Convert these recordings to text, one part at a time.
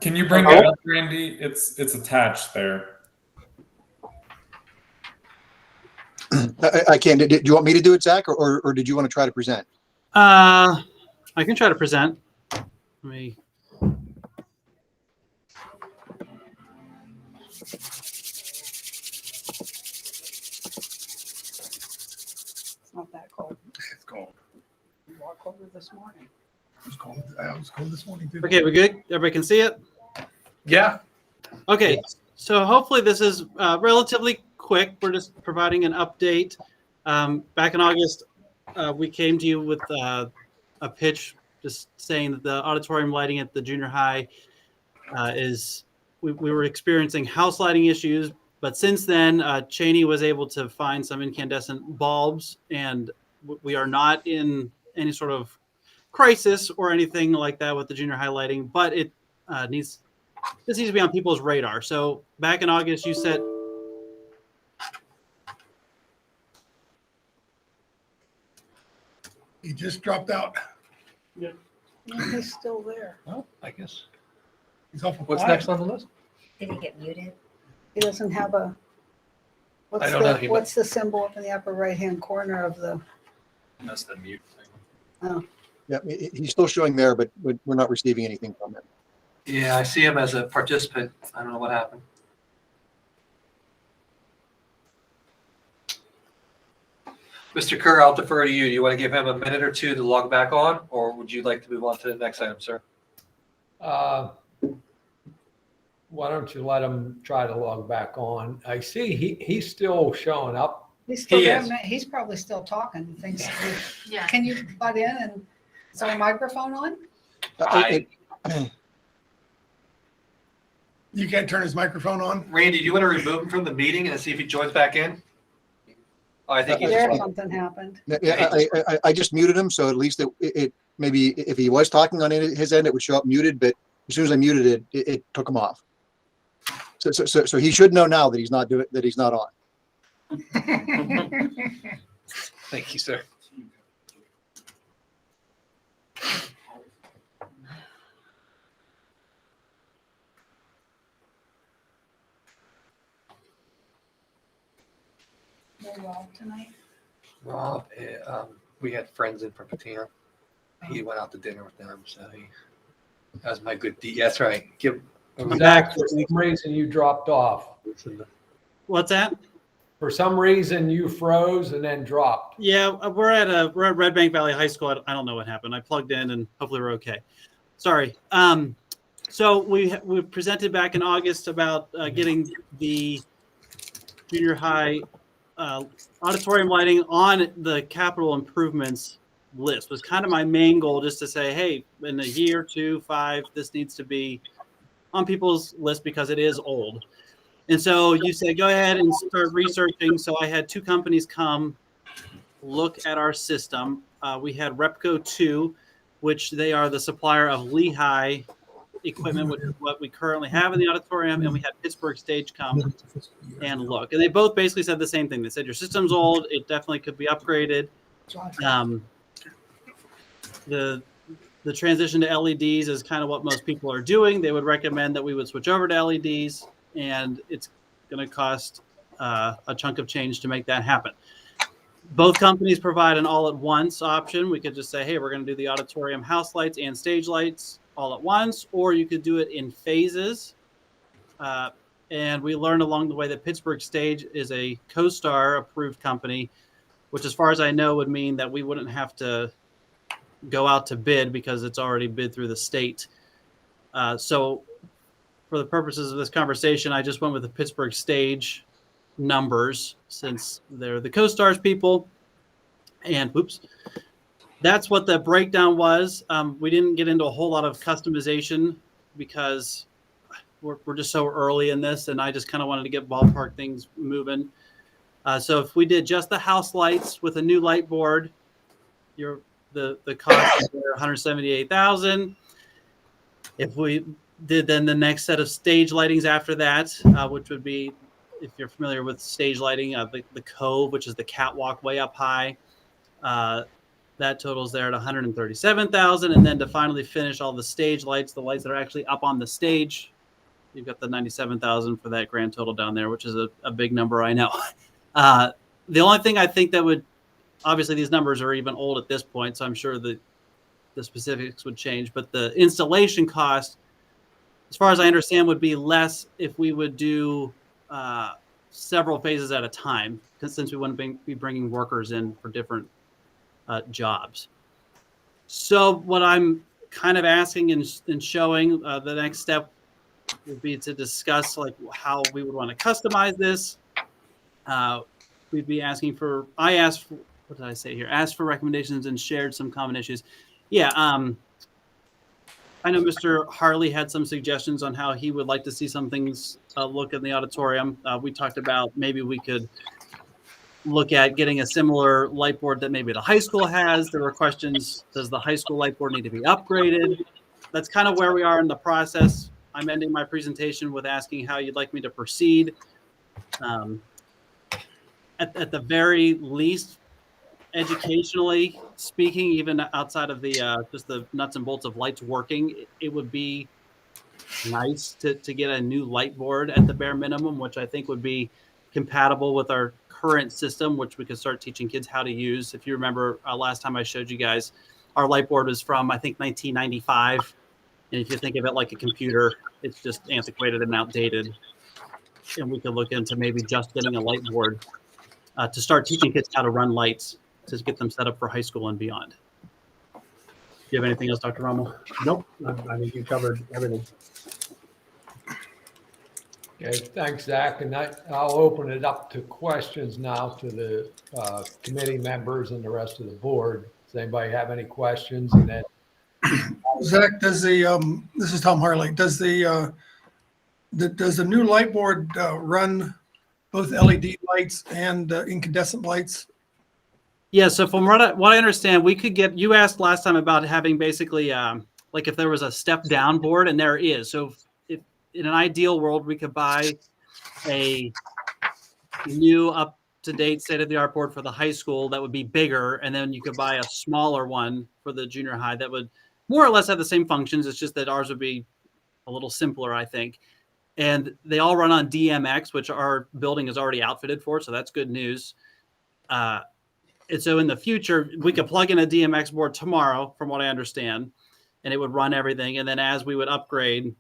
Can you bring it up, Randy? It's attached there. I can. Do you want me to do it, Zach, or did you want to try to present? I can try to present. Let me. It's not that cold. It's cold. You walk over this morning. It was cold. I was cold this morning too. Okay, we good? Everybody can see it? Yeah. Okay, so hopefully this is relatively quick. We're just providing an update. Back in August, we came to you with a pitch just saying that the auditorium lighting at the junior high we were experiencing house lighting issues. But since then, Cheney was able to find some incandescent bulbs, and we are not in any sort of crisis or anything like that with the junior high lighting, but it needs to be on people's radar. So back in August, you said. He just dropped out. Yeah, he's still there. Well, I guess he's awful What's quiet. next on the list? Did he get muted? He doesn't have a. I don't know. What's the symbol up in the upper right-hand corner of the? That's the mute thing. Oh, Yeah, he's still showing there, but we're not receiving anything from him. Yeah, I see him as a participant. I don't know what happened. Mr. Kerr, I'll defer to you. Do you want to give him a minute or two to log back on, or would you like to move on to the next item, sir? Why don't you let him try to log back on? I see he's still showing up. he's still He there. is. He's probably still talking. He thinks. Yeah. Can you butt in and is our microphone on? You can't turn his microphone on. Randy, do you want to remove him from the meeting and see if he joins back in? Oh, I think he There, just. something happened. Yeah, I just muted him, so at least it maybe if he was talking on his end, it would show up muted. But as soon as I muted it took him off. So he should know now that he's not on. Thank you, sir. Very well tonight. Rob, we had friends in from Patina. He went out to dinner with them, so that was my good deed. That's right. Zach, for some reason you dropped off. What's that? For some reason you froze and then dropped. Yeah, we're at Red Bank Valley High School. I don't know what happened. I plugged in and hopefully we're okay. Sorry. So we presented back in August about getting the junior high auditorium lighting on the capital improvements list. Was kind of my main goal, just to say, hey, in a year, 2, 5, this needs to be on people's list because it is old. And so you said, go ahead and start researching. So I had 2 companies come look at our system. We had Repco 2, which they are the supplier of Lehigh equipment, which is what we currently have in the auditorium. And we had Pittsburgh Stage come and look. And they both basically said the same thing. They said, your system's old. It definitely could be upgraded. The transition to LEDs is kind of what most people are doing. They would recommend that we would switch over to LEDs, and it's going to cost a chunk of change to make that happen. Both companies provide an all-at-once option. We could just say, hey, we're going to do the auditorium house lights and stage lights all at once, or you could do it in phases. And we learned along the way that Pittsburgh Stage is a CoStar approved company, which as far as I know would mean that we wouldn't have to go out to bid because it's already bid through the state. So for the purposes of this conversation, I just went with the Pittsburgh Stage numbers since they're the CoStars people. And oops, that's what the breakdown was. We didn't get into a whole lot of customization because we're just so early in this, and I just kind of wanted to get ballpark things moving. So if we did just the house lights with a new light board, the cost is $178,000. If we did then the next set of stage lightings after that, which would be, if you're familiar with stage lighting, the Cove, which is the catwalk way up high, that totals there at 137,000. And then to finally finish all the stage lights, the lights that are actually up on the stage, you've got the 97,000 for that grand total down there, which is a big number, I know. The only thing I think that would, obviously these numbers are even old at this point, so I'm sure the specifics would change, but the installation cost, as far as I understand, would be less if we would do several phases at a time, since we wouldn't be bringing workers in for different jobs. So what I'm kind of asking and showing, the next step would be to discuss like how we would want to customize this. We'd be asking for, I asked for, what did I say here? Asked for recommendations and shared some common issues. Yeah. I know Mr. Harley had some suggestions on how he would like to see some things look in the auditorium. We talked about maybe we could look at getting a similar light board that maybe the high school has. There were questions, does the high school light board need to be upgraded? That's kind of where we are in the process. I'm ending my presentation with asking how you'd like me to proceed. At the very least, educationally speaking, even outside of the just the nuts and bolts of lights working, it would be nice to get a new light board at the bare minimum, which I think would be compatible with our current system, which we could start teaching kids how to use. If you remember last time I showed you guys, our light board was from, I think, 1995. And if you think of it like a computer, it's just antiquated and outdated. And we could look into maybe just getting a light board to start teaching kids how to run lights, to get them set up for high school and beyond. Do you have anything else, Dr. Rommel? Nope, I think you covered everything. Okay, thanks, Zach. And I'll open it up to questions now to the committee members and the rest of the board. Does anybody have any questions? And then Zach, does the, this is Tom Harley, does the new light board run both LED lights and incandescent lights? Yeah, so from what I understand, we could get, you asked last time about having basically, like if there was a step down board, and there is. So if in an ideal world, we could buy a new up-to-date state-of-the-art board for the high school that would be bigger, and then you could buy a smaller one for the junior high that would more or less have the same functions. It's just that ours would be a little simpler, I think. And they all run on DMX, which our building is already outfitted for, so that's good news. And so in the future, we could plug in a DMX board tomorrow, from what I understand, and it would run everything. And then as we would upgrade,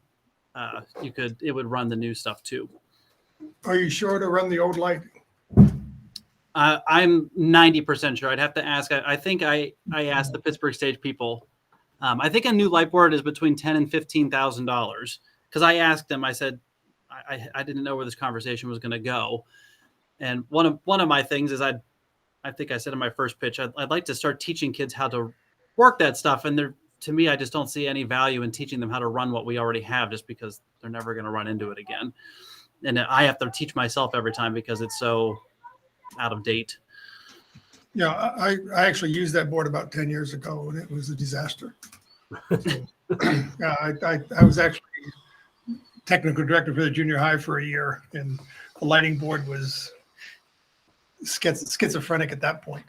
it would run the new stuff too. Are you sure to run the old light? I'm 90% sure. I'd have to ask. I think I asked the Pittsburgh Stage people. I think a new light board is between $10,000 and $15,000. Because I asked them, I said, I didn't know where this conversation was going to go. And one of my things is I think I said in my first pitch, I'd like to start teaching kids how to work that stuff. And to me, I just don't see any value in teaching them how to run what we already have, just because they're never going to run into it again. And I have to teach myself every time because it's so out of date. Yeah, I actually used that board about 10 years ago, and it was a disaster. So, yeah, I was actually technical director for the junior high for a year, and the lighting board was schizophrenic at that point.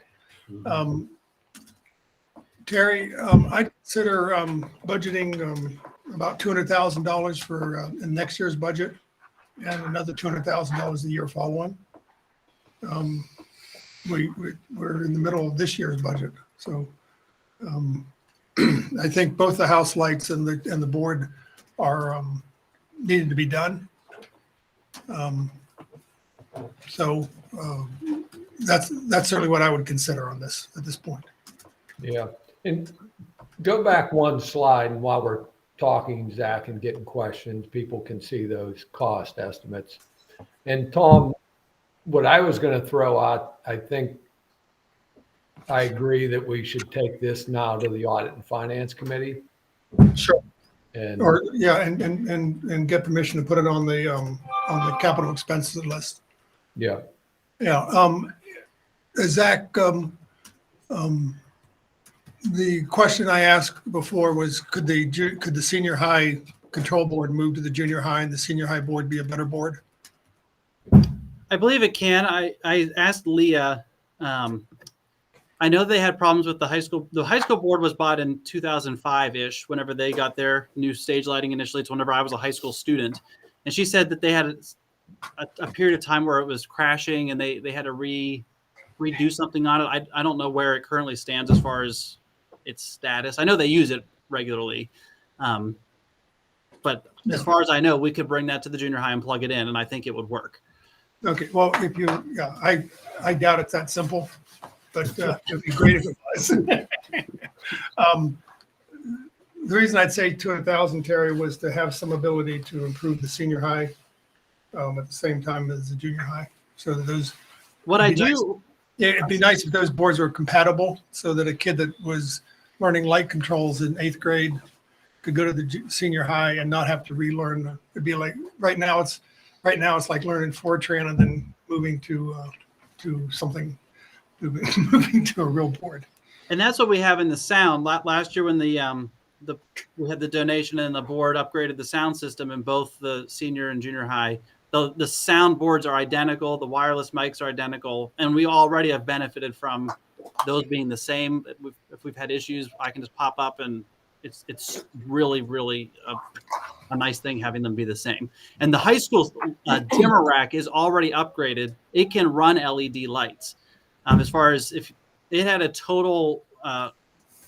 Terry, I consider budgeting about $200,000 for next year's budget, and another $200,000 the year following. We're in the middle of this year's budget, so I think both the house lights and the board are needed to be done. So that's certainly what I would consider on this at this point. yeah, and go back one slide, and while we're talking, Zach, and getting questions, people can see those cost estimates. And Tom, what I was going to throw out, I think I agree that we should take this now to the Audit and Finance Committee. Sure. And Or yeah, and get permission to put it on the capital expenses list. yeah, Yeah. Zach, the question I asked before was, could the senior high control board move to the junior high and the senior high board be a better board? I believe it can. I asked Leah I know they had problems with the high school. The high school board was bought in 2005-ish, whenever they got their new stage lighting initially. It's whenever I was a high school student. And she said that they had a period of time where it was crashing and they had to redo something on it. I don't know where it currently stands as far as its status. I know they use it regularly. But as far as I know, we could bring that to the junior high and plug it in, and I think it would work. Okay, well, if you, yeah, I doubt it's that simple, but it'd be great if it was. The reason I'd say to 1,000, Terry, was to have some ability to improve the senior high at the same time as the junior high. So that those, What I It'd be do, yeah, it'd be nice if those boards were compatible so that a kid that was learning light controls in 8th grade could go to the senior high and not have to relearn. It'd be like, right now it's like learning Fortran and then moving to something, moving to a real board. and that's what we have in the sound. Last year when we had the donation and the board upgraded the sound system in both the senior and junior high. The sound boards are identical. The wireless mics are identical, and we already have benefited from those being the same. If we've had issues, I can just pop up, and it's really, really a nice thing having them be the same. And the high school dimmer rack is already upgraded. It can run LED lights. As far as if it had a total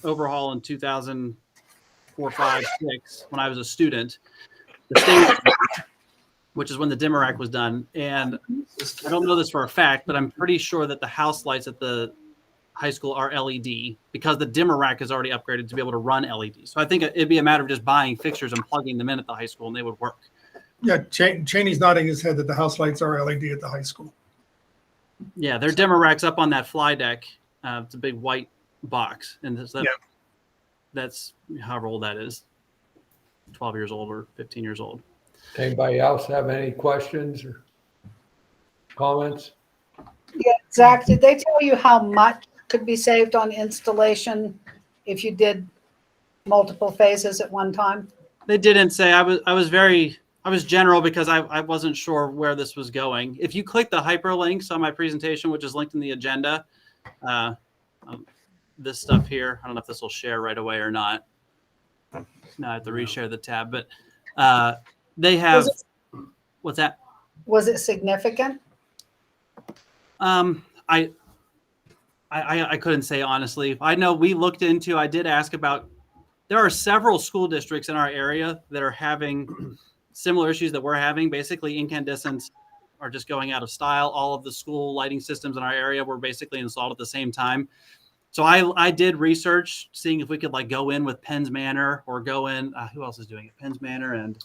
overhaul in 2004, 5, 6, when I was a student, the state, which is when the dimmer rack was done. And I don't know this for a fact, but I'm pretty sure that the house lights at the high school are LED because the dimmer rack is already upgraded to be able to run LEDs. So I think it'd be a matter of just buying fixtures and plugging them in at the high school and they would work. Yeah, Cheney's nodding his head that the house lights are LED at the high school. Yeah, their dimmer rack's up on that fly deck. It's a big white box. And that's however old that is, 12 years old or 15 years old. Anybody else have any questions or comments? Yeah, Zach, did they tell you how much could be saved on installation if you did multiple phases at one time? They didn't say. I was general because I wasn't sure where this was going. If you click the hyperlinks on my presentation, which is linked in the agenda, this stuff here, I don't know if this will share right away or not. No, I have to reshare the tab, but they have, what's that? Was it significant? I couldn't say honestly. I know we looked into, I did ask about, there are several school districts in our area that are having similar issues that we're having. Basically, incandescents are just going out of style. All of the school lighting systems in our area were basically installed at the same time. So I did research, seeing if we could like go in with Penns Manor or go in, who else is doing it? Penns Manor and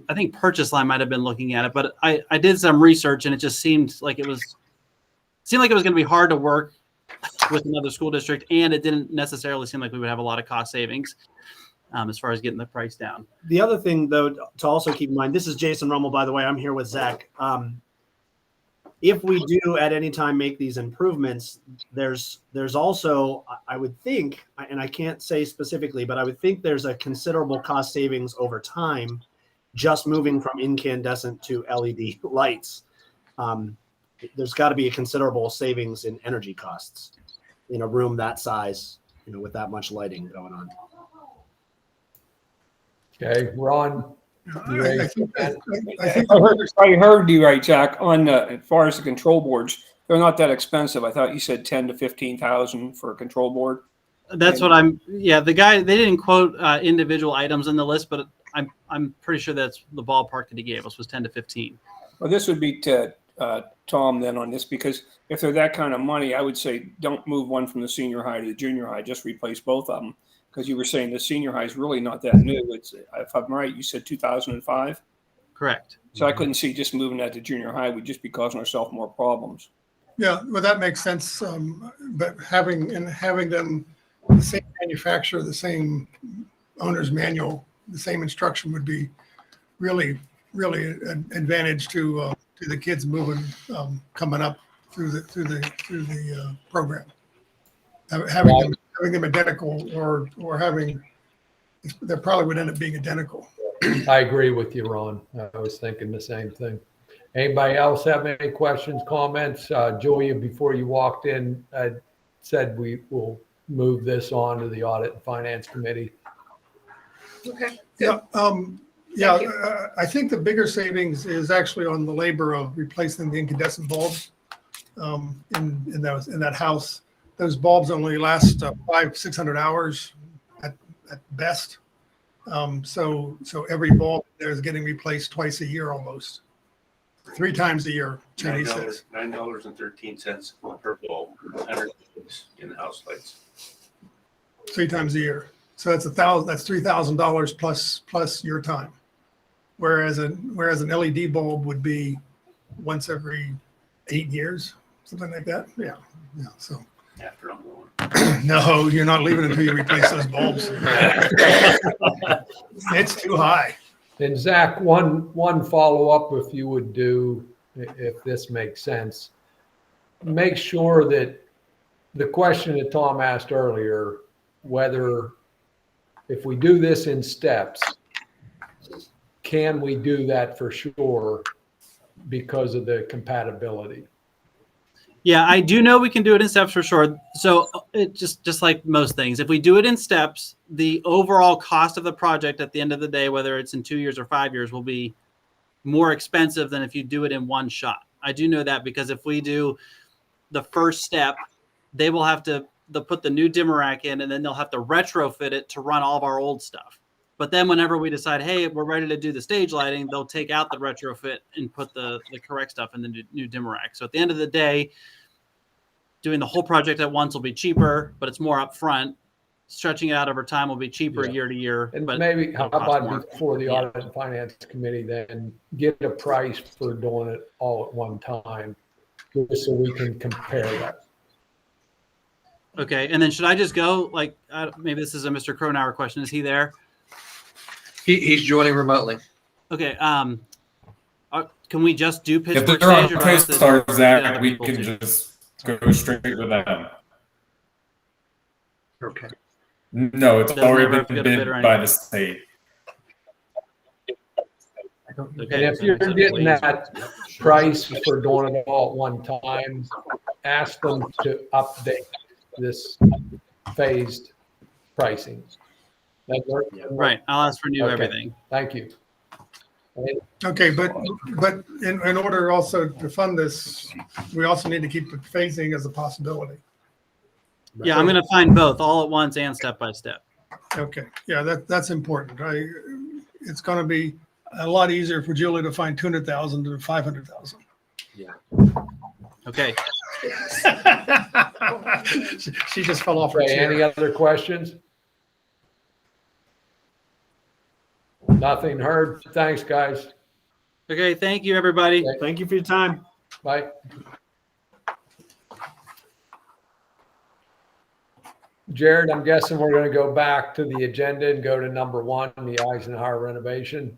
I think Purchase Line might have been looking at it, but I did some research and it just seemed like it was going to be hard to work with another school district, and it didn't necessarily seem like we would have a lot of cost savings as far as getting the price down. The other thing, though, to also keep in mind, this is Jason Rummel, by the way. I'm here with Zach. If we do at any time make these improvements, there's also, I would think, and I can't say specifically, but I would think there's a considerable cost savings over time just moving from incandescent to LED lights. There's got to be a considerable savings in energy costs in a room that size, with that much lighting going on. Okay, Ron. I think I heard you right, Jack. On as far as the control boards, they're not that expensive. I thought you said 10 to 15,000 for a control board. That's what the guy, they didn't quote individual items in the list, but I'm pretty sure that's the ballpark that he gave us was 10 to 15. Well, this would be to Tom then on this, because if they're that kind of money, I would say don't move one from the senior high to the junior high, just replace both of them. Because you were saying the senior high is really not that new. It's, if I'm right, you said 2005? Correct. So I couldn't see just moving that to junior high would just be causing ourselves more problems. Yeah, well, that makes sense. But having them the same manufacturer, the same owner's manual, the same instruction would be really, really an advantage to the kids moving, coming up through the program. Having them identical or having, they probably would end up being identical. I agree with you, Ron. I was thinking the same thing. Anybody else have any questions, comments? Julia, before you walked in, said we will move this on to the Audit and Finance Committee. Okay. Yeah, Thank you. I think the bigger savings is actually on the labor of replacing the incandescent bulbs in that house. Those bulbs only last 500-600 hours at best. So every bulb there is getting replaced twice a year almost, 3 times a year. Chinese says. $9.13 per bulb, 100 in-house lights. 3 times a year. So that's $3,000 plus your time. Whereas an LED bulb would be once every 8 years, something like that. Yeah. So After I'm going. no, you're not leaving until you replace those bulbs. It's too high. And Zach, one follow-up, if you would do, if this makes sense, make sure that the question that Tom asked earlier, whether if we do this in steps, can we do that for sure because of the compatibility? Yeah, I do know we can do it in steps for sure. So it just like most things, if we do it in steps, the overall cost of the project at the end of the day, whether it's in 2 years or 5 years, will be more expensive than if you do it in one shot. I do know that because if we do the first step, they will have to put the new dimmer rack in, and then they'll have to retrofit it to run all of our old stuff. But then whenever we decide, hey, we're ready to do the stage lighting, they'll take out the retrofit and put the correct stuff in the new dimmer rack. So at the end of the day, doing the whole project at once will be cheaper, but it's more upfront. Stretching it out over time will be cheaper year to year. And but maybe how it'll cost about more. before the Audit and Finance Committee, then get a price for doing it all at one time, just so we can compare that. Okay, and then should I just go? Like, maybe this is a Mr. Cronauer question. Is he there? He's joining remotely. Okay. Can we just do If Pittsburgh they're on Stage, or do I have to CoStar, get Zach, other we people can too? just go straight with them. Okay. No, it's Doesn't already ever have to been get a bid bid or by anything. the state. Okay, And if so you're it's a getting little that price for doing it all at one time, ask them to update this phased pricing. That work? right. I'll ask for new Okay. everything. Thank you. And Okay, but in order also to fund this, we also need to keep the phasing as a possibility. Yeah, I'm going to find both all at once and step by step. Okay, yeah, that's important. It's going to be a lot easier for Julie to find 200,000 than 500,000. Okay. She just fell off her Okay, any chair. other questions? Nothing heard. Thanks, guys. Okay. Thank you, everybody. Thank you for your time. Bye. Jared, I'm guessing we're going to go back to the agenda and go to number 1, the Eisenhower renovation.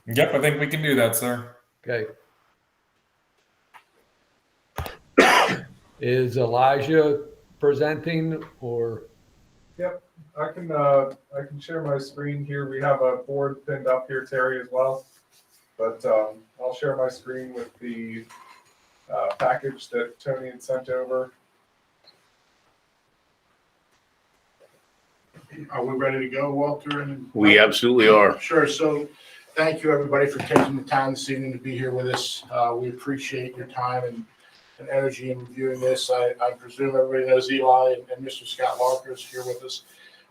Yep, I think we can do that, sir. Okay. Is Elijah presenting or? Yep, I can share my screen here. We have a board pinned up here, Terry, as well. But I'll share my screen with the package that Tony had sent over. Are we ready to go, Walter? We absolutely are. Sure. So thank you, everybody, for taking the time this evening to be here with us. We appreciate your time and energy in reviewing this. I presume everybody knows Eli and Mr. Scott Larker is here with us.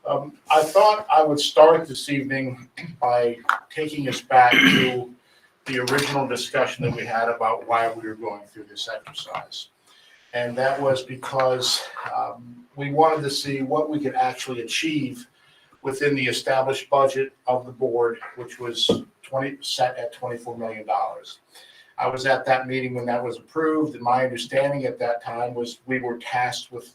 I thought I would start this evening by taking us back to the original discussion that we had about why we were going through this exercise. And that was because we wanted to see what we could actually achieve within the established budget of the board, which was set at $24 million. I was at that meeting when that was approved, and my understanding at that time was we were tasked with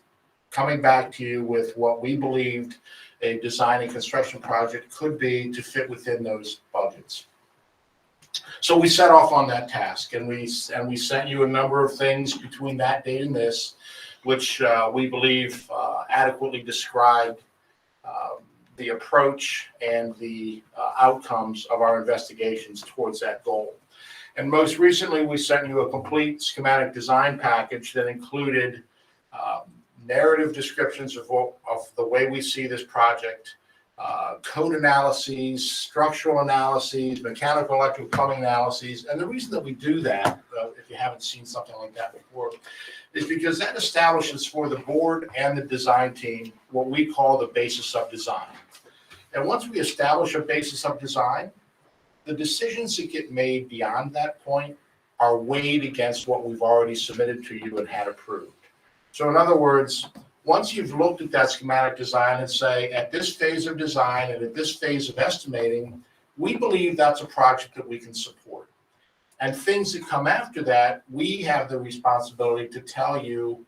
coming back to you with what we believed a design and construction project could be to fit within those budgets. So we set off on that task, and we sent you a number of things between that date and this, which we believe adequately described the approach and the outcomes of our investigations towards that goal. And most recently, we sent you a complete schematic design package that included narrative descriptions of the way we see this project, code analyses, structural analyses, mechanical, electrical, plumbing analyses. And the reason that we do that, if you haven't seen something like that before, is because that establishes for the board and the design team what we call the basis of design. And once we establish a basis of design, the decisions that get made beyond that point are weighed against what we've already submitted to you and had approved. So in other words, once you've looked at that schematic design and say, at this phase of design and at this phase of estimating, we believe that's a project that we can support. And things that come after that, we have the responsibility to tell you,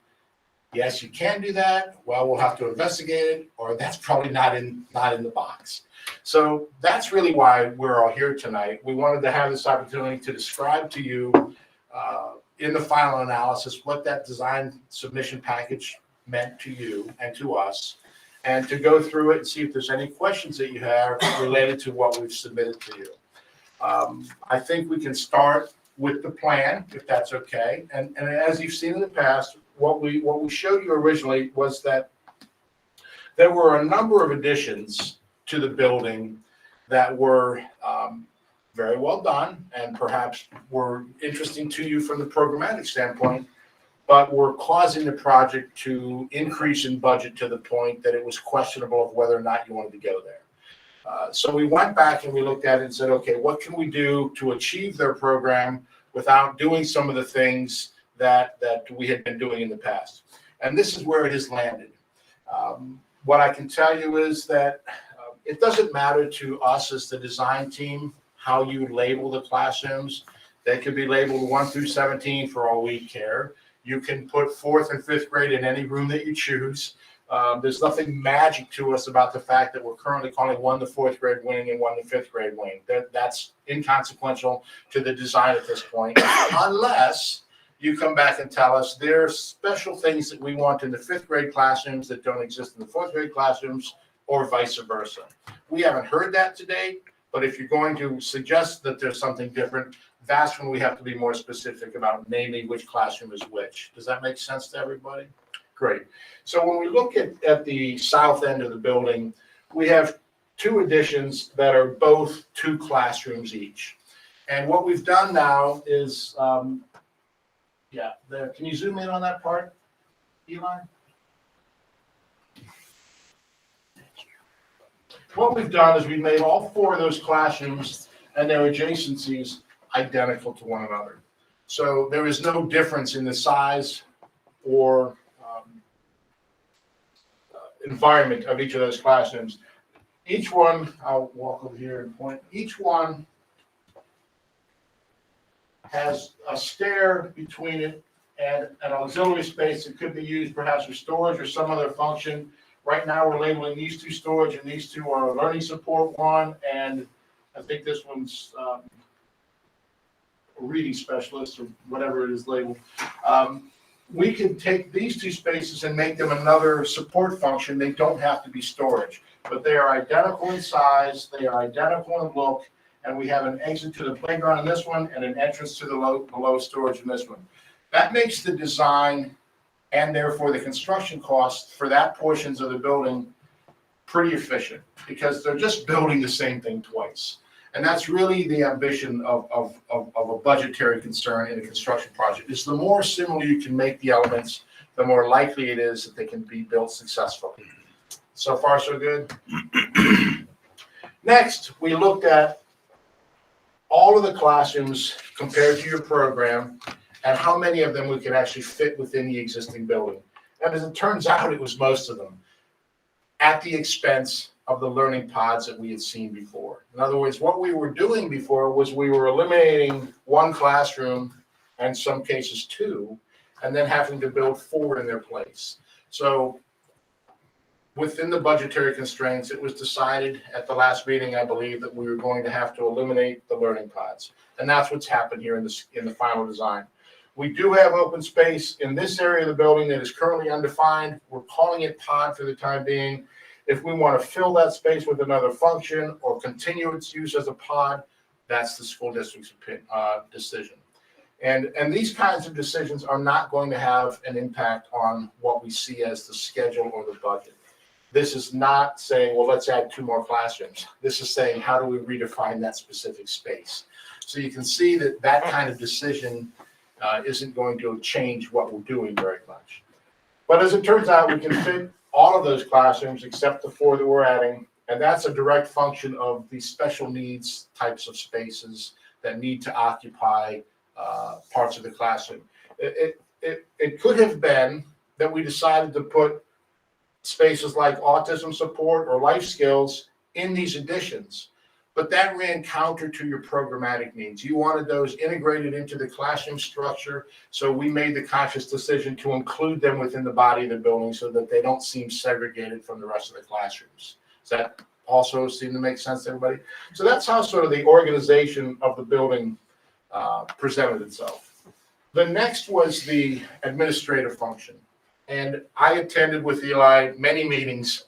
yes, you can do that. Well, we'll have to investigate it, or that's probably not in the box. So that's really why we're all here tonight. We wanted to have this opportunity to describe to you in the final analysis what that design submission package meant to you and to us, and to go through it and see if there's any questions that you have related to what we've submitted to you. I think we can start with the plan, if that's okay. And as you've seen in the past, what we showed you originally was that there were a number of additions to the building that were very well done and perhaps were interesting to you from the programmatic standpoint, but were causing the project to increase in budget to the point that it was questionable of whether or not you wanted to go there. So we went back and we looked at it and said, okay, what can we do to achieve their program without doing some of the things that we had been doing in the past? And this is where it has landed. What I can tell you is that it doesn't matter to us as the design team how you label the classrooms. They could be labeled 1 through 17 for all we care. You can put 4th and 5th grade in any room that you choose. There's nothing magic to us about the fact that we're currently calling 1 to 4th grade wing and 1 to 5th grade wing. That's inconsequential to the design at this point, unless you come back and tell us there's special things that we want in the 5th grade classrooms that don't exist in the 4th grade classrooms, or vice versa. We haven't heard that today, but if you're going to suggest that there's something different, that's when we have to be more specific about naming which classroom is which. Does that make sense to everybody? Great. So when we look at the south end of the building, we have 2 additions that are both 2 classrooms each. And what we've done now is, can you zoom in on that part, Eli? What we've done is we've made all 4 of those classrooms and their adjacencies identical to one another. So there is no difference in the size or environment of each of those classrooms. Each one, I'll walk over here and point, each one has a stair between it and an auxiliary space that could be used perhaps for storage or some other function. Right now, we're labeling these 2 storage, and these 2 are learning support 1, and I think this one's a reading specialist or whatever it is labeled. We can take these 2 spaces and make them another support function. They don't have to be storage, but they are identical in size, they are identical in look, and we have an exit to the playground in this one and an entrance to the below storage in this one. That makes the design and therefore the construction costs for that portions of the building pretty efficient, because they're just building the same thing twice. And that's really the ambition of a budgetary concern in a construction project, is the more similar you can make the elements, the more likely it is that they can be built successfully. So far, so good. Next, we looked at all of the classrooms compared to your program and how many of them we could actually fit within the existing building. And as it turns out, it was most of them, at the expense of the learning pods that we had seen before. In other words, what we were doing before was we were eliminating 1 classroom, and in some cases 2, and then having to build 4 in their place. So within the budgetary constraints, it was decided at the last meeting, I believe, that we were going to have to eliminate the learning pods. And that's what's happened here in the final design. We do have open space in this area of the building that is currently undefined. We're calling it pod for the time being. If we want to fill that space with another function or continue its use as a pod, That's the school district's decision. And these kinds of decisions are not going to have an impact on what we see as the schedule or the budget. This is not saying, well, let's add 2 more classrooms. This is saying, how do we redefine that specific space? So you can see that that kind of decision isn't going to change what we're doing very much. But as it turns out, we can fit all of those classrooms except the 4 that we're adding. And that's a direct function of the special needs types of spaces that need to occupy parts of the classroom. It could have been that we decided to put spaces like autism support or life skills in these additions, but that ran counter to your programmatic needs. You wanted those integrated into the classroom structure, so we made the conscious decision to include them within the body of the building so that they don't seem segregated from the rest of the classrooms. Does that also seem to make sense to everybody? So that's how sort of the organization of the building presented itself. The next was the administrative function. And I attended with Eli many meetings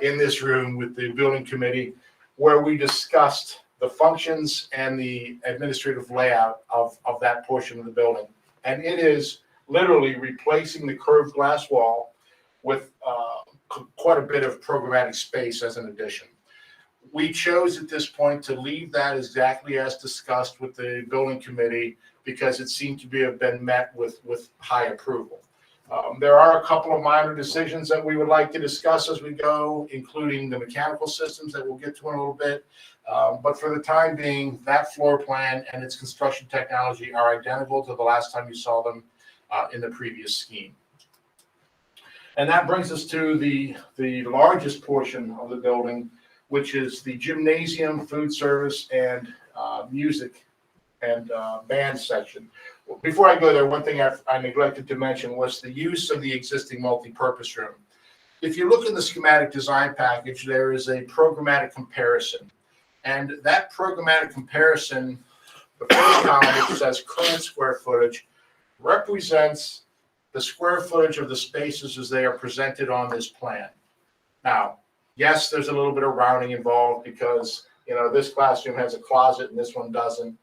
in this room with the building committee where we discussed the functions and the administrative layout of that portion of the building. And it is literally replacing the curved glass wall with quite a bit of programmatic space as an addition. We chose at this point to leave that exactly as discussed with the building committee because it seemed to have been met with high approval. There are a couple of minor decisions that we would like to discuss as we go, including the mechanical systems that we'll get to in a little bit. But for the time being, that floor plan and its construction technology are identical to the last time you saw them in the previous scheme. And that brings us to the largest portion of the building, which is the gymnasium, food service, and music and band section. Before I go there, one thing I neglected to mention was the use of the existing multi-purpose room. If you look in the schematic design package, there is a programmatic comparison. And that programmatic comparison, the first column, which says current square footage, represents the square footage of the spaces as they are presented on this plan. Now, yes, there's a little bit of rounding involved because, this classroom has a closet and this one doesn't.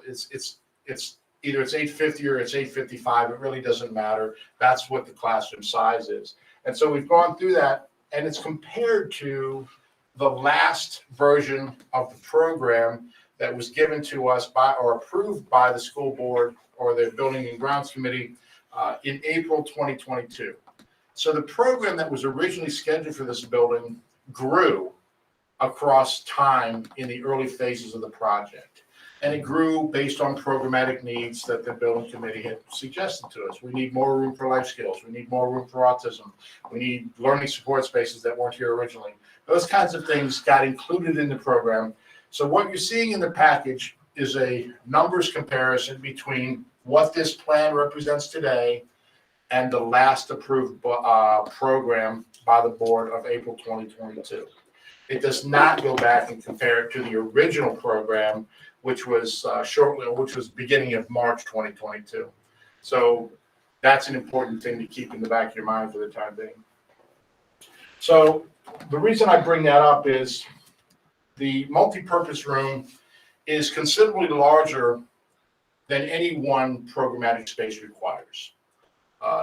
It's either it's 850 or it's 855. It really doesn't matter. That's what the classroom size is. And so we've gone through that, and it's compared to the last version of the program that was given to us by or approved by the school board or the Building and Grounds Committee in April 2022. So the program that was originally scheduled for this building grew across time in the early phases of the project. And it grew based on programmatic needs that the building committee had suggested to us. We need more room for life skills. We need more room for autism. We need learning support spaces that weren't here originally. Those kinds of things got included in the program. So what you're seeing in the package is a numbers comparison between what this plan represents today and the last approved program by the board of April 2022. It does not go back and compare it to the original program, which was beginning of March 2022. So that's an important thing to keep in the back of your mind for the time being. So the reason I bring that up is the multi-purpose room is considerably larger than any one programmatic space requires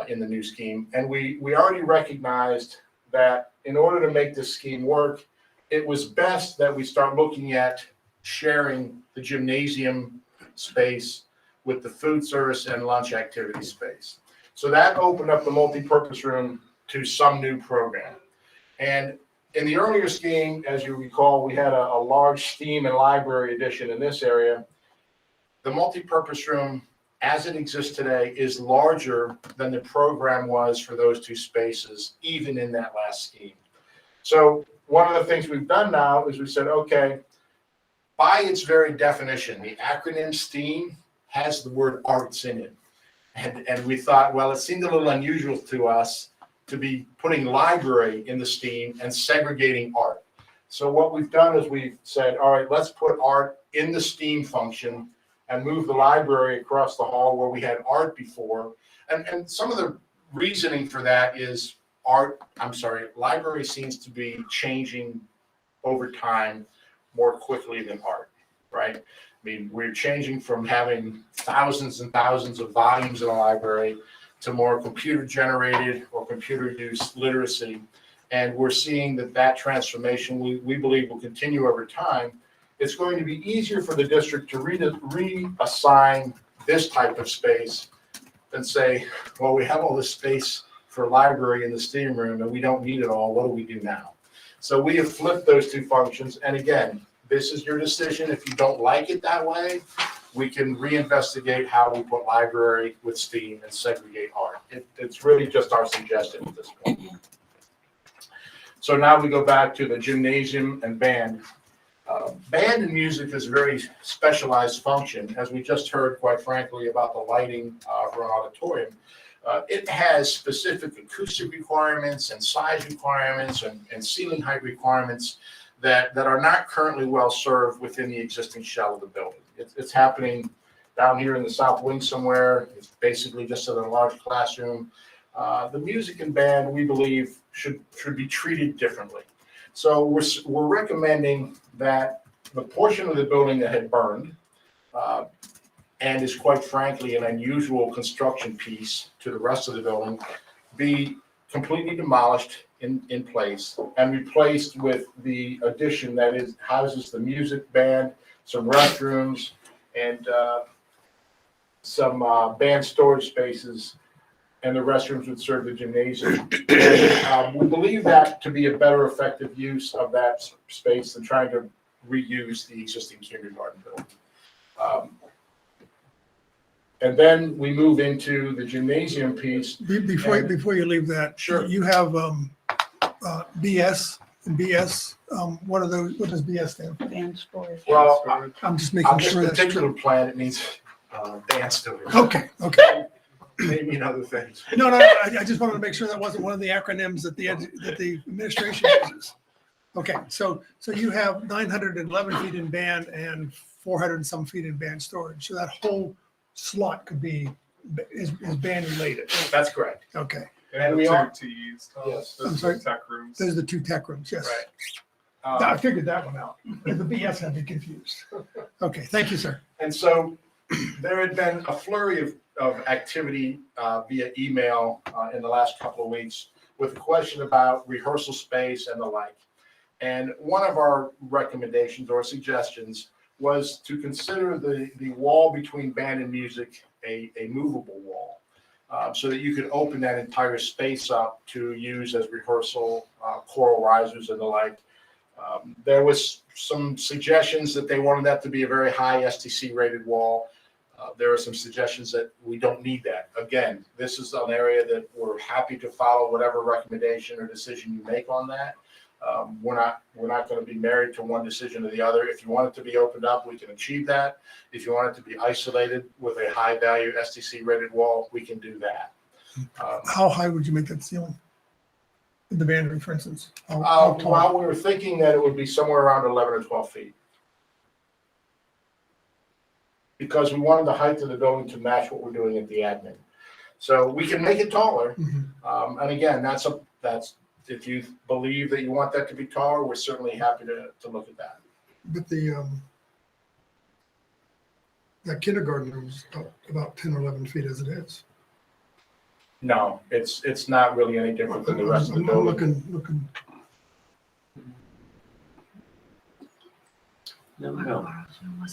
in the new scheme. And we already recognized that in order to make this scheme work, it was best that we start looking at sharing the gymnasium space with the food service and lunch activity space. So that opened up the multi-purpose room to some new program. And in the earlier scheme, as you recall, we had a large STEAM and library addition in this area. The multi-purpose room, as it exists today, is larger than the program was for those two spaces, even in that last scheme. So one of the things we've done now is we said, okay, by its very definition, the acronym STEAM has the word arts in it. And we thought, well, it seemed a little unusual to us to be putting library in the STEAM and segregating art. So what we've done is we've said, all right, let's put art in the STEAM function and move the library across the hall where we had art before. And some of the reasoning for that is library seems to be changing over time more quickly than art. right? I mean, we're changing from having thousands and thousands of volumes in a library to more computer generated or computer use literacy. And we're seeing that transformation, we believe, will continue over time. It's going to be easier for the district to reassign this type of space than say, well, we have all this space for a library in the steam room and we don't need it all. What do we do now? So we have flipped those two functions. And again, this is your decision. If you don't like it that way, we can reinvestigate how we put library with STEAM and segregate art. It's really just our suggestion at this point. So now we go back to the gymnasium and band. Band and music is a very specialized function, as we just heard, quite frankly, about the lighting for an auditorium. It has specific acoustic requirements and size requirements and ceiling height requirements that are not currently well served within the existing shell of the building. It's happening down here in the south wing somewhere. It's basically just in a large classroom. The music and band, we believe, should be treated differently. So we're recommending that the portion of the building that had burned and is quite frankly an unusual construction piece to the rest of the building be completely demolished in place and replaced with the addition that houses the music band, some restrooms, and some band storage spaces, and the restrooms would serve the gymnasium. We believe that to be a better effective use of that space than trying to reuse the existing kindergarten building. And then we move into the gymnasium piece. Before you leave that, Sure. you have BS and BS. What are those? What does BS stand for? Band storage. Well, I'm just on making this sure that's particular true. plan, it means band storage. Okay. Maybe in other things. No, I just wanted to make sure that wasn't one of the acronyms that the administration uses. Okay, so you have 911 feet in band and 400 and some feet in band storage. So that whole slot is band related. That's correct. Okay, And And the we two are- Ts. Yes. Those I'm are sorry? tech rooms. those are the two tech rooms, yes. Right. I figured that one out. The BS had me confused. Okay, thank you, sir. And so there had been a flurry of activity via email in the last couple of weeks with a question about rehearsal space and the like. And one of our recommendations or suggestions was to consider the wall between band and music a movable wall, so that you could open that entire space up to use as rehearsal, choral risers and the like. There was some suggestions that they wanted that to be a very high STC rated wall. There are some suggestions that we don't need that. Again, this is an area that we're happy to follow whatever recommendation or decision you make on that. We're not going to be married to one decision or the other. If you want it to be opened up, we can achieve that. If you want it to be isolated with a high value STC rated wall, we can do that. How high would you make that ceiling? In the band room, for instance? How tall? Well, we were thinking that it would be somewhere around 11 or 12 feet. Because we wanted the height of the building to match what we're doing at the admin. So we can make it taller. Mhm. And again, that's if you believe that you want that to be taller, we're certainly happy to look at that. But that kindergarten room is about 10 or 11 feet as it is. No, it's not really any different than the rest of the I'm building. looking.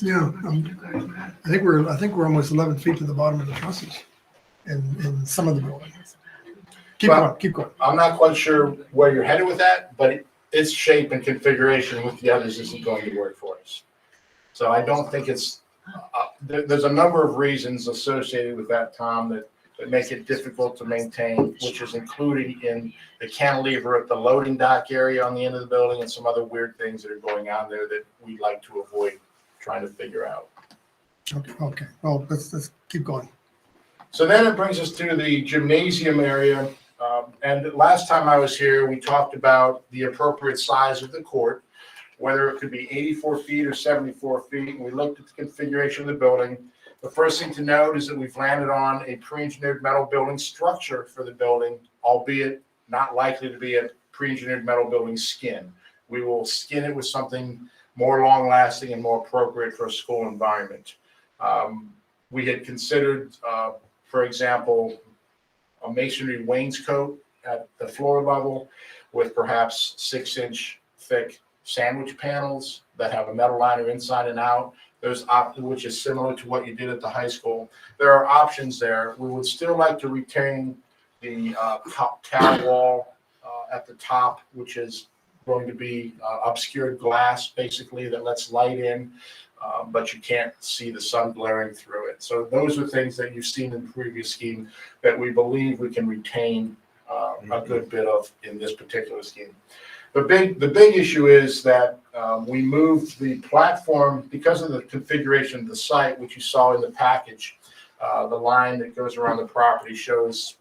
Yeah, I think we're almost 11 feet to the bottom of the trusses in some of the building. Keep Well, going, keep going. I'm not quite sure where you're headed with that, but its shape and configuration with the others isn't going to work for us. So I don't think it's, there's a number of reasons associated with that, Tom, that make it difficult to maintain, which is including in the cantilever at the loading dock area on the end of the building and some other weird things that are going on there that we'd like to avoid trying to figure out. Okay. Well, let's keep going. So then it brings us to the gymnasium area. And last time I was here, we talked about the appropriate size of the court, whether it could be 84 feet or 74 feet. And we looked at the configuration of the building. The first thing to note is that we've landed on a pre-engineered metal building structure for the building, albeit not likely to be a pre-engineered metal building skin. We will skin it with something more long-lasting and more appropriate for a school environment. We had considered, for example, a masonry wainscot at the floor level with perhaps 6-inch thick sandwich panels that have a metal liner inside and out. Which is similar to what you did at the high school. There are options there. We would still like to retain the towel wall at the top, which is going to be obscured glass, basically, that lets light in, but you can't see the sun glaring through it. So those are things that you've seen in the previous scheme that we believe we can retain a good bit of in this particular scheme. The big issue is that we moved the platform because of the configuration of the site, which you saw in the package. The line that goes around the property shows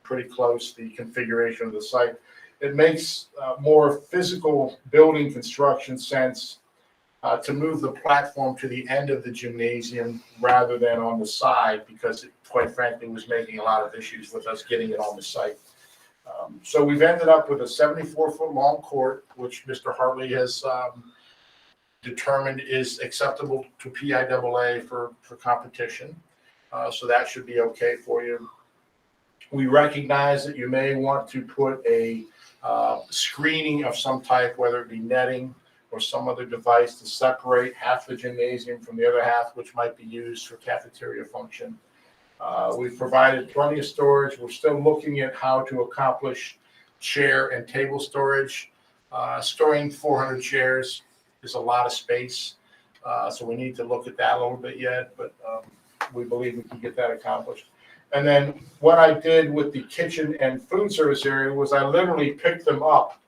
pretty close the configuration of the site. It makes more physical building construction sense to move the platform to the end of the gymnasium rather than on the side, because it, quite frankly, was making a lot of issues with us getting it on the site. So we've ended up with a 74-foot long court, which Mr. Hartley has determined is acceptable to PIAA for competition. So that should be okay for you. We recognize that you may want to put a screening of some type, whether it be netting or some other device to separate half the gymnasium from the other half, which might be used for cafeteria function. We've provided plenty of storage. We're still looking at how to accomplish chair and table storage. Storing 400 chairs is a lot of space, so we need to look at that a little bit yet, but we believe we can get that accomplished. And then what I did with the kitchen and food service area was I literally picked them up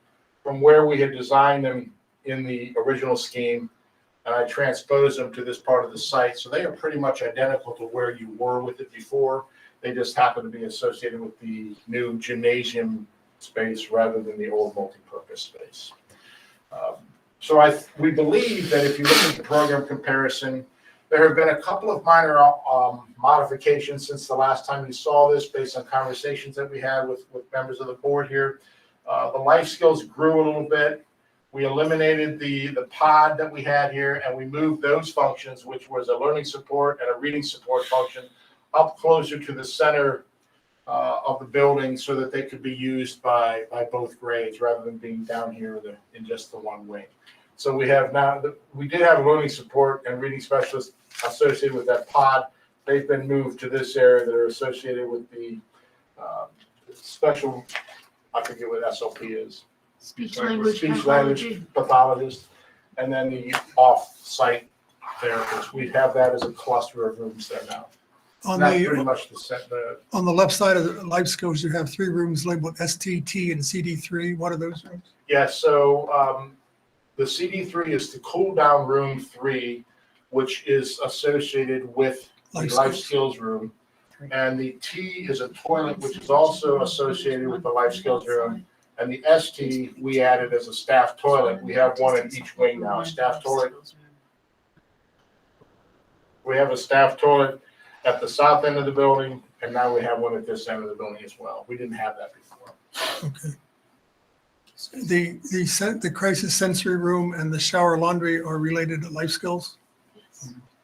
from where we had designed them in the original scheme, and I transposed them to this part of the site. So they are pretty much identical to where you were with it before. They just happen to be associated with the new gymnasium space rather than the old multi-purpose space. So we believe that if you look at the program comparison, there have been a couple of minor modifications since the last time you saw this based on conversations that we had with members of the board here. The life skills grew a little bit. We eliminated the pod that we had here, and we moved those functions, which was a learning support and a reading support function, up closer to the center of the building so that they could be used by both grades rather than being down here in just the one wing. So we have now, we did have a learning support and reading specialists associated with that pod. They've been moved to this area that are associated with the special, I forget what SLP is. Speech language pathologist, and then the off-site therapist. We have that as a cluster of rooms there now. On That's pretty the, much the set. on the left side of the life skills, you have 3 rooms labeled STT and CD3. What are those rooms? Yeah, so the CD3 is the cool down room 3, which is associated with the life skills room. And the T is a toilet, which is also associated with the life skills room. And the ST we added as a staff toilet. We have one in each wing now, a staff toilet. We have a staff toilet at the south end of the building, and now we have one at this end of the building as well. We didn't have that before. Okay. The crisis sensory room and the shower laundry are related to life skills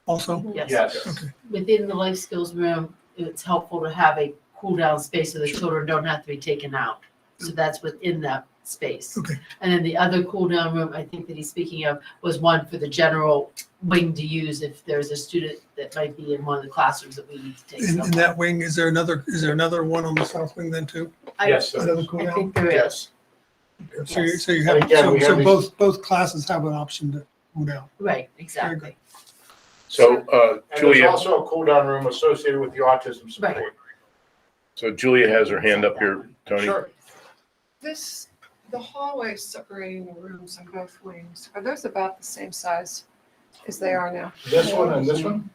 also? Yes. Okay. Within the life skills room, it's helpful to have a cool down space so the children don't have to be taken out. So that's within that space. Okay. And then the other cool down room, I think that he's speaking of, was one for the general wing to use if there's a student that might be in one of the classrooms that we need to take. In someone. that wing, is there another one on the south wing then too? Yes, Another cool I down? think there is. Yes. So you have, And again, we have these- both classes have an option to cool down. Right, exactly. So, And there's Julia, also a cool down room associated with the autism support. Right. so Julia has her hand up here, Tony. Sure. The hallways separating the rooms on both wings, are those about the same size as they are now? This one and this one?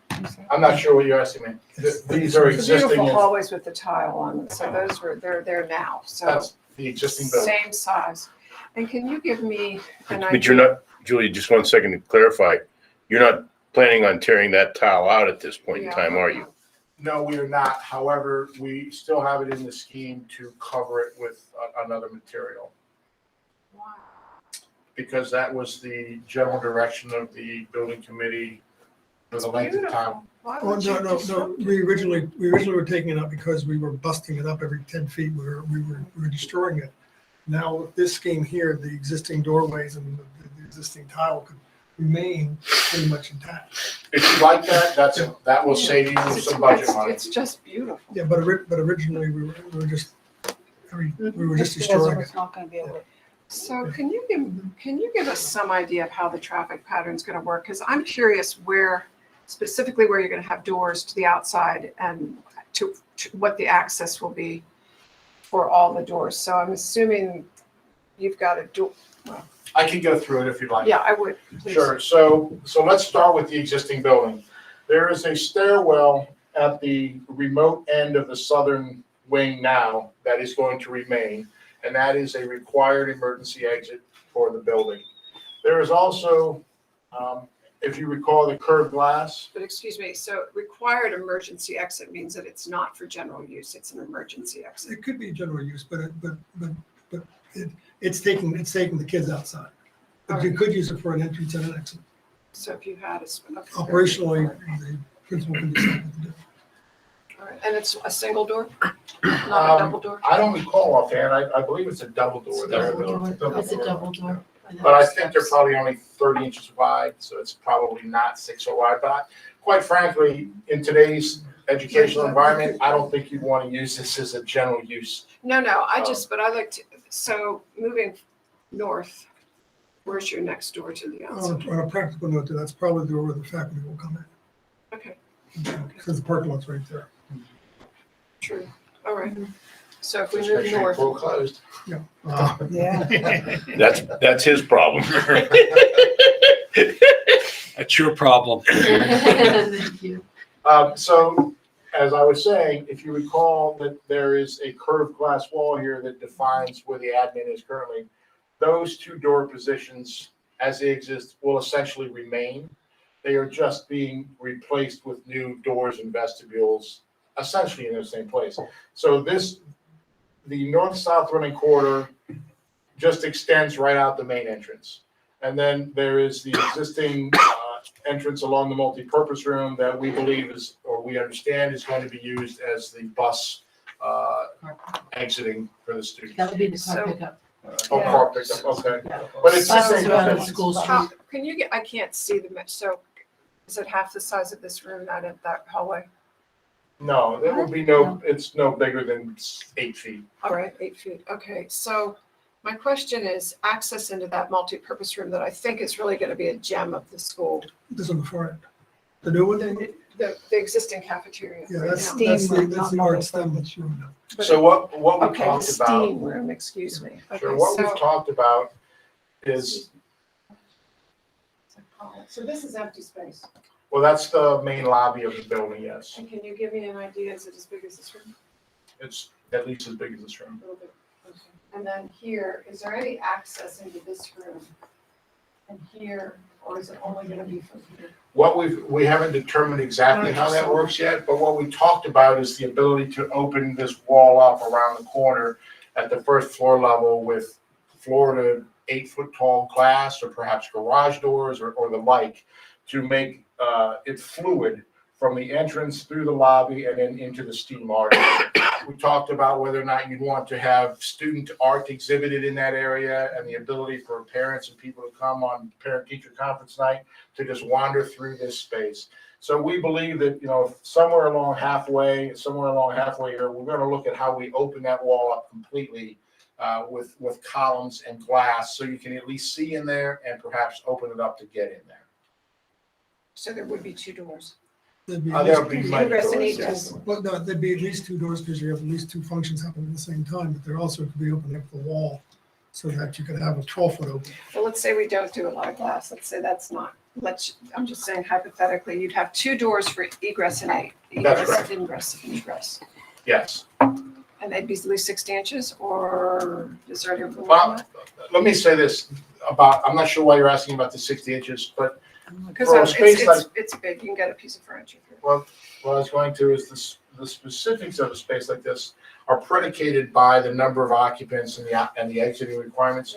I'm not sure what you're asking me. These are The existing. beautiful hallways with the tile on them, so those were, they're there now, so That's the existing building. same size. And can you give me an idea? But you're not, Julia, just 1 second to clarify. You're not planning on tearing that tile out at this point in time, are you? No, we are not. However, we still have it in the scheme to cover it with another material. Wow. because that was the general direction of the building committee for the length of time. Why Oh, would you no, no, no. disrupt it? We originally were taking it out because we were busting it up every 10 feet. We were destroying it. Now with this scheme here, the existing doorways and the existing tile could remain pretty much intact. If you like that, that will save you some budget money. It's just beautiful. Yeah, but originally we were just Because destroying it's it. not gonna be able to. So can you give us some idea of how the traffic pattern is going to work? Because I'm curious specifically where you're going to have doors to the outside and to what the access will be for all the doors. So I'm assuming you've got a door. Well, I can go through it if you'd like. yeah, I would. Please. Sure. So let's start with the existing building. There is a stairwell at the remote end of the southern wing now that is going to remain, and that is a required emergency exit for the building. There is also, if you recall, the curved glass. But excuse me, so required emergency exit means that it's not for general use, it's an emergency exit. It could be general use, but it's taking the kids outside. But you could use it for an entrance and an exit. So if you had Operationally, the principal can decide what to do. All right, and it's a single door, not a double door? I don't recall offhand. I believe it's a double door there. It's a double door. But I think they're probably only 30 inches wide, so it's probably not 6 foot wide. But quite frankly, in today's educational environment, I don't think you'd want to use this as a general use. No, but I like to, so moving north, where's your next door to the outside? On a practical note, that's probably the door where the faculty will come in. Okay, Because the parking lot's right there. true, all right. So if we Just make move sure north, pool closed. Yeah. Yeah. That's his problem. That's your problem. Thank you. So, as I was saying, if you recall that there is a curved glass wall here that defines where the admin is currently, those two door positions as they exist will essentially remain. They are just being replaced with new doors and vestibules, essentially in the same place. So the north-south running corridor just extends right out the main entrance. And then there is the existing entrance along the multi-purpose room that we believe is, or we understand is going to be used as the bus exiting for the students. That would be the car pickup. Oh, car pickup, okay. But it's the Buses same around the thing. school street. how, can you get, I can't see so is it half the size of this room, that hallway? No, there will be no, it's no bigger than 8 feet. All right, 8 feet, okay, so my question is access into that multi-purpose room that I think is really gonna be a gem of the school. This on the far end. The new one? The existing cafeteria. Yeah, right that's now. the art STEM that's room now. So what we Okay, the talked about. steam room, excuse me. Sure, Okay, what so- we've talked about is, So this is empty space. well, that's the main lobby of the building, yes. And can you give me an idea, is it as big as this room? It's at least as big as this room. A little bit, okay. And then here, is there any access into this room? And here, or is it only gonna be from here? What we haven't determined exactly how that works yet, but what we talked about is the ability to open this wall up around the corner at the first floor level with floor to 8 foot tall glass or perhaps garage doors or the like to make it fluid from the entrance through the lobby and then into the STEAM art. We talked about whether or not you'd want to have student art exhibited in that area and the ability for parents and people to come on parent-teacher conference night to just wander through this space. So we believe that, somewhere along halfway here, we're going to look at how we open that wall up completely with columns and glass so you can at least see in there and perhaps open it up to get in there. So there would be two doors. There'd be There'll be many Egress and doors. egress. Well, no, there'd be at least two doors because you have at least two functions happening at the same time, but there also could be opening up the wall so that you could have a 12-foot open. Well, let's say we don't do a lot of glass. Let's say that's not, I'm just saying hypothetically, you'd have two doors for egress and That's ingress, egress. Yes. And they'd be at least 60 inches, or is there any rule on Well, that? let me say this I'm not sure why you're asking about the 60 inches, but Because for a space like, it's big, you can get a piece of furniture through. what I was going to is the specifics of a space like this are predicated by the number of occupants and the exiting requirements.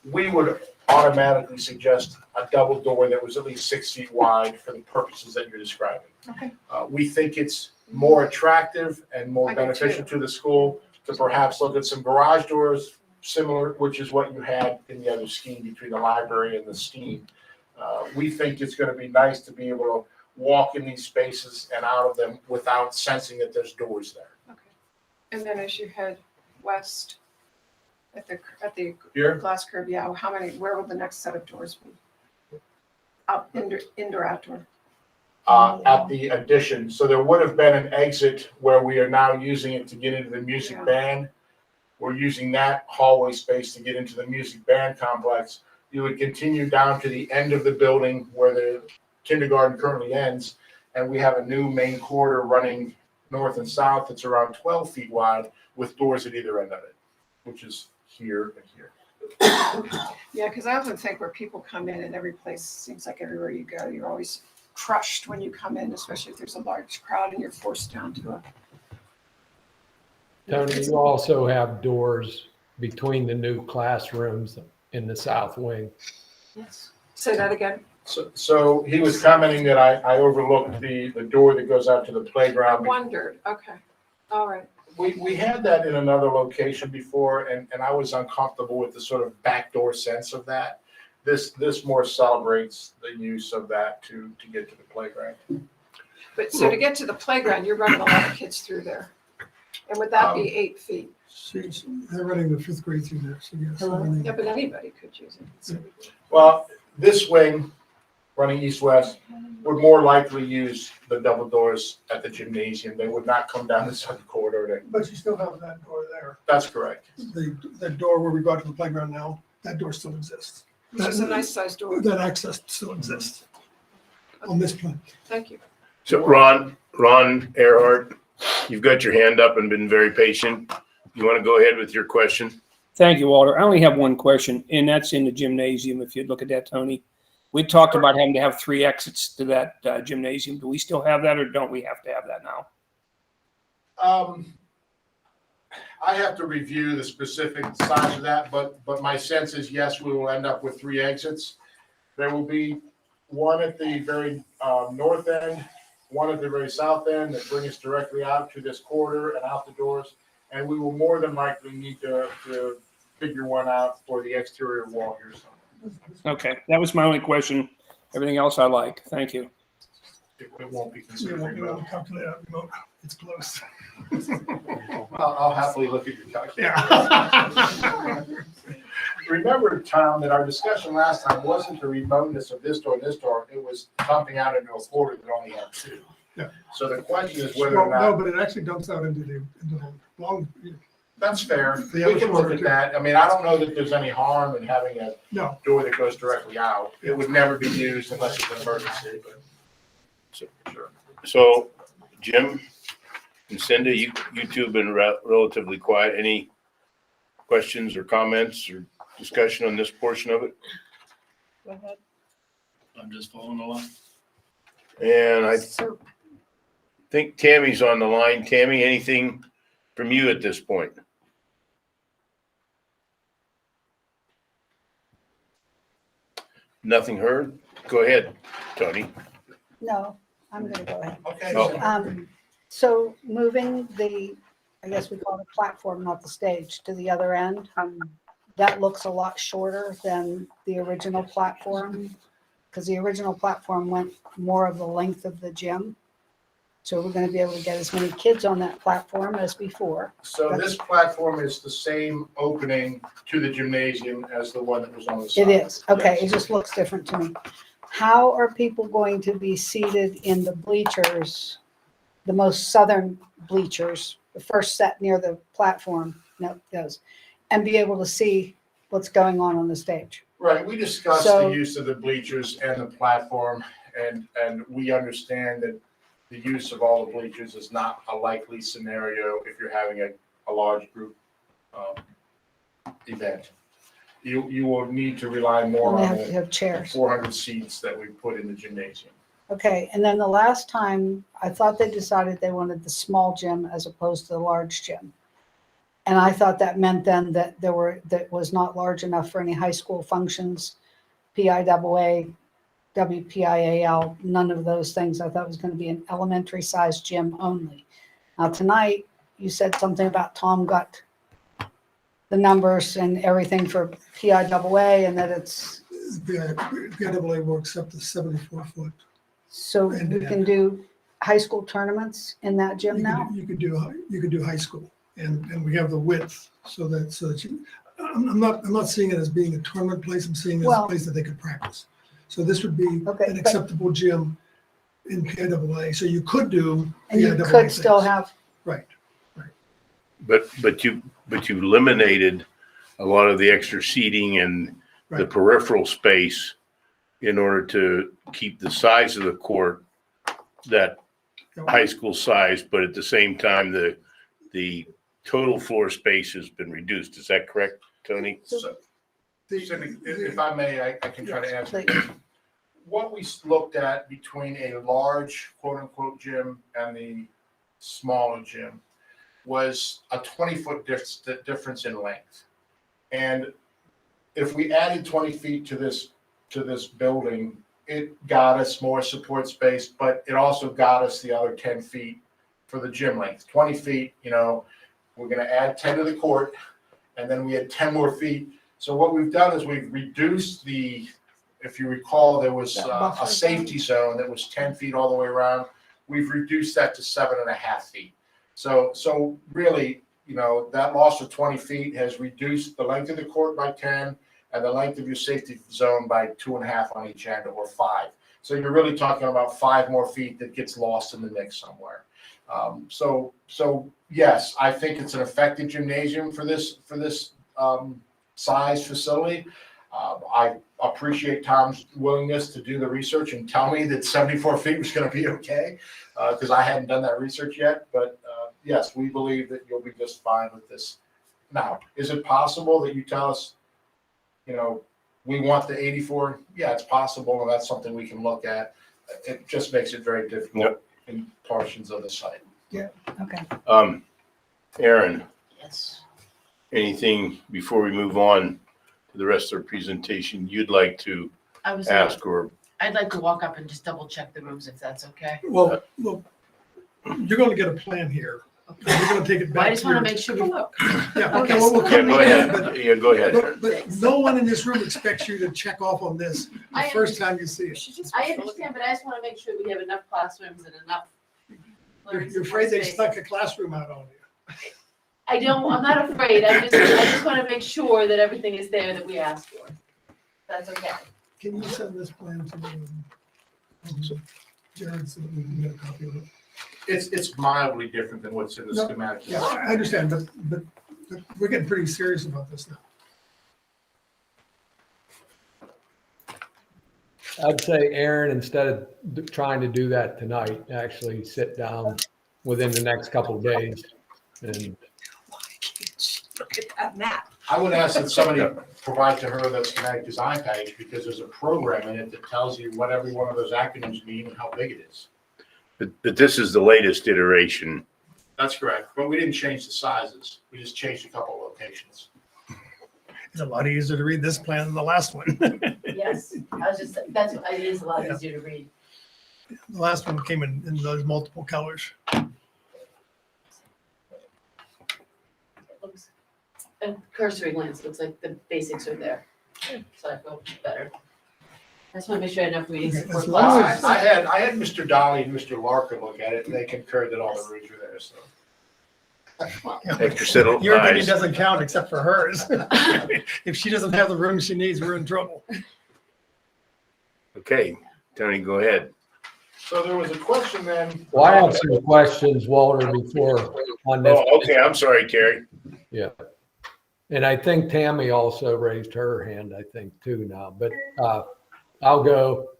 We would automatically suggest a double door that was at least 6 feet wide for the purposes that you're describing. Okay. We think it's more attractive and more I do beneficial too. to the school to perhaps look at some garage doors similar, which is what you had in the other scheme between the library and the STEAM. We think it's going to be nice to be able to walk in these spaces and out of them without sensing that there's doors there. Okay. And then as you head west at the Here? glass curb, yeah, where will the next set of doors be? Out, indoor, outdoor? At the addition. So there would have been an exit where we are now using it to get into the music Yeah. band. We're using that hallway space to get into the music band complex. You would continue down to the end of the building where the kindergarten currently ends. And we have a new main corridor running north and south that's around 12 feet wide with doors at either end of it, which is here and here. Yeah, because I often think where people come in and every place, seems like everywhere you go, you're always crushed when you come in, especially if there's a large crowd and you're forced down to a. Tony, you also have doors between the new classrooms in the south wing. Yes. Say that again. So he was commenting that I overlooked the door that goes out to the I playground. wondered, okay, all right. We had that in another location before, and I was uncomfortable with the sort of backdoor sense of that. This more celebrates the use of that to get to the playground. But so to get to the playground, you're running a lot of kids through there. And would that be 8 feet? They're running the 5th grade through there, so yes. they're running- Yeah, but anybody could use it. Well, this wing, running east-west, would more likely use the double doors at the gymnasium. They would not come down the southern corridor. But you still have that door there. That's correct. The door where we go out to the playground now, that door still exists. It's a nice sized door. That access still exists on this plan. Thank you. So Ron Earhart, you've got your hand up and been very patient. You want to go ahead with your question? Thank you, Walter. I only have one question, and that's in the gymnasium. If you'd look at that, Tony. We talked about having to have 3 exits to that gymnasium. Do we still have that, or don't we have to have that now? I have to review the specific size of that, but my sense is, yes, we will end up with 3 exits. There will be one at the very north end, one at the very south end that bring us directly out to this corridor and out the doors. And we will more than likely need to figure one out for the exterior wall here. Okay, that was my only question. Everything else I like. Thank you. It won't be You considered won't be able remote. to calculate out remote. It's close. I'll happily look at your calculator. Yeah. Remember, Tom, that our discussion last time wasn't the remoteness of this door and this door. It was bumping out into a corridor that only had 2. Yeah. So the question is whether or Well, no, not, but it actually dumps out into the long, that's fair. The We other can look corridor at too. that. I mean, I don't know that there's any harm in having a no. door that goes directly out. It would never be used unless it's an emergency, but. Sure. So Jim and Cindy, you two have been relatively quiet. Any questions or comments or discussion on this portion of it? Go ahead. I'm just following along. And I So, think Tammy's on the line. Tammy, anything from you at this point? Nothing heard? Go ahead, Tony. no, I'm gonna go ahead. Okay. Oh. So moving I guess we call it a platform, not the stage, to the other end, that looks a lot shorter than the original platform, because the original platform went more of the length of the gym. So we're gonna be able to get as many kids on that platform as before. So this platform is the same opening to the gymnasium as the one that was on the side. It is, okay, Yes. it just looks different to me. How are people going to be seated in the bleachers, the most southern bleachers, the first set near the platform, and be able to see what's going on the stage? Right, we discussed So- the use of the bleachers and the platform, and we understand that the use of all the bleachers is not a likely scenario if you're having a large group event. You will need to rely more And they on have to the have chairs. 400 seats that we put in the gymnasium. Okay, and then the last time, I thought they decided they wanted the small gym as opposed to the large gym. And I thought that meant then that that was not large enough for any high school functions, PIAA, WPIAL, none of those things. I thought it was going to be an elementary sized gym only. Now tonight, you said something about Tom got the numbers and everything for PIAA and that it's, PIAA will accept the 74-foot. so you can do high school tournaments in that gym now? You could do high school, and we have the width so that you. I'm not seeing it as being a tournament place. I'm seeing it as Well- a place that they could practice. So this would be Okay, an but- acceptable gym in PIAA. So you could do. And you PIAA could still things. have, Right. But you eliminated a lot of the extra seating and the Right. peripheral space in order to keep the size of the court that high school size, but at the same time, the total floor space has been reduced. Is that correct, Tony? So, Cindy, if I may, I can try to answer. Please. What we looked at between a large quote-unquote gym and the smaller gym was a 20-foot difference in length. And if we added 20 feet to this building, it got us more support space, but it also got us the other 10 feet for the gym length. 20 feet, we're going to add 10 to the court, and then we had 10 more feet. So what we've done is we've reduced if you recall, there was That a buffer safety zone that was 10 feet all the way around. We've reduced that to 7.5 feet. So really, that loss of 20 feet has reduced the length of the court by 10 and the length of your safety zone by 2.5 on each end, or 5. So you're really talking about 5 more feet that gets lost in the mix somewhere. So yes, I think it's an effective gymnasium for this size facility. I appreciate Tom's willingness to do the research and tell me that 74 feet was going to be okay, because I hadn't done that research yet. But yes, we believe that you'll be just fine with this. Now, is it possible that you tell us, we want the 84? Yeah, it's possible, and that's something we can look at. It just makes it very difficult in portions of the site. okay. Aaron, Yes. anything before we move on to the rest of the presentation you'd like to I was, ask or? I'd like to walk up and just double check the rooms if that's okay. Well, you're going to get a plan here. You're going to take it Well, back. I just want to your- make sure we look. Yeah, Okay. well, we'll Yeah, come go in, ahead. Yeah, go ahead. but no one in this room expects you to check off on this the I first time you see it. I understand, but I just want to make sure we have enough classrooms and enough. learning You're afraid they support stuck space. a classroom out on you. I'm not afraid. I just want to make sure that everything is there that we asked for. That's okay. Can you send this plan to Jared so that we can get a copy of it? It's mildly different than what's in the No, schematic. Yeah, I understand, but we're getting pretty serious about this now. I'd say, Aaron, instead of trying to do that tonight, actually sit down within the next couple of days and Look at that map. I would ask that somebody provide to her that schematic design page, because there's a program in it that tells you what every one of those acronyms mean and how big it is. But this is the latest iteration. That's correct, but we didn't change the sizes. We just changed a couple of locations. It's a lot easier to read this plan than the last one. Yes, it is a lot easier to read. The last one came in those multiple colors. It looks, a cursory glance looks like the basics are there. So I feel better. I just want to make sure I have enough reading Okay, support as long as- classes. I had Mr. Dolly and Mr. Larkin look at it, and they concurred that all the rooms are there, so. Extra set of Your opinion eyes. doesn't count except for hers. If she doesn't have the room she needs, we're in trouble. Okay, Tony, go ahead. So there was a question then. well, I have some questions, Walter, before on this. Oh, okay, I'm sorry, Terry. Yeah. And I think Tammy also raised her hand, I think, too now, but I'll go.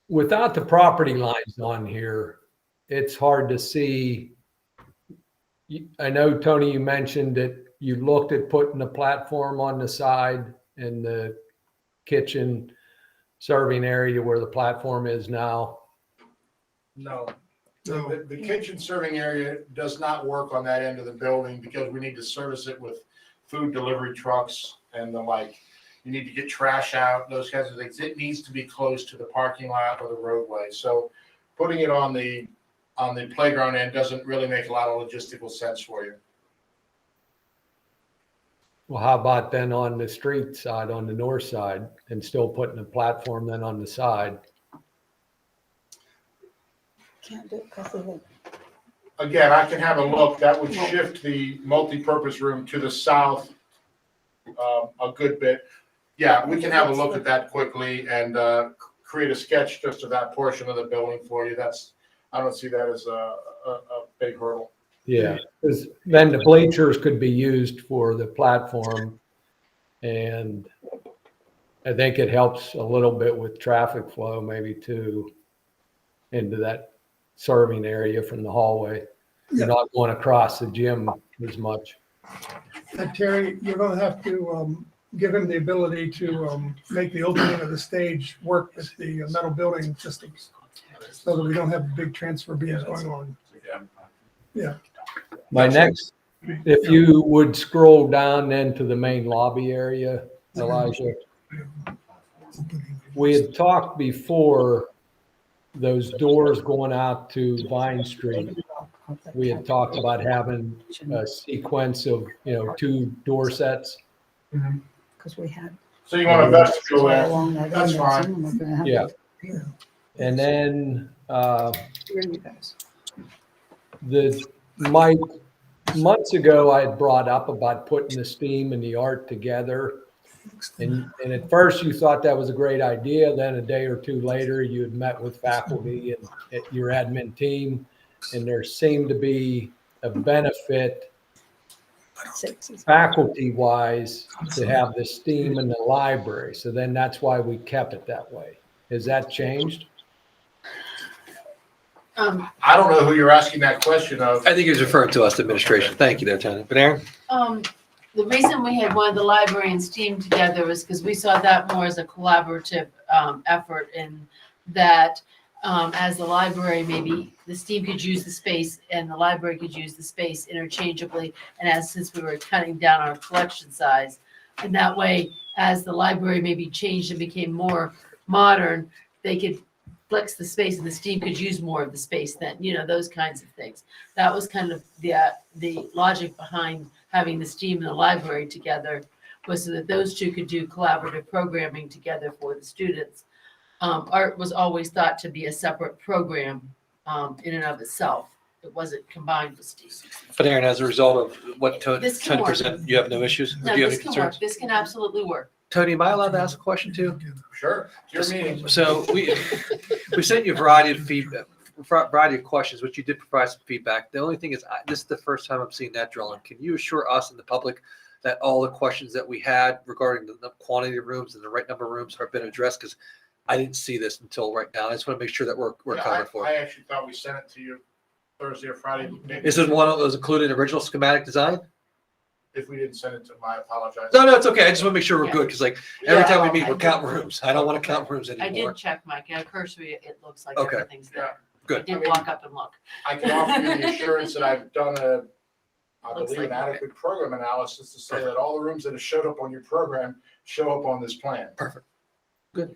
Without the property lines on here, it's hard to see. I know, Tony, you mentioned that you looked at putting a platform on the side in the kitchen serving area where the platform is now. No. So, The kitchen serving area does not work on that end of the building because we need to service it with food delivery trucks and the like. You need to get trash out, those kinds of things. It needs to be close to the parking lot or the roadway. So putting it on the playground end doesn't really make a lot of logistical sense for you. Well, how about then on the street side, on the north side, and still putting a platform then on the side? Can't do it because of the, Again, I can have a look. That would shift the multipurpose room to the south a good bit. Yeah, we can have a look at that quickly and create a sketch just of that portion of the building for you. I don't see that as a big hurdle. Yeah, because then the bleachers could be used for the platform. And I think it helps a little bit with traffic flow maybe too into that serving area from the hallway. You're not going across the gym as much. Terry, you're gonna have to give him the ability to make the opening of the stage work with the metal building systems, so that we don't have big transfer beams going on. Yeah. My next, if you would scroll down then to the main lobby area, Elijah. We had talked before those doors going out to Vine Street. We had talked about having a sequence of, 2 door sets. because we had. So you want a vestibule there? along that That's end, fine. and we're gonna have Yeah. it here. And then, Here you guys. Mike, months ago, I had brought up about putting the STEAM and the art together. And at first you thought that was a great idea. Then a day or two later, you had met with faculty and your admin team, and there seemed to be a benefit faculty wise to have the STEAM in the library. So then that's why we kept it that way. Has that changed? I don't know who you're asking that question of. I think he was referring to us, the administration. Thank you there, Tony. But Aaron? The reason we had wanted the library and STEAM together was because we saw that more as a collaborative effort, in that as the library, maybe the STEAM could use the space and the library could use the space interchangeably. And since we were cutting down our collection size, and that way, as the library maybe changed and became more modern, they could flex the space and the STEAM could use more of the space then, those kinds of things. That was kind of the logic behind having the STEAM and the library together, was so that those two could do collaborative programming together for the students. Art was always thought to be a separate program in and of itself. It wasn't combined with STEAM. But Aaron, as a result of what Tony This can work. presented, you have no issues? No, Do you have this any can work. concerns? This can absolutely work. Tony, am I allowed to ask a question too? Sure, it's your meeting. So we sent you a variety of feedback, variety of questions, which you did provide some feedback. The only thing is, this is the first time I'm seeing that drawing. Can you assure us and the public that all the questions that we had regarding the quantity of rooms and the right number of rooms have been addressed? Because I didn't see this until right now. I just want to make sure that we're Yeah, covered for I it. actually thought we sent it to you Thursday or Friday. Maybe. Is this one that was included in the original schematic design? If we didn't send it to him, I apologize. No, it's okay. I just want to make sure we're good, because every Yeah, time we no, meet, I we're counting did- rooms. I don't want to count rooms I anymore. did check, Mike. At cursory, it looks like Okay. everything's there. Good. I did I mean, walk up and look. I can offer you the assurance that I've done I Looks believe, like an adequate program analysis to say that all the rooms that have showed up on your program show up on this plan. Perfect. Good.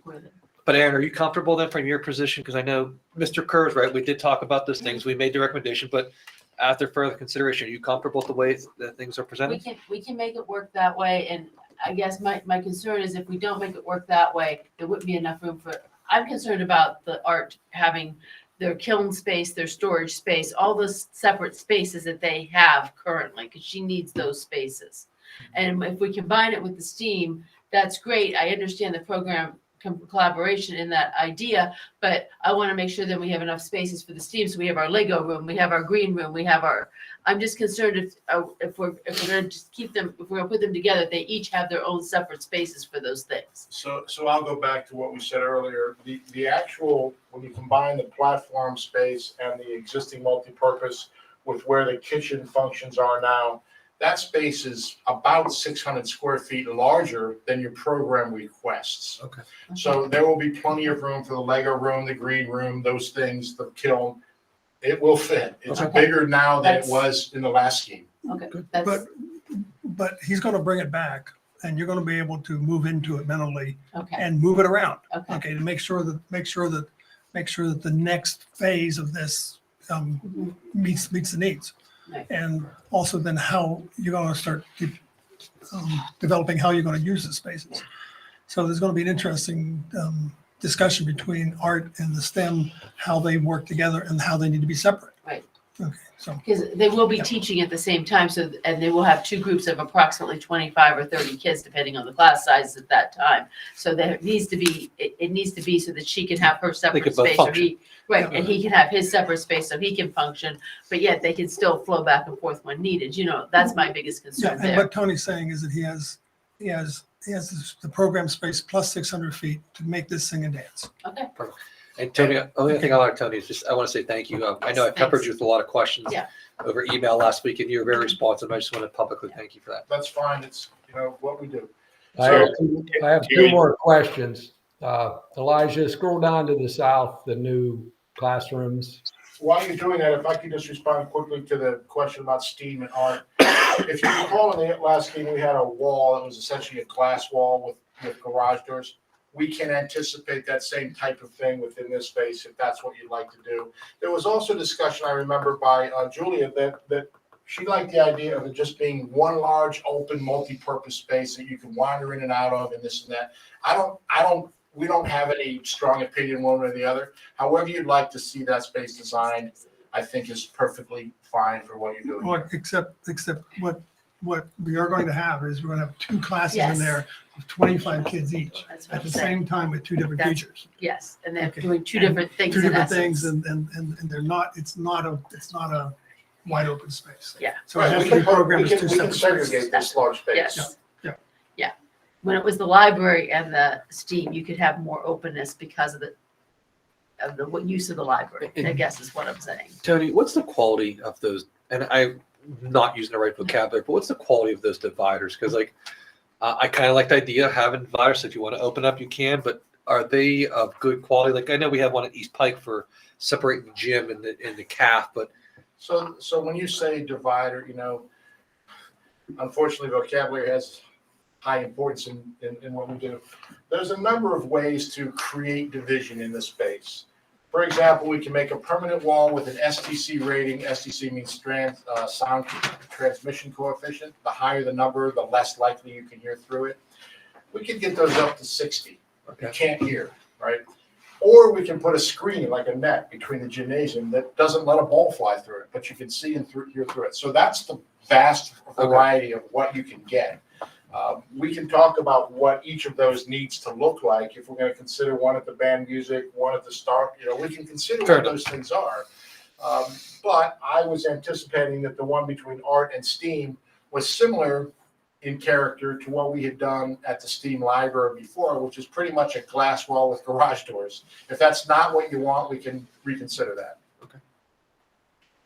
But Aaron, are you comfortable then from your position? Because I know Mr. Kerr's right. We did talk about those things. We made the recommendation, but after further consideration, are you comfortable with the way that things are presented? We can make it work that way, and I guess my concern is if we don't make it work that way, there wouldn't be enough room I'm concerned about the art having their kiln space, their storage space, all those separate spaces that they have currently, because she needs those spaces. And if we combine it with the STEAM, that's great. I understand the program collaboration in that idea, but I want to make sure that we have enough spaces for the STEAM. So we have our Lego room, we have our green room, I'm just concerned if we're going to just keep them, if we're going to put them together, they each have their own separate spaces for those things. So I'll go back to what we said earlier. The actual, when you combine the platform space and the existing multipurpose with where the kitchen functions are now, that space is about 600 square feet larger than your program requests. Okay. So there will be plenty of room for the Lego room, the green room, those things, the kiln. It will fit. It's Okay. bigger now than it That's- was in the last scheme. Okay, that's, But he's going to bring it back and you're going to be able to move into it mentally okay, and move it around. okay. Okay, to make sure that the next phase of this Mhm. meets the needs. Right. And also then how you're going to start developing how you're going to use the spaces. So there's going to be an interesting discussion between art and the STEM, how they work together and how they need to be separate. Right. Okay, so. Because they will be Yeah. teaching at the same time, so, and they will have two groups of approximately 25 or 30 kids, depending on the class size at that time. So there needs to be, it needs to be so that she can have her separate could both space, or function. he, right, and he can have his separate space so he can function, but yet they can still flow back and forth when needed, you know, that's my biggest Yeah, concern and there. what Tony's saying is that he has the program space plus 600 feet to make this sing and dance. Okay, And Tony, the only thing I'll add, Tony, is just, I want to say thank you. I know I peppered you with a lot of questions Yeah. over email last week and you were very responsive. I just want to publicly thank you for that. That's fine. It's, what we do. I have two more questions. Elijah, scroll down to the south, the new classrooms. While you're doing that, if I could just respond quickly to the question about STEAM and art. If you recall, in the last game, we had a wall that was essentially a glass wall with garage doors. We can anticipate that same type of thing within this space if that's what you'd like to do. There was also discussion, I remember, by Julia that she liked the idea of it just being one large, open, multi-purpose space that you can wander in and out of and this and that. We don't have any strong opinion one way or the other. However you'd like to see that space designed, I think is perfectly fine for what you're doing. Well, except what we are going to have is we're going to have two classes Yes. in there of 25 kids each that's what at I'm the saying, same time with two different That's- teachers. yes, and they're Okay. doing two And different things Two in different essence. things and they're not, it's not a wide open space. Yeah. So it has Right, to be we programmed can as two separate segregate spaces. this large space. Yes. Yeah. Yeah. When it was the library and the STEAM, you could have more openness because of the what use of the library, I guess is what I'm saying. Tony, what's the quality of those? And I'm not using the right vocabulary, but what's the quality of those dividers? Because I kind of like the idea of having dividers. So if you want to open up, you can. But are they of good quality? Like I know we have one at East Pike for separating the gym and the calf, but So when you say divider, unfortunately vocabulary has high importance in what we do. There's a number of ways to create division in the space. For example, we can make a permanent wall with an STC rating. STC means sound transmission coefficient. The higher the number, the less likely you can hear through it. We can get those up to 60. You can't hear, right? Or we can put a screen like a net between the gymnasium that doesn't let a ball fly through it, but you can see and hear through it. So that's the vast variety of what you can get. We can talk about what each of those needs to look like. If we're going to consider one at the band music, one at the start, we can consider what those things are. But I was anticipating that the one between art and STEAM was similar in character to what we had done at the STEAM library before, which is pretty much a glass wall with garage doors. If that's not what you want, we can reconsider that.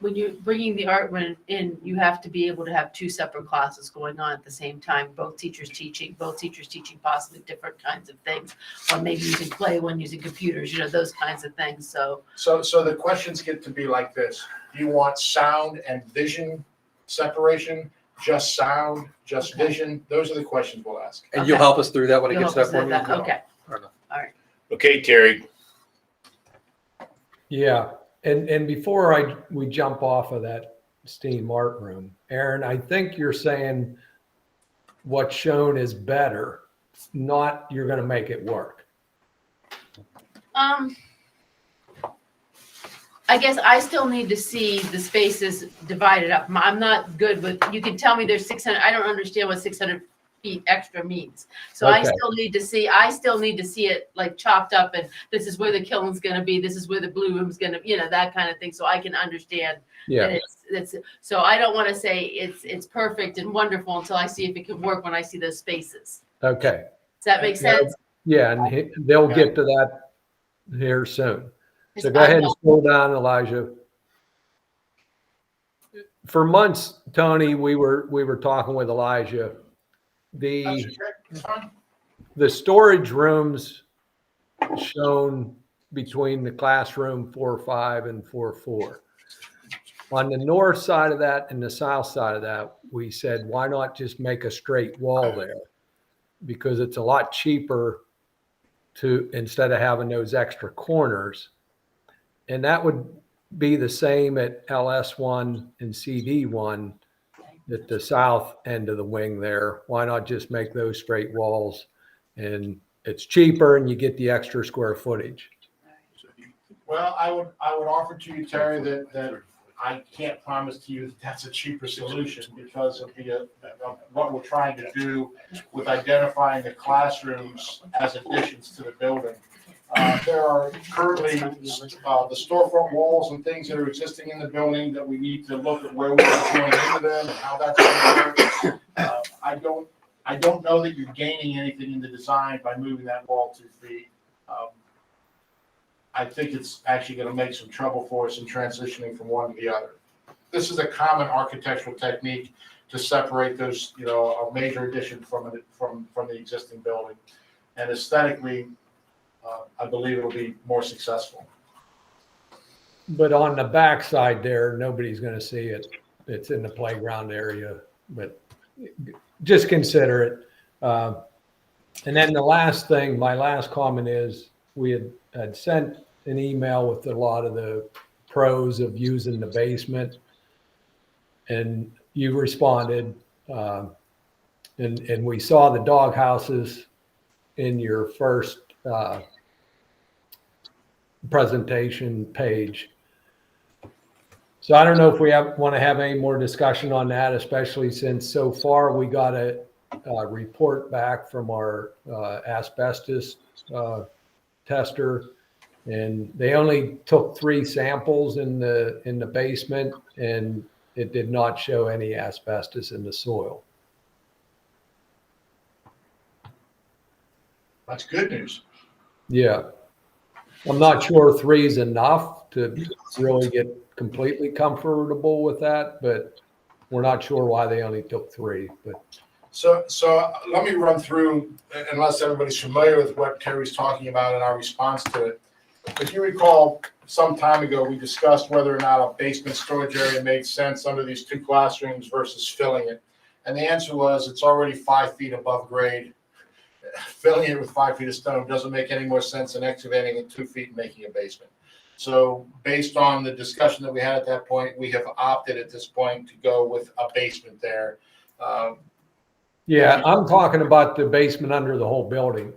When you're bringing the art in, you have to be able to have two separate classes going on at the same time, both teachers teaching possibly different kinds of things, or maybe using clay, one using computers, those kinds of things. So So the questions get to be like this. Do you want sound and vision separation? Just sound, just vision? Those are the questions we'll ask. and you'll help us through that when it you'll gets to help that us with point. that. Okay, Fair enough. all right. Okay, Terry. Yeah, and before we jump off of that STEAM art room, Aaron, I think you're saying what's shown is better, not you're going to make it work. I guess I still need to see the spaces divided up. I'm not good with, you can tell me there's 600, I don't understand what 600 feet extra means. So I Okay. still need to see it like chopped up and this is where the kiln's gonna be, this is where the blue room's gonna, that kind of thing. So I can understand Yeah. that it's, so I don't want to say it's perfect and wonderful until I see if it can work when I see those spaces. Okay. Does that make sense? Yeah, and they'll get to that here soon. So go I ahead and don't- scroll down, Elijah. For months, Tony, we were talking with Elijah. That's okay. It's fine. The storage rooms shown between the classroom 4.5 and 4.4. On the north side of that and the south side of that, we said, why not just make a straight wall there? Because it's a lot cheaper to, instead of having those extra corners. And that would be the same at LS1 and CD1 at the south end of the wing there. Why not just make those straight walls? And it's cheaper and you get the extra square footage. Well, I would offer to you, Terry, that I can't promise to you that that's a cheaper solution because of of what we're trying to do with identifying the classrooms as additions to the building. There are currently the storefront walls and things that are existing in the building that we need to look at where we're going into them and how that's going to work. I don't know that you're gaining anything in the design by moving that wall 2 feet. I think it's actually going to make some trouble for us in transitioning from one to the other. This is a common architectural technique to separate those, a major addition from the existing building. And aesthetically, I believe it'll be more successful. But on the back side there, nobody's going to see it. It's in the playground area, but just consider it. And then the last thing, my last comment is we had sent an email with a lot of the pros of using the basement, and you responded, and we saw the dog houses in your first presentation page. So I don't know if we want to have any more discussion on that, especially since so far we got a report back from our asbestos tester, and they only took 3 samples in the basement, and it did not show any asbestos in the soil. That's good news. Yeah. I'm not sure 3 is enough to really get completely comfortable with that, but we're not sure why they only took 3. But So let me run through, unless everybody's familiar with what Terry's talking about in our response to it. If you recall, some time ago, we discussed whether or not a basement storage area made sense under these 2 classrooms versus filling it. And the answer was it's already 5 feet above grade. Filling it with 5 feet of stone doesn't make any more sense than excavating it 2 feet and making a basement. So based on the discussion that we had at that point, we have opted at this point to go with a basement there. yeah, I'm talking about the basement under the whole building.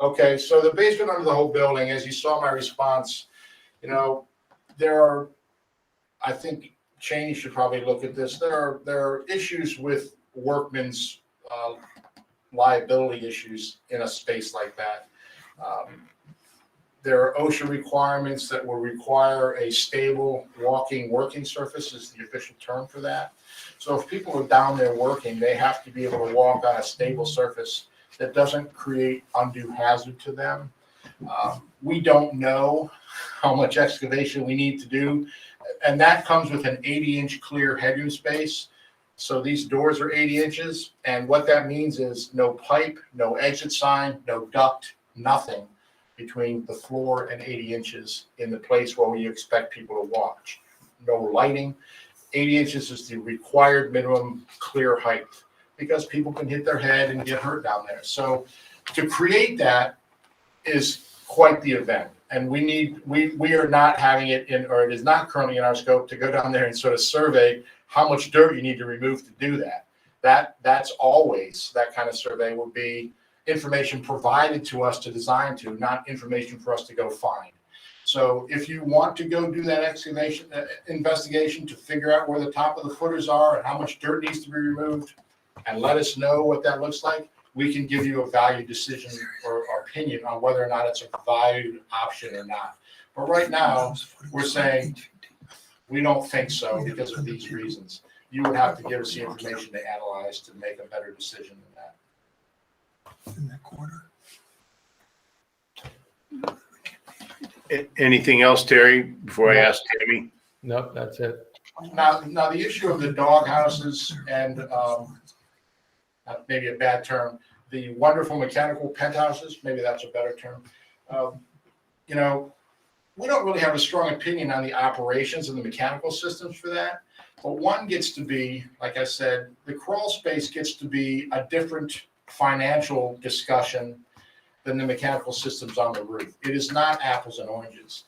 Okay, so the basement under the whole building, as you saw my response, there are, I think Cheney should probably look at this. There are issues with workmen's liability issues in a space like that. There are OSHA requirements that will require a stable walking working surface is the official term for that. So if people are down there working, they have to be able to walk on a stable surface that doesn't create undue hazard to them. We don't know how much excavation we need to do, and that comes with an 80-inch clear headroom space. So these doors are 80 inches, and what that means is no pipe, no exit sign, no duct, nothing between the floor and 80 inches in the place where we expect people to watch. No lighting. 80 inches is the required minimum clear height because people can hit their head and get hurt down there. So to create that is quite the event. And we are not having it in, or it is not currently in our scope to go down there and sort of survey how much dirt you need to remove to do that. That's always, that kind of survey will be information provided to us to design to, not information for us to go find. So if you want to go do that excavation investigation to figure out where the top of the footers are and how much dirt needs to be removed, and let us know what that looks like, we can give you a value decision or opinion on whether or not it's a valued option or not. But right now, we're saying we don't think so because of these reasons. You would have to give us the information to analyze to make a better decision than that. In that corner. Anything else, Terry, before I ask Tammy? Nope, that's it. Now the issue of the dog houses and maybe a bad term, the wonderful mechanical penthouses, maybe that's a better term. we don't really have a strong opinion on the operations and the mechanical systems for that. But one gets to be, like I said, the crawl space gets to be a different financial discussion than the mechanical systems on the roof. It is not apples and oranges.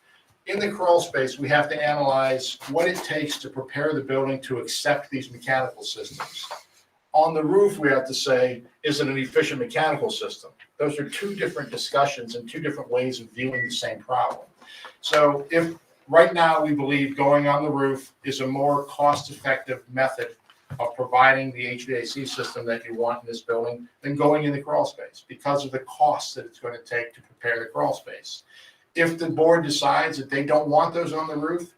In the crawl space, we have to analyze what it takes to prepare the building to accept these mechanical systems. On the roof, we have to say, is it an efficient mechanical system? Those are two different discussions and two different ways of viewing the same problem. So if right now we believe going on the roof is a more cost-effective method of providing the HVAC system that you want in this building than going in the crawl space because of the cost that it's going to take to prepare the crawl space. If the board decides that they don't want those on the roof,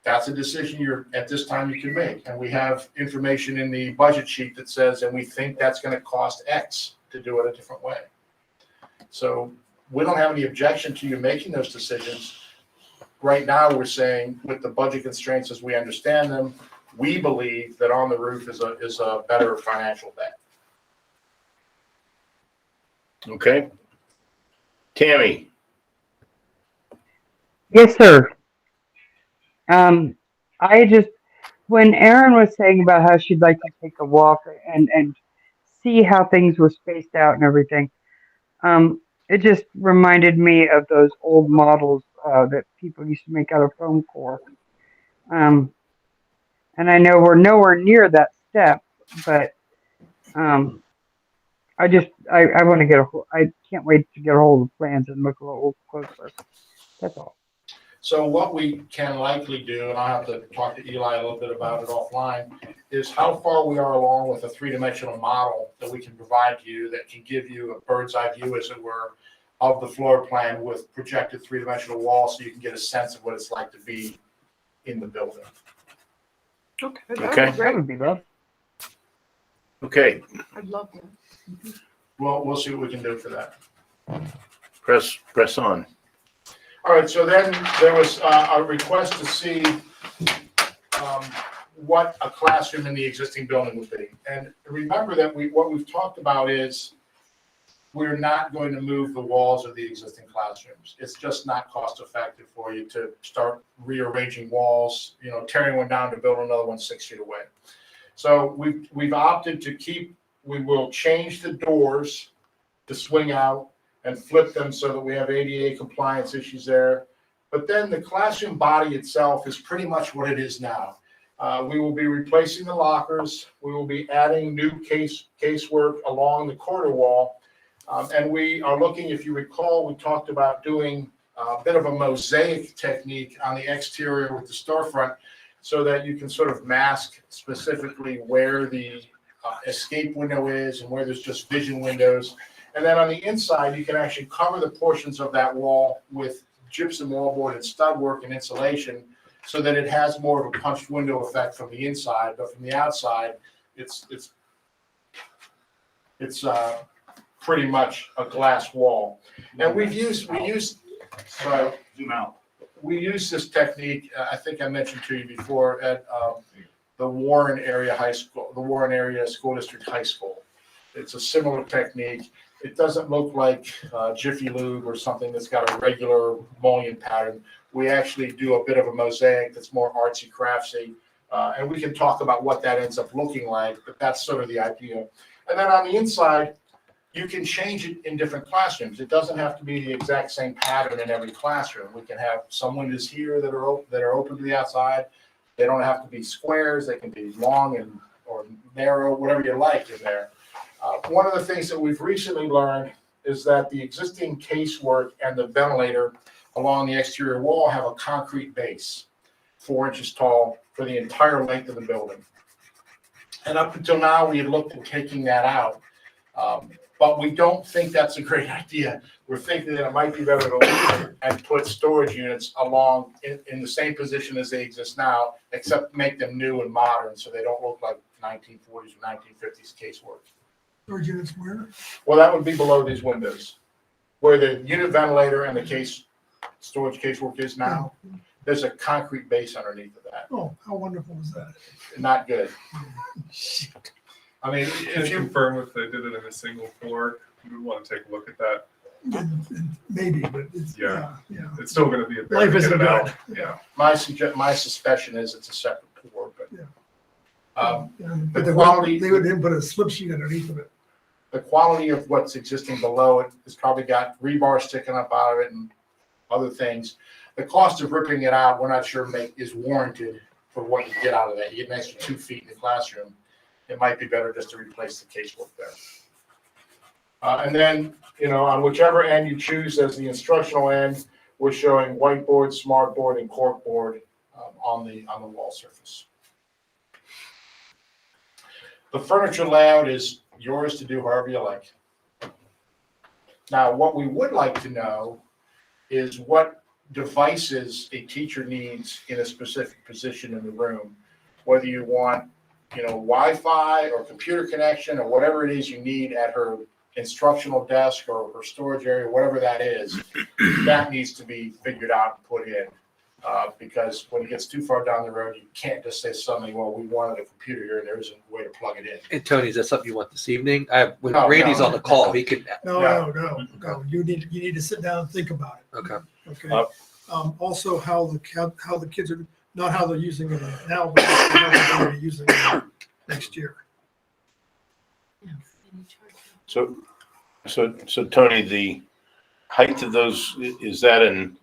that's a decision at this time you can make. And we have information in the budget sheet that says, and we think that's going to cost X to do it a different way. So we don't have any objection to you making those decisions. Right now, we're saying with the budget constraints as we understand them, we believe that on the roof is a better financial bet. Okay. Tammy. Yes, sir. I just, when Erin was saying about how she'd like to take a walk and see how things were spaced out and everything, it just reminded me of those old models that people used to make out of foam core. And I know we're nowhere near that step, but I want to get I can't wait to get a hold of the plans and look a little closer. That's all. So what we can likely do, and I'll have to talk to Eli a little bit about it offline, is how far we are along with a three-dimensional model that we can provide you that can give you a bird's eye view, as it were, of the floor plan with projected three-dimensional walls so you can get a sense of what it's like to be in the building. Okay. Okay. That would be lovely. Okay. I'd love that. Well, we'll see what we can do for that. Press on. All right, so then there was a request to see what a classroom in the existing building would be. And remember that what we've talked about is we're not going to move the walls of the existing classrooms. It's just not cost effective for you to start rearranging walls, tearing one down to build another one 6 feet away. So we've opted to we will change the doors to swing out and flip them so that we have ADA compliance issues there. But then the classroom body itself is pretty much what it is now. We will be replacing the lockers. We will be adding new casework along the corridor wall. And we are looking, if you recall, we talked about doing a bit of a mosaic technique on the exterior with the storefront so that you can sort of mask specifically where the escape window is and where there's just vision windows. And then on the inside, you can actually cover the portions of that wall with gypsum wallboard and stud work and insulation so that it has more of a punched window effect from the inside, but from the outside, it's pretty much a glass wall. And we use this technique, I think I mentioned to you before, at the Warren Area High School, the Warren Area School District High School. It's a similar technique. It doesn't look like Jiffy Lube or something that's got a regular mullion pattern. We actually do a bit of a mosaic that's more artsy craftsy, and we can talk about what that ends up looking like, but that's sort of the idea. And then on the inside, you can change it in different classrooms. It doesn't have to be the exact same pattern in every classroom. We can have some windows here that are open to the outside. They don't have to be squares. They can be long or narrow, whatever you like in there. One of the things that we've recently learned is that the existing casework and the ventilator along the exterior wall have a concrete base, 4 inches tall, for the entire length of the building. And up until now, we had looked at taking that out, but we don't think that's a great idea. We're thinking that it might be better to leave it and put storage units along in the same position as they exist now, except make them new and modern so they don't look like 1940s or 1950s casework. Storage units where? Well, that would be below these windows, where the unit ventilator and the storage casework is now. There's a concrete base underneath of that. Oh, how wonderful is that? Not good. I mean, Can you confirm if they did it in a single floor? We would want to take a look at that. Maybe, but it's, Yeah. yeah. It's still gonna be a bear Life to isn't get it out. good. Yeah. My suspicion is it's a separate board, but. Yeah. The But they would then put a slip sheet underneath of it. The quality of what's existing below it has probably got rebar sticking up out of it and other things. The cost of ripping it out, we're not sure is warranted for what you get out of that. You get an extra 2 feet in the classroom. It might be better just to replace the casebook there. And then, on whichever end you choose as the instructional end, we're showing whiteboard, smartboard, and corkboard on the wall surface. The furniture layout is yours to do however you like. Now, what we would like to know is what devices a teacher needs in a specific position in the room, whether you want, Wi-Fi or computer connection or whatever it is you need at her instructional desk or her storage area, whatever that is, that needs to be figured out and put in. Because when it gets too far down the road, you can't just say suddenly, well, we wanted a computer here and there isn't a way to plug it in. And Tony, is that something you want this evening? When No, Randy's no. on the call, he can. No. You need to sit down and think about it. Okay. Okay. Also, how the kids are, not how they're using it now, but how they're going to be using it next year. So Tony, the height of those, is that an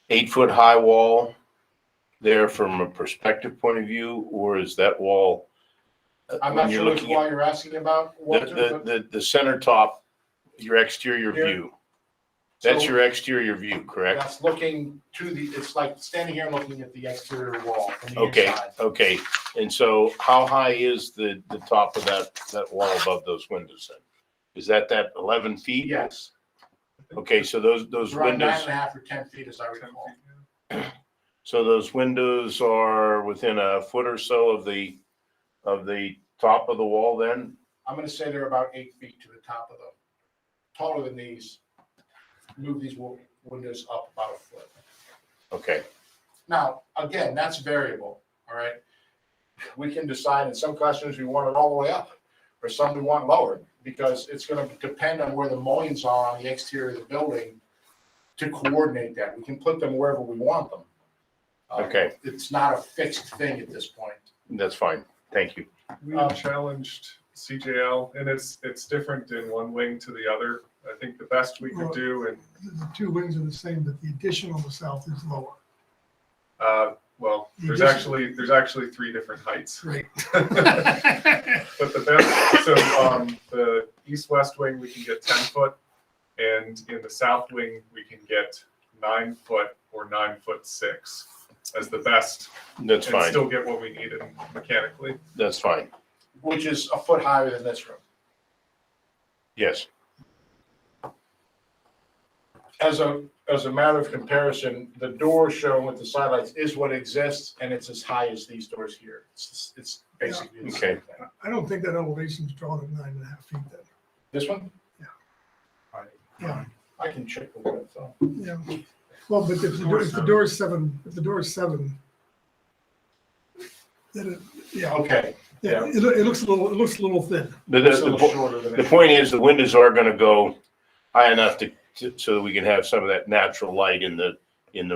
8-foot high wall there from a perspective point of view, or is that wall? I'm when not you're sure which looking wall you're asking about, Walter, but the center top, your exterior Here. view. That's So- your exterior view, correct? that's looking it's like standing here and looking at the exterior wall from the Okay, inside. okay. And so how high is the top of that wall above those windows then? Is that 11 feet? Yes. Okay, so those It's around windows, 9.5 or 10 feet, as I recall. so those windows are within a foot or so of the top of the wall then? I'm gonna say they're about 8 feet to the top of them. Taller than these. Move these windows up about a foot. Okay, Now, again, that's variable, all right? We can decide in some classrooms we want it all the way up, or some we want lowered, because it's gonna depend on where the mullions are on the exterior of the building to coordinate that. We can put them wherever we want them. Okay. It's not a fixed thing at this point. that's fine. Thank you. We challenged CJL, and it's different in one wing to the other. I think the best we could do, and The two wings are the same, but the addition on the south is lower. well, The there's addition- actually 3 different heights. Right. But the best, so the east-west wing, we can get 10 foot, and in the south wing, we can get 9 foot or 9'6" as the best, That's and fine. still get what we needed mechanically. That's fine. Which is a foot higher than this room. Yes. As a matter of comparison, the door shown with the sidelights is what exists, and it's as high as these doors here. It's basically the same thing. I don't think that elevation's drawn at 9.5 feet then. This one? Yeah. Yeah. I can check the width, though. Yeah. Well, but if the door is 7, then it, yeah. Okay. Yeah, it looks a little thin. It's a little shorter than The it. point is, the windows are gonna go high enough so that we can have some of that natural light in the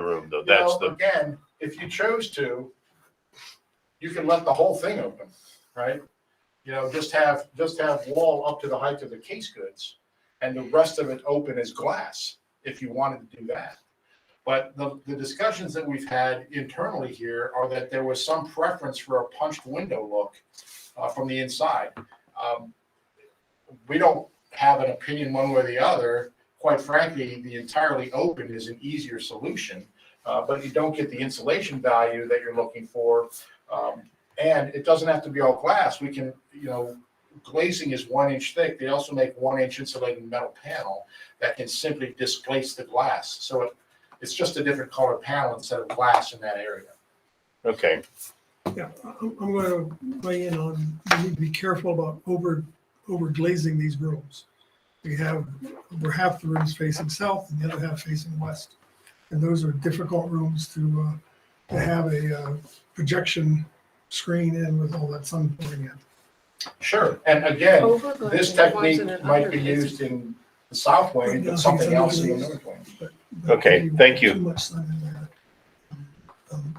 room, though. That's Again, if you chose to, you can let the whole thing open, right? Just have wall up to the height of the case goods, and the rest of it open as glass, if you wanted to do that. But the discussions that we've had internally here are that there was some preference for a punched window look from the inside. We don't have an opinion one way or the other. Quite frankly, the entirely open is an easier solution, but you don't get the insulation value that you're looking for. And it doesn't have to be all glass. We can, glazing is 1 inch thick. They also make 1 inch insulated metal panel that can simply displace the glass. So it's just a different color panel instead of glass in that area. okay. Yeah, I'm going to weigh in on, we need to be careful about over glazing these rooms. We have over half the rooms facing south and the other half facing west. And those are difficult rooms to have a projection screen in with all that sun pouring in. Sure. And again, Overglazing this wasn't technique an might be underglazing. used in the south wing, but something else in the north wing. Okay, thank you. Too much sun in there.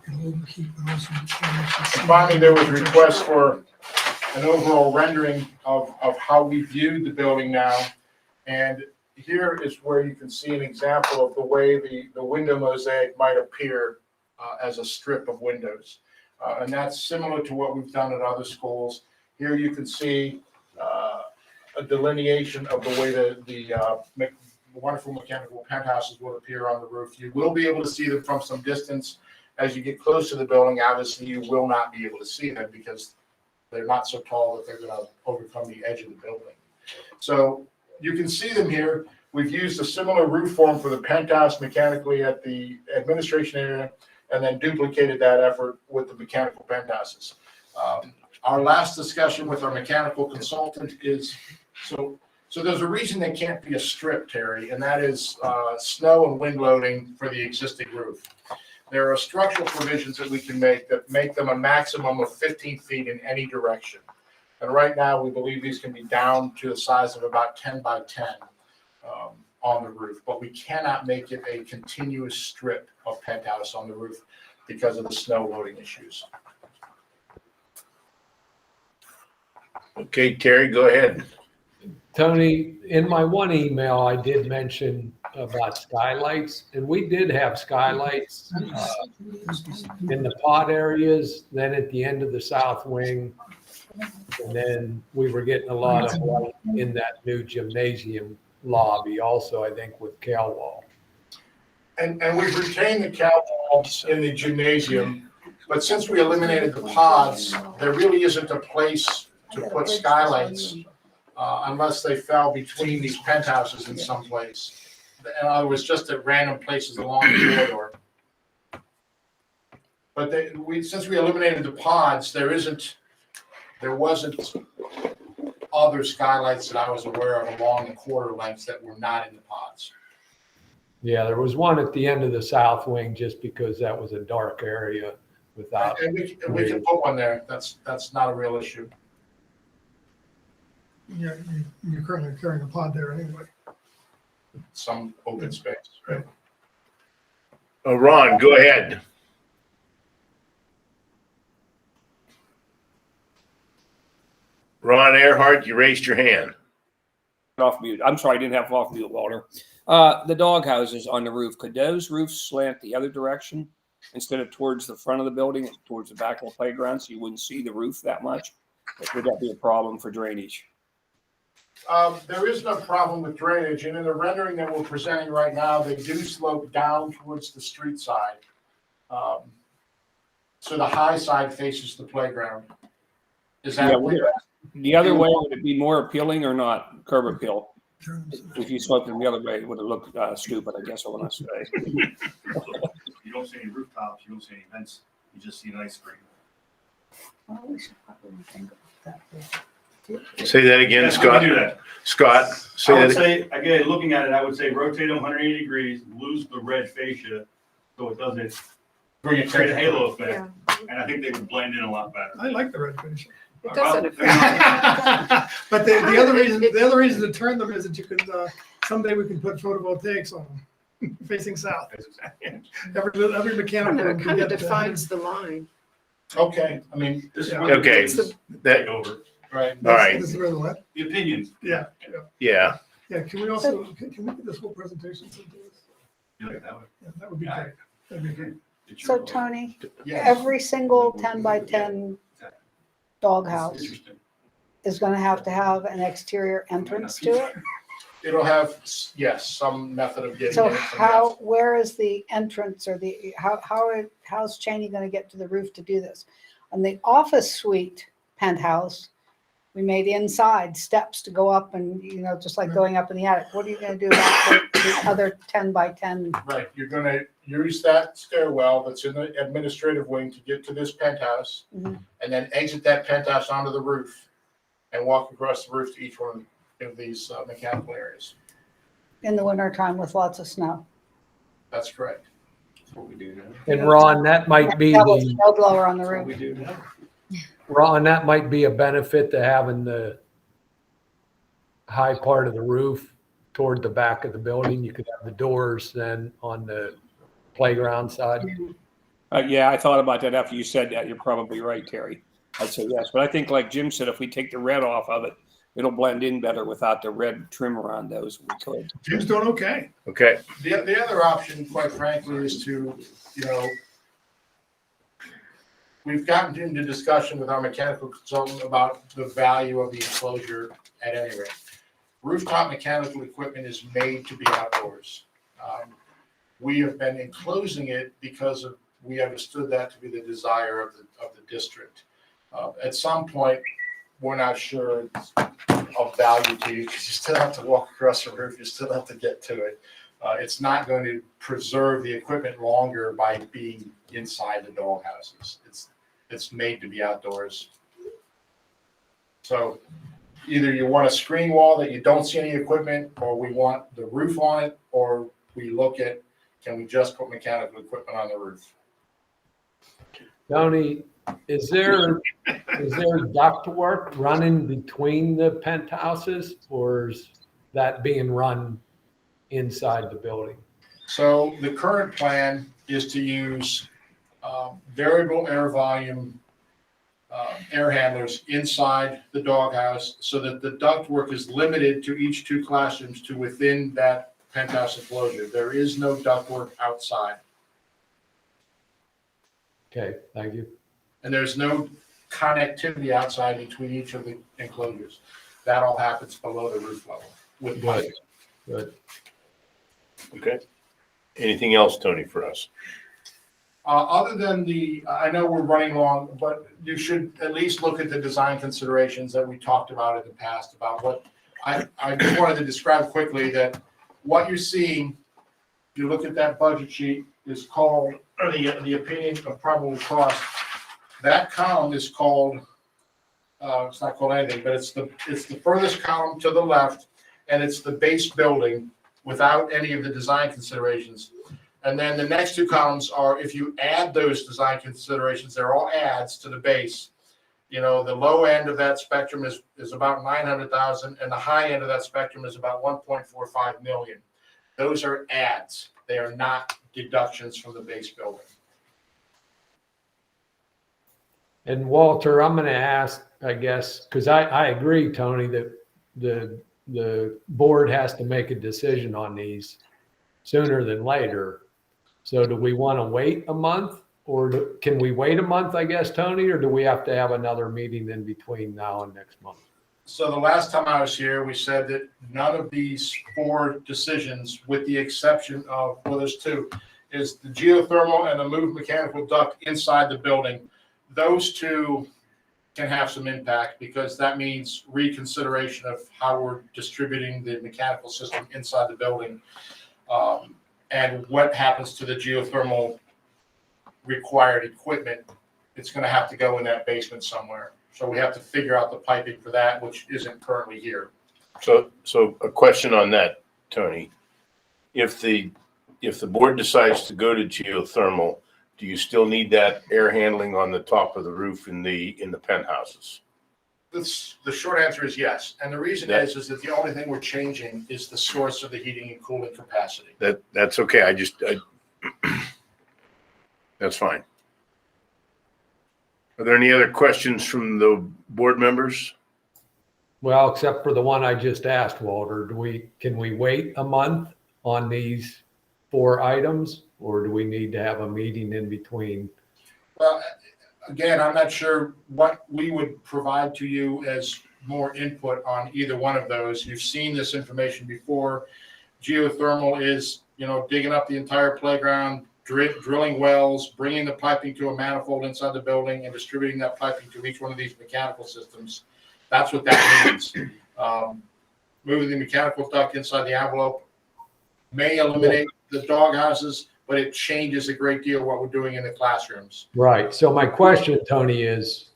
It'll overheat, but also And finally, there was a request for an overall rendering of how we view the building now. And here is where you can see an example of the way the window mosaic might appear as a strip of windows. And that's similar to what we've done at other schools. Here you can see a delineation of the way the wonderful mechanical penthouses will appear on the roof. You will be able to see them from some distance. As you get close to the building, obviously you will not be able to see them because they're not so tall that they're going to overcome the edge of the building. So you can see them here. We've used a similar roof form for the penthouse mechanically at the administration area, and then duplicated that effort with the mechanical penthouses. Our last discussion with our mechanical consultant is, so there's a reason they can't be a strip, Terry, and that is snow and wind loading for the existing roof. There are structural provisions that we can make that make them a maximum of 15 feet in any direction. And right now, we believe these can be down to the size of about 10 by 10 on the roof, but we cannot make it a continuous strip of penthouse on the roof because of the snow loading issues. Okay, Terry, go ahead. Tony, in my one email, I did mention about skylights, and we did have skylights in the pod areas, then at the end of the south wing, and then we were getting a lot of light in that new gymnasium lobby also, I think, with cow wall. And we've retained the cow walls in the gymnasium, but since we eliminated the pods, there really isn't a place to put skylights unless they fell between these penthouses in some place. In other words, just at random places along the corridor. But since we eliminated the pods, there wasn't other skylights that I was aware of along the quarter lengths that were not in the pods. Yeah, there was one at the end of the south wing just because that was a dark area without. And we can put one there. That's not a real issue. Yeah, you're currently carrying a pod there anyway. Some open space, right? Ron, go ahead. Ron Earhart, you raised your hand. Off mute. I'm sorry, I didn't have off mute, Walter. The dog houses on the roof, could those roofs slant the other direction instead of towards the front of the building, towards the back of the playground, so you wouldn't see the roof that much? Would that be a problem for drainage? There is no problem with drainage, and in the rendering that we're presenting right now, they do slope down towards the street side. So the high side faces the playground. Is that what you're asking? The other way, would it be more appealing or not, curb appeal? If you sloped them the other way, it would have looked stupid, I guess I want to say. You don't see any rooftops, you don't see any vents, you just see an ice screen. Well, we should probably think about that. Say that again, Yeah, Scott. I can do that. Scott, say I would that. say, again, looking at it, I would say rotate them 180 degrees, lose the red fascia, so it doesn't create a halo effect. And I think they would blend in a lot better. I like the red finish. It doesn't But the other reason to turn them is that you could, someday we can put photovoltaics on them, facing south. Every mechanical. It kind of can get defines the line. Okay, I mean, This is Yeah. where Okay, the that, take over. right. all right, This is where the what? The opinions. Yeah, yeah. yeah. Can we also, can we get this whole presentation sent to us? You like that one? Yeah, that would be great. That'd be great. It's So your- Tony, Yes. every single 10 by 10 doghouse Interesting. is going to have an exterior entrance to it. It'll have, yes, some method of getting So in. where is the entrance or how's Cheney going to get to the roof to do this? On the office suite penthouse, we made inside steps to go up and, just like going up in the attic. What are you going to do about the other 10 by 10? Right, you're gonna use that stairwell that's in the administrative wing to get to this penthouse, Mhm. and then exit that penthouse onto the roof and walk across the roof to each one of these mechanical areas. In the wintertime with lots of snow. That's correct. That's what we do now. And Ron, that might be That was the, snow blower on the That's what roof. we do now. Ron, that might be a benefit to having the high part of the roof toward the back of the building. You could have the doors then on the playground side. Yeah, I thought about that after you said that. You're probably right, Terry. I'd say yes. But I think like Jim said, if we take the red off of it, it'll blend in better without the red trim around those. We could. Jim's doing okay. Okay. The other option, quite frankly, is to, we've gotten into discussion with our mechanical consultant about the value of the enclosure at any rate. Rooftop mechanical equipment is made to be outdoors. We have been enclosing it because we understood that to be the desire of the district. At some point, we're not sure it's of value to you because you still have to walk across the roof, you still have to get to it. It's not going to preserve the equipment longer by being inside the dog houses. It's made to be outdoors. So either you want a screen wall that you don't see any equipment, or we want the roof on it, or we look at, can we just put mechanical equipment on the roof? Tony, is there ductwork running between the penthouses, or is that being run inside the building? So the current plan is to use variable air volume air handlers inside the doghouse so that the ductwork is limited to each 2 classrooms to within that penthouse enclosure. There is no ductwork outside. Okay, thank you. And there's no connectivity outside between each of the enclosures. That all happens below the roof level with piping. Good. Okay. Anything else, Tony, for us? Other than I know we're running long, but you should at least look at the design considerations that we talked about in the past about what I just wanted to describe quickly that what you're seeing, if you look at that budget sheet, is called, or the opinion of probable cost. That column is called, it's not called anything, but it's the furthest column to the left, and it's the base building without any of the design considerations. And then the next 2 columns are, if you add those design considerations, they're all adds to the base. The low end of that spectrum is about 900,000, and the high end of that spectrum is about 1.45 million. Those are adds. They are not deductions from the base building. And Walter, I'm going to ask, I guess, because I agree, Tony, that the board has to make a decision on these sooner than later. So do we want to wait a month, or can we wait a month, I guess, Tony, or do we have to have another meeting in between now and next month? So the last time I was here, we said that none of these 4 decisions, with the exception of, well, there's 2, is the geothermal and the moved mechanical duct inside the building. Those 2 can have some impact because that means reconsideration of how we're distributing the mechanical system inside the building. And what happens to the geothermal required equipment. It's going to have to go in that basement somewhere. So we have to figure out the piping for that, which isn't currently here. So a question on that, Tony. If the board decides to go to geothermal, do you still need that air handling on the top of the roof in the penthouses? The short answer is yes. And the reason is that the only thing we're changing is the source of the heating and cooling capacity. That's okay. That's fine. Are there any other questions from the board members? Well, except for the one I just asked, Walter, can we wait a month on these 4 items, or do we need to have a meeting in between? Well, again, I'm not sure what we would provide to you as more input on either one of those. You've seen this information before. Geothermal is, digging up the entire playground, drilling wells, bringing the piping to a manifold inside the building and distributing that piping to each one of these mechanical systems. That's what that means. Moving the mechanical duct inside the envelope may eliminate the dog houses, but it changes a great deal what we're doing in the classrooms. Right. So my question, Tony, is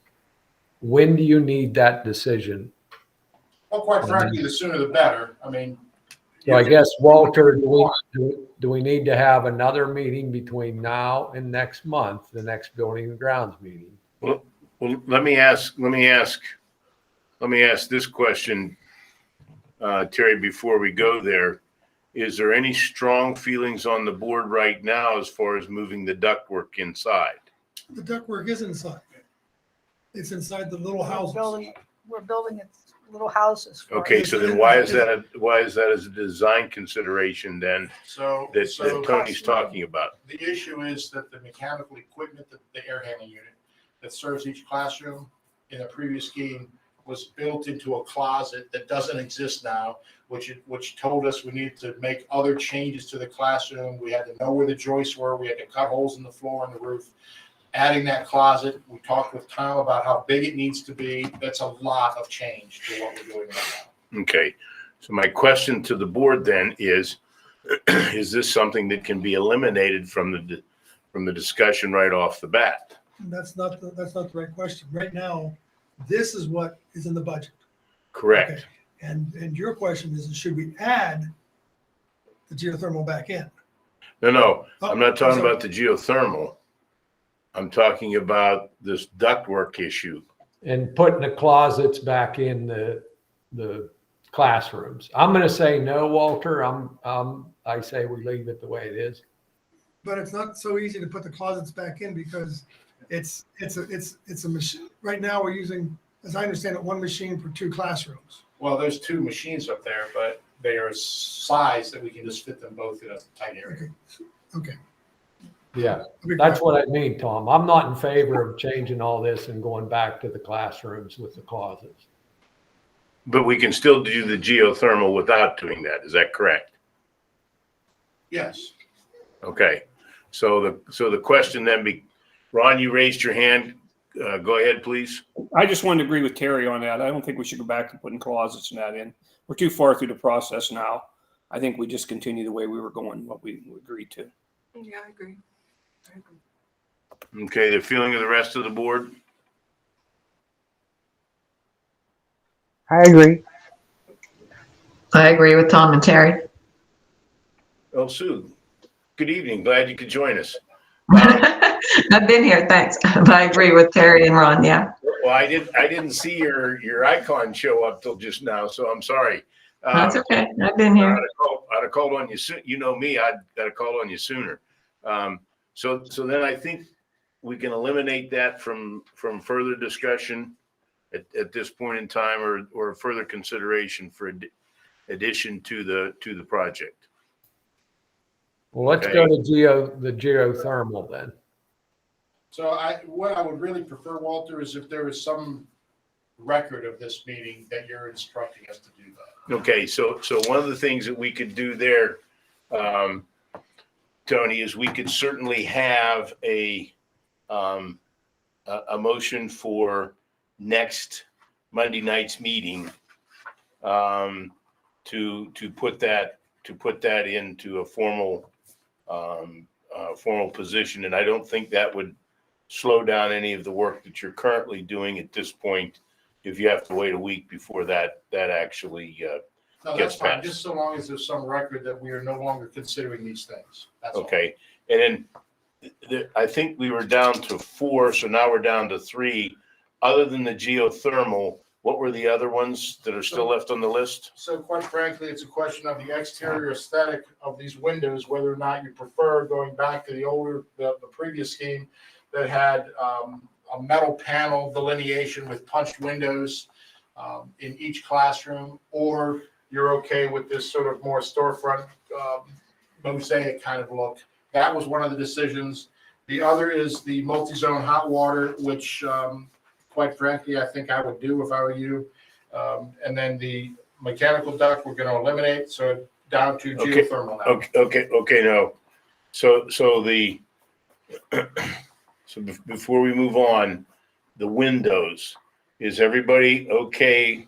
when do you need that decision? Well, quite frankly, the sooner the better. I mean, so I guess, Walter, do we need to have another meeting between now and next month, the next building and grounds meeting? Well, let me ask this question. Terry, before we go there, is there any strong feelings on the board right now as far as moving the ductwork inside? The ductwork is inside. It's inside the little houses. We're building it little houses. for Okay, it. so then why is that as a design consideration then So, that so Tony's talking about? the issue is that the mechanical equipment, the air handling unit that serves each classroom in a previous scheme was built into a closet that doesn't exist now, which told us we needed to make other changes to the classroom. We had to know where the joists were. We had to cut holes in the floor and the roof. Adding that closet, we talked with Tom about how big it needs to be. That's a lot of change to what we're doing right now. Okay, so my question to the board then is this something that can be eliminated from the discussion right off the bat? That's not the right question. Right now, this is what is in the budget. Correct. Okay. And your question is, should we add the geothermal back in? No, I'm not talking sorry. about the geothermal. I'm talking about this ductwork issue. And putting the closets back in the classrooms. I'm going to say no, Walter. I say we leave it the way it is. But it's not so easy to put the closets back in because it's a machine. Right now, we're using, as I understand it, one machine for 2 classrooms. Well, there's 2 machines up there, but they are size that we can just fit them both in a tight area. Okay. Yeah, that's what I mean, Tom. I'm not in favor of changing all this and going back to the classrooms with the closets. But we can still do the geothermal without doing that. Is that correct? Yes. Okay. So the question then Ron, you raised your hand. Go ahead, please. I just wanted to agree with Terry on that. I don't think we should go back to putting closets and that in. We're too far through the process now. I think we just continue the way we were going, what we agreed to. Yeah, I agree. Okay, the feeling of the rest of the board? I agree. I agree with Tom and Terry. Oh, Sue, good evening. Glad you could join us. I've been here, thanks. But I agree with Terry and Ron, yeah. Well, I didn't see your icon show up till just now, so I'm sorry. That's okay. I've been here. I'd have called on you soon. You know me, I'd have called on you sooner. So then I think we can eliminate that from further discussion at this point in time or further consideration for addition to the project. Well, let's go to the geothermal then. So what I would really prefer, Walter, is if there is some record of this meeting that you're instructing us to do that. Okay, so one of the things that we could do there, Tony, is we could certainly have a motion for next Monday night's meeting to put that into a formal position, and I don't think that would slow down any of the work that you're currently doing at this point. If you have to wait a week before that actually No, gets that's fine, passed. just so long as there's some record that we are no longer considering these things. That's all. Okay, and then I think we were down to 4, so now we're down to 3. Other than the geothermal, what were the other ones that are still left on the list? So quite frankly, it's a question of the exterior aesthetic of these windows, whether or not you prefer going back to the previous scheme that had a metal panel delineation with punched windows in each classroom, or you're okay with this sort of more storefront mosaic kind of look. That was one of the decisions. The other is the multi-zone hot water, which quite frankly, I think I would do if I were you. And then the mechanical duct, we're going to eliminate. So down to geothermal now. Okay, no. So before we move on, the windows, is everybody okay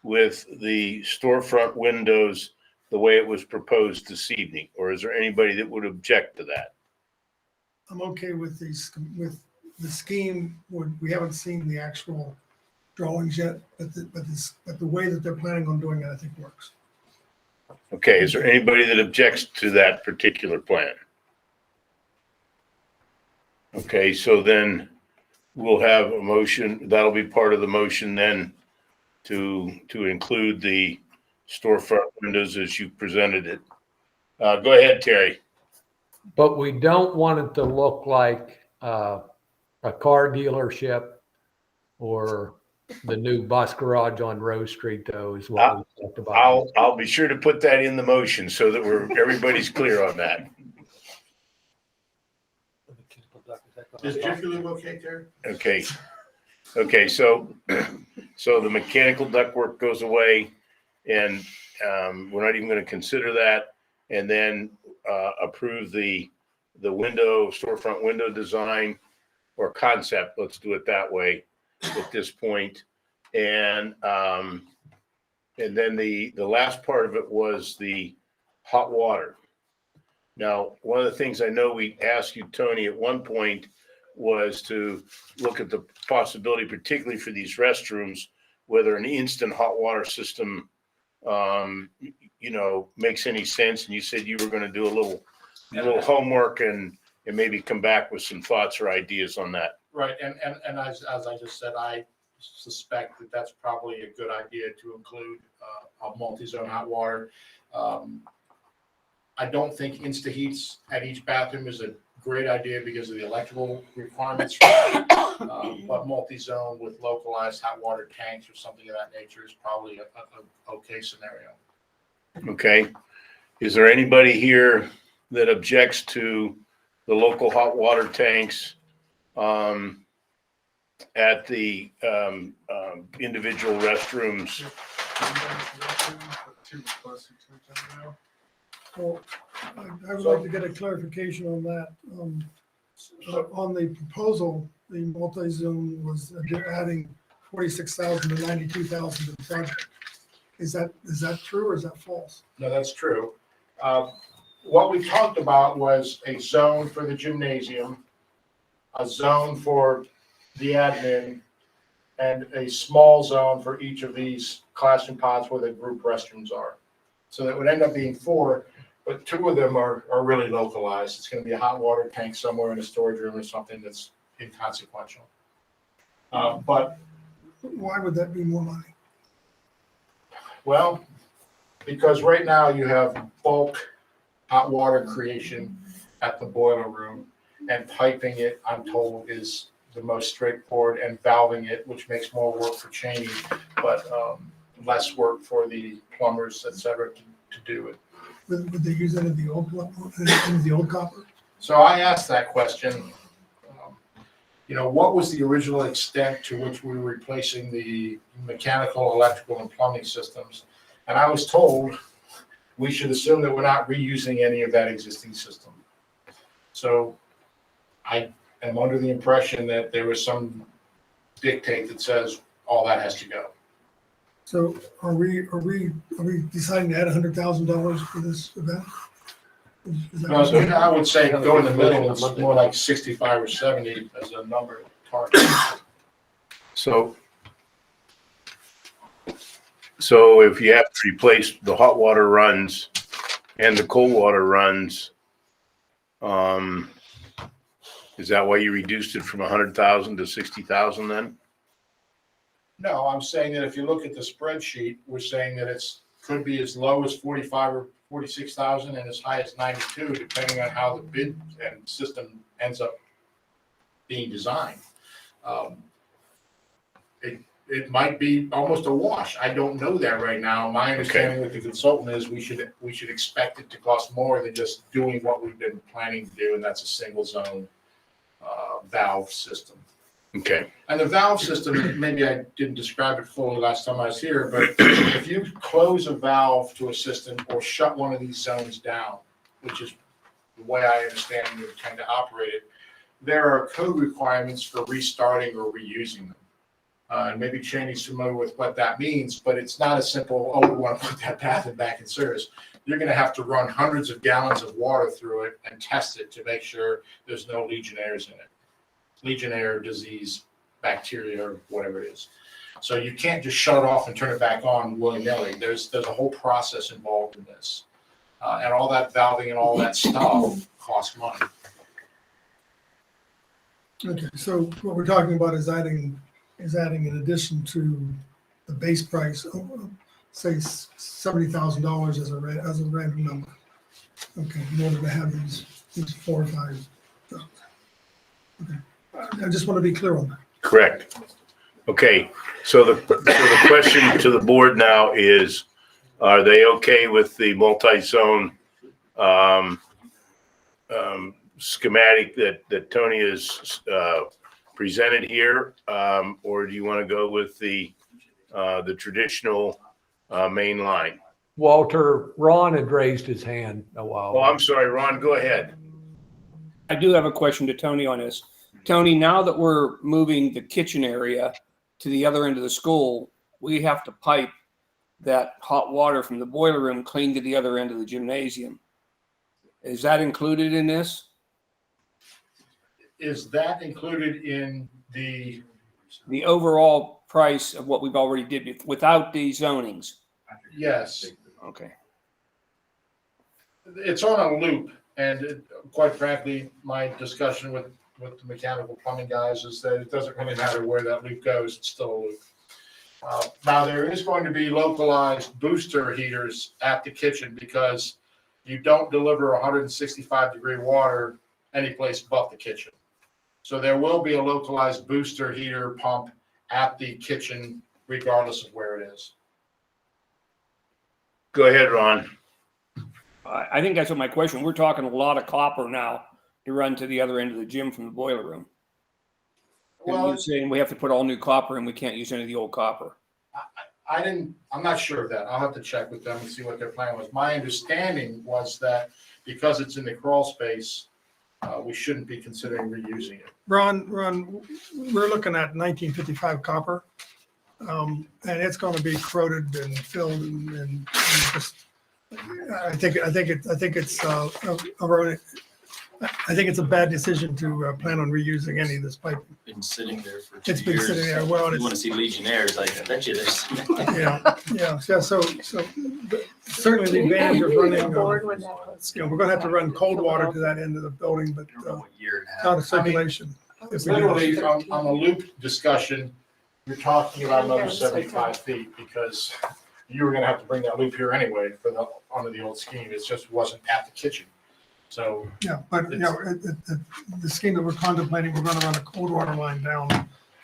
with the storefront windows the way it was proposed this evening? Or is there anybody that would object to that? I'm okay with with the scheme. We haven't seen the actual drawings yet, but the way that they're planning on doing it, I think works. Okay, is there anybody that objects to that particular plan? Okay, so then we'll have a motion, that'll be part of the motion then to include the storefront windows as you presented it. Go ahead, Terry. But we don't want it to look like a car dealership or the new bus garage on Rose Street, though, is what we talked about. I'll be sure to put that in the motion so that everybody's clear on that. Is Jiffy Lube okay, Terry? Okay. Okay, so the mechanical ductwork goes away, and we're not even going to consider that, and then approve the storefront window design or concept. Let's do it that way at this point. And then the last part of it was the hot water. Now, one of the things I know we asked you, Tony, at one point was to look at the possibility, particularly for these restrooms, whether an instant hot water system, makes any sense. And you said you were going to do a little homework and maybe come back with some thoughts or ideas on that. Right, and as I just said, I suspect that that's probably a good idea to include a multi-zone hot water. I don't think Insta-Heats at each bathroom is a great idea because of the electrical requirements. But multi-zone with localized hot water tanks or something of that nature is probably a okay scenario. Okay. Is there anybody here that objects to the local hot water tanks at the individual restrooms? Well, I would like to get a clarification on that. On the proposal, the multi-zone was adding 46,000 to 92,000 to the project. Is that true or is that false? No, that's true. What we talked about was a zone for the gymnasium, a zone for the admin, and a small zone for each of these classroom pods where the group restrooms are. So that would end up being 4, but 2 of them are really localized. It's going to be a hot water tank somewhere in a storage room or something that's inconsequential. But why would that be more money? Well, because right now you have bulk hot water creation at the boiler room, and piping it, I'm told, is the most straightforward, and valving it, which makes more work for Cheney, but less work for the plumbers, et cetera, to do it. Would they use any of the old copper? So I asked that question. What was the original extent to which we were replacing the mechanical, electrical, and plumbing systems? And I was told we should assume that we're not reusing any of that existing system. So I am under the impression that there was some dictate that says all that has to go. So are we deciding to add $100,000 for this event? No, so I would say go in the middle. It's more like 65 or 70 as a number target. So if you have to replace the hot water runs and the cold water runs, is that why you reduced it from 100,000 to 60,000 then? No, I'm saying that if you look at the spreadsheet, we're saying that it's could be as low as 45 or 46,000 and as high as 92, depending on how the bid and system ends up being designed. It might be almost a wash. I don't know that right now. My understanding with the consultant is we should expect it to cost more than just doing what we've been planning to do, and that's a single zone valve system. Okay. And the valve system, maybe I didn't describe it fully last time I was here, but if you close a valve to a system or shut one of these zones down, which is the way I understand you tend to operate it, there are code requirements for restarting or reusing them. And maybe Cheney's familiar with what that means, but it's not a simple, oh, we want to put that bathroom back in service. You're going to have to run hundreds of gallons of water through it and test it to make sure there's no Legionnaires in it. Legionnaire disease, bacteria, or whatever it is. So you can't just shut it off and turn it back on willy-nilly. There's a whole process involved in this. And all that valving and all that stuff costs money. Okay, so what we're talking about is adding in addition to the base price, say $70,000 as a random number. Okay, in order to have these 4 or 5 jobs. Okay, I just want to be clear on that. Correct. Okay, so the question to the board now is, are they okay with the multi-zone schematic that Tony has presented here? Or do you want to go with the traditional main line? Walter, Ron had raised his hand a while Oh, ago. I'm sorry, Ron, go ahead. I do have a question to Tony on this. Tony, now that we're moving the kitchen area to the other end of the school, we have to pipe that hot water from the boiler room clean to the other end of the gymnasium. Is that included in this? Is that included in the, The overall price of what we've already did without the zonings? yes, Okay. it's on a loop, and quite frankly, my discussion with the mechanical plumbing guys is that it doesn't really matter where that loop goes, it's still a loop. Now, there is going to be localized booster heaters at the kitchen because you don't deliver 165-degree water anyplace but the kitchen. So there will be a localized booster heater pump at the kitchen regardless of where it is. Go ahead, Ron. I think that's what my question. We're talking a lot of copper now to run to the other end of the gym from the boiler room. And Well, you're saying we have to put all new copper and we can't use any of the old copper. I'm not sure of that. I'll have to check with them and see what their plan was. My understanding was that because it's in the crawl space, we shouldn't be considering reusing it. Ron, we're looking at 1955 copper. And it's going to be corroded and filled and just, I think it's a bad decision to plan on reusing any of this piping. Been sitting there for It's 2 been years. sitting there. Well, You want to see Legionnaires? I bet you there's. Yeah. So certainly the advantage of running, we're going to have to run cold water to that end of the building, but out of circulation. If we do. Literally, on a loop discussion, you're talking about another 75 feet because you were gonna have to bring that loop here anyway onto the old scheme. It just wasn't at the kitchen. So. Yeah, but the scheme that we're contemplating, we're going to run a cold water line down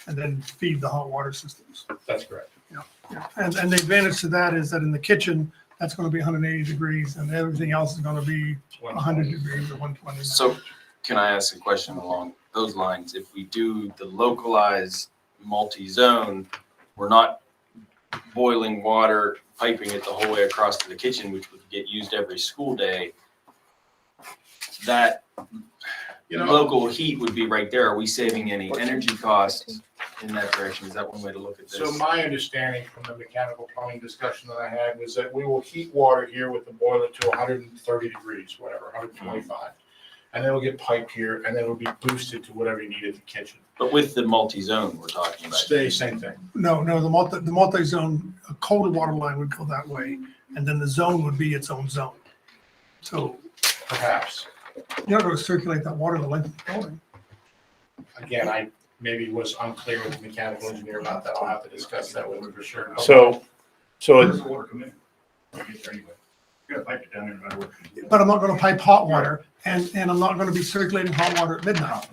and then feed the hot water systems. That's correct. Yeah. And the advantage to that is that in the kitchen, that's going to be 180 degrees and everything else is going to be 100 degrees or 120. So can I ask a question along those lines? If we do the localized multi-zone, we're not boiling water, piping it the whole way across to the kitchen, which would get used every school day. That local heat would be right there. Are we saving any energy costs in that direction? Is that one way to look at this? So my understanding from the mechanical plumbing discussion that I had was that we will heat water here with the boiler to 130 degrees, whatever, 125. And then it'll get piped here and then it'll be boosted to whatever you need at the kitchen. But with the multi-zone we're talking about. Same thing. No, the multi-zone, a cold water line would go that way and then the zone would be its own zone. So Perhaps. you're not going to circulate that water the length of the building. Again, I maybe was unclear with the mechanical engineer about that. I'll have to discuss that with him for sure. So Where's the water come in? Anyway, you gotta pipe it down there no matter what. But I'm not going to pipe hot water and I'm not going to be circulating hot water at midnight.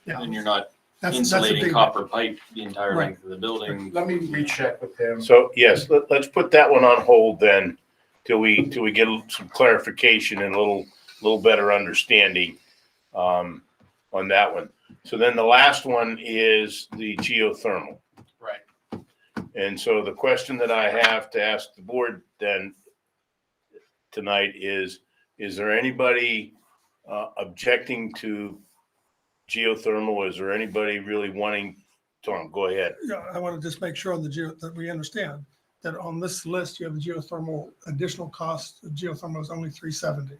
Yeah. And you're not That's a insulating big- copper pipe the entire Right. length of the building. Let me recheck with him. So yes, let's put that one on hold then till we get some clarification and a little better understanding on that one. So then the last one is the geothermal. Right. And so the question that I have to ask the board then tonight is there anybody objecting to geothermal? Is there anybody really wanting, Tom, go ahead. Yeah, I want to just make sure that we understand that on this list, you have the geothermal additional cost. The geothermal is only $370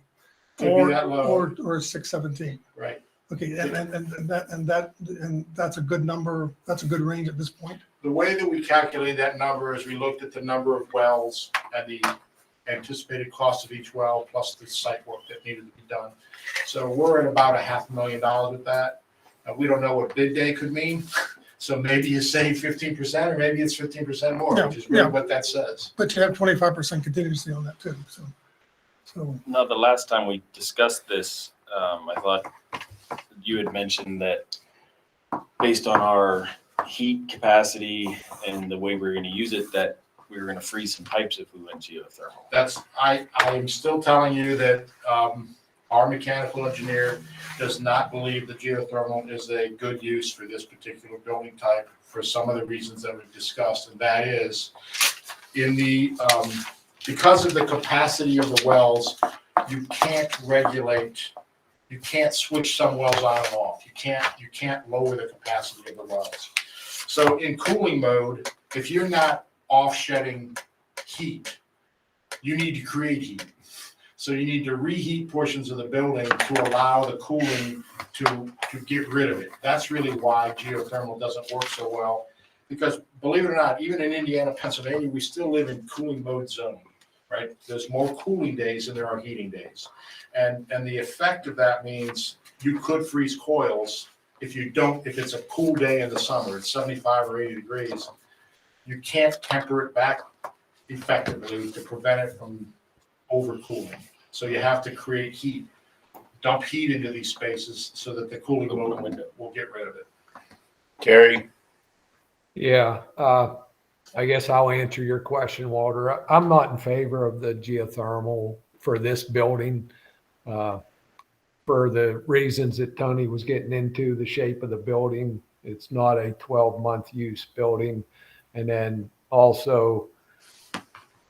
Could be that low. or $617. Right. Okay, and that's a good number. That's a good range at this point. The way that we calculated that number is we looked at the number of wells and the anticipated cost of each well, plus the site work that needed to be done. So we're at about $500,000 with that. We don't know what bid day could mean, So maybe you save 15%, or maybe it's 15% more, Yeah, which is really yeah. what that says. But you have 25% contingency on that too, so. No, the last time we discussed this, I thought you had mentioned that based on our heat capacity and the way we're going to use it, that we were going to freeze some pipes if we went geothermal. I am still telling you that our mechanical engineer does not believe that geothermal is a good use for this particular building type for some of the reasons that we've discussed, and that is in the because of the capacity of the wells, you can't regulate. You can't switch some wells on and off. You can't lower the capacity of the wells. So in cooling mode, if you're not offsetting heat, you need to create heat. So you need to reheat portions of the building to allow the cooling to get rid of it. That's really why geothermal doesn't work so well. Because believe it or not, even in Indiana, Pennsylvania, we still live in cooling mode zone, right? There's more cooling days than there are heating days. And the effect of that means you could freeze coils if it's a cool day in the summer, it's 75 or 80 degrees, you can't temper it back effectively to prevent it from overcooling. So you have to create heat, dump heat into these spaces so that the cooling mode will get rid of it. Terry? Yeah, I guess I'll answer your question, Walter. I'm not in favor of the geothermal for this building. For the reasons that Tony was getting into, the shape of the building, it's not a 12-month use building. And then also,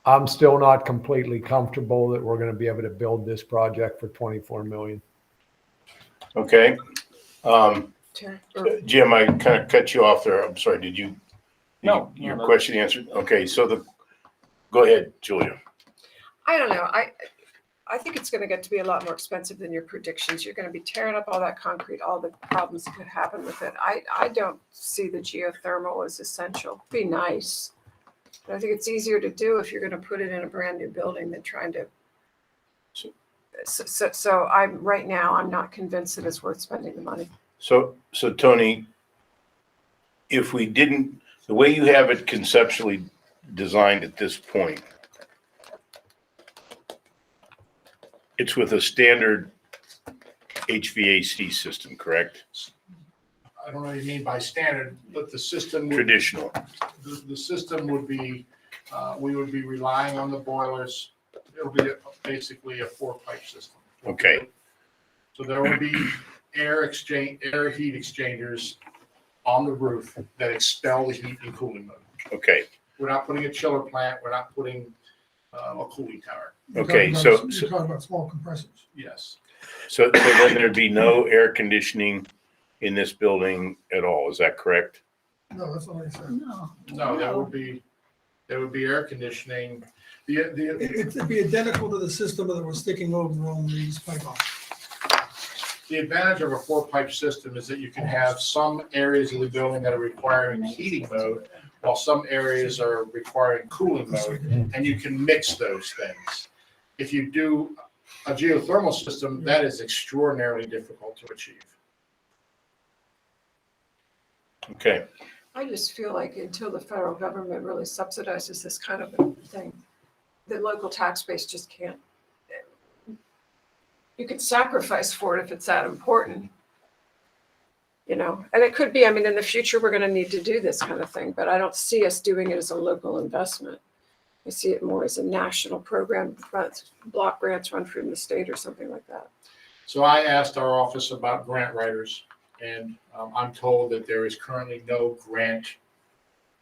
I'm still not completely comfortable that we're going to be able to build this project for $24 million. Okay. Jim, I kind of cut you off there. I'm sorry. Did you? No. Your question answered? Okay. So go ahead, Julia. I don't know. I think it's going to get to be a lot more expensive than your predictions. You're going to be tearing up all that concrete, all the problems that could happen with it. I don't see the geothermal as essential. It'd be nice. But I think it's easier to do if you're going to put it in a brand new building than trying to. So right now, I'm not convinced that it's worth spending the money. So Tony, if we didn't, the way you have it conceptually designed at this point, it's with a standard HVAC system, correct? I don't know what you mean by standard, but the system. Traditional. The system would be, we would be relying on the boilers. It'll be basically a 4-pipe system. Okay. So there will be air heat exchangers on the roof that expel the heat in cooling mode. Okay. We're not putting a chiller plant. We're not putting a cooling tower. Okay. You're talking about small compressors. Yes. So then there'd be no air conditioning in this building at all. Is that correct? No, that's not what I said. No, there would be air conditioning. It'd be identical to the system that was sticking over on these pipe lines. The advantage of a 4-pipe system is that you can have some areas of the building that are requiring heating mode, while some areas are requiring cooling mode, and you can mix those things. If you do a geothermal system, that is extraordinarily difficult to achieve. Okay. I just feel like until the federal government really subsidizes this kind of a thing, the local tax base just can't. You could sacrifice for it if it's that important, and it could be, in the future, we're going to need to do this kind of thing, but I don't see us doing it as a local investment. I see it more as a national program, block grants run from the state or something like that. So I asked our office about grant writers, and I'm told that there is currently no grant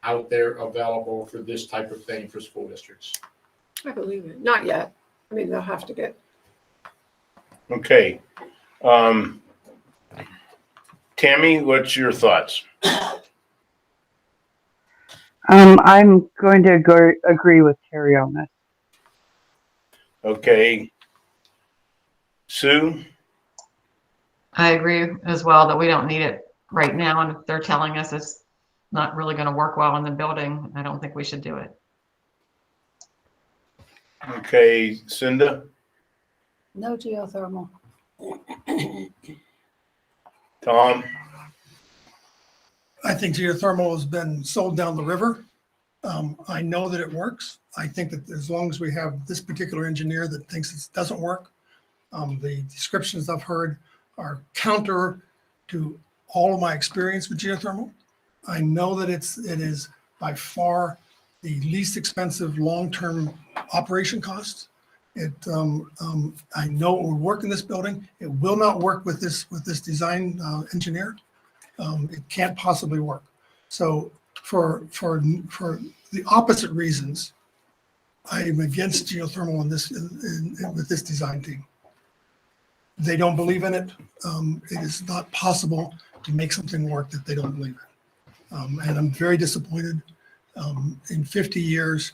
out there available for this type of thing for school districts. I believe it. Not yet. They'll have to get. Okay. Tammy, what's your thoughts? I'm going to agree with Terry on this. Okay. Sue? I agree as well that we don't need it right now. And if they're telling us it's not really going to work well in the building, I don't think we should do it. Okay, Cinda? No geothermal. Tom? I think geothermal has been sold down the river. I know that it works. I think that as long as we have this particular engineer that thinks it doesn't work, the descriptions I've heard are counter to all of my experience with geothermal. I know that it is by far the least expensive long-term operation cost. I know it will work in this building. It will not work with this design engineer. It can't possibly work. So for the opposite reasons, I am against geothermal with this design team. They don't believe in it. It is not possible to make something work that they don't believe in. And I'm very disappointed. In 50 years,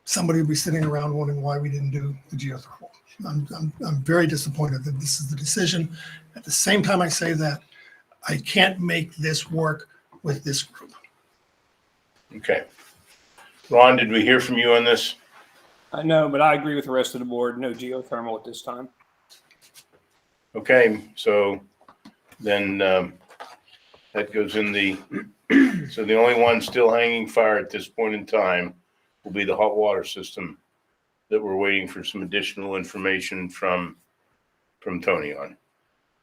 somebody will be sitting around wondering why we didn't do the geothermal. I'm very disappointed that this is the decision. At the same time I say that, I can't make this work with this group. Okay. Ron, did we hear from you on this? No, but I agree with the rest of the board. No geothermal at this time. Okay, so then that goes in the, so the only one still hanging fire at this point in time will be the hot water system that we're waiting for some additional information from Tony on.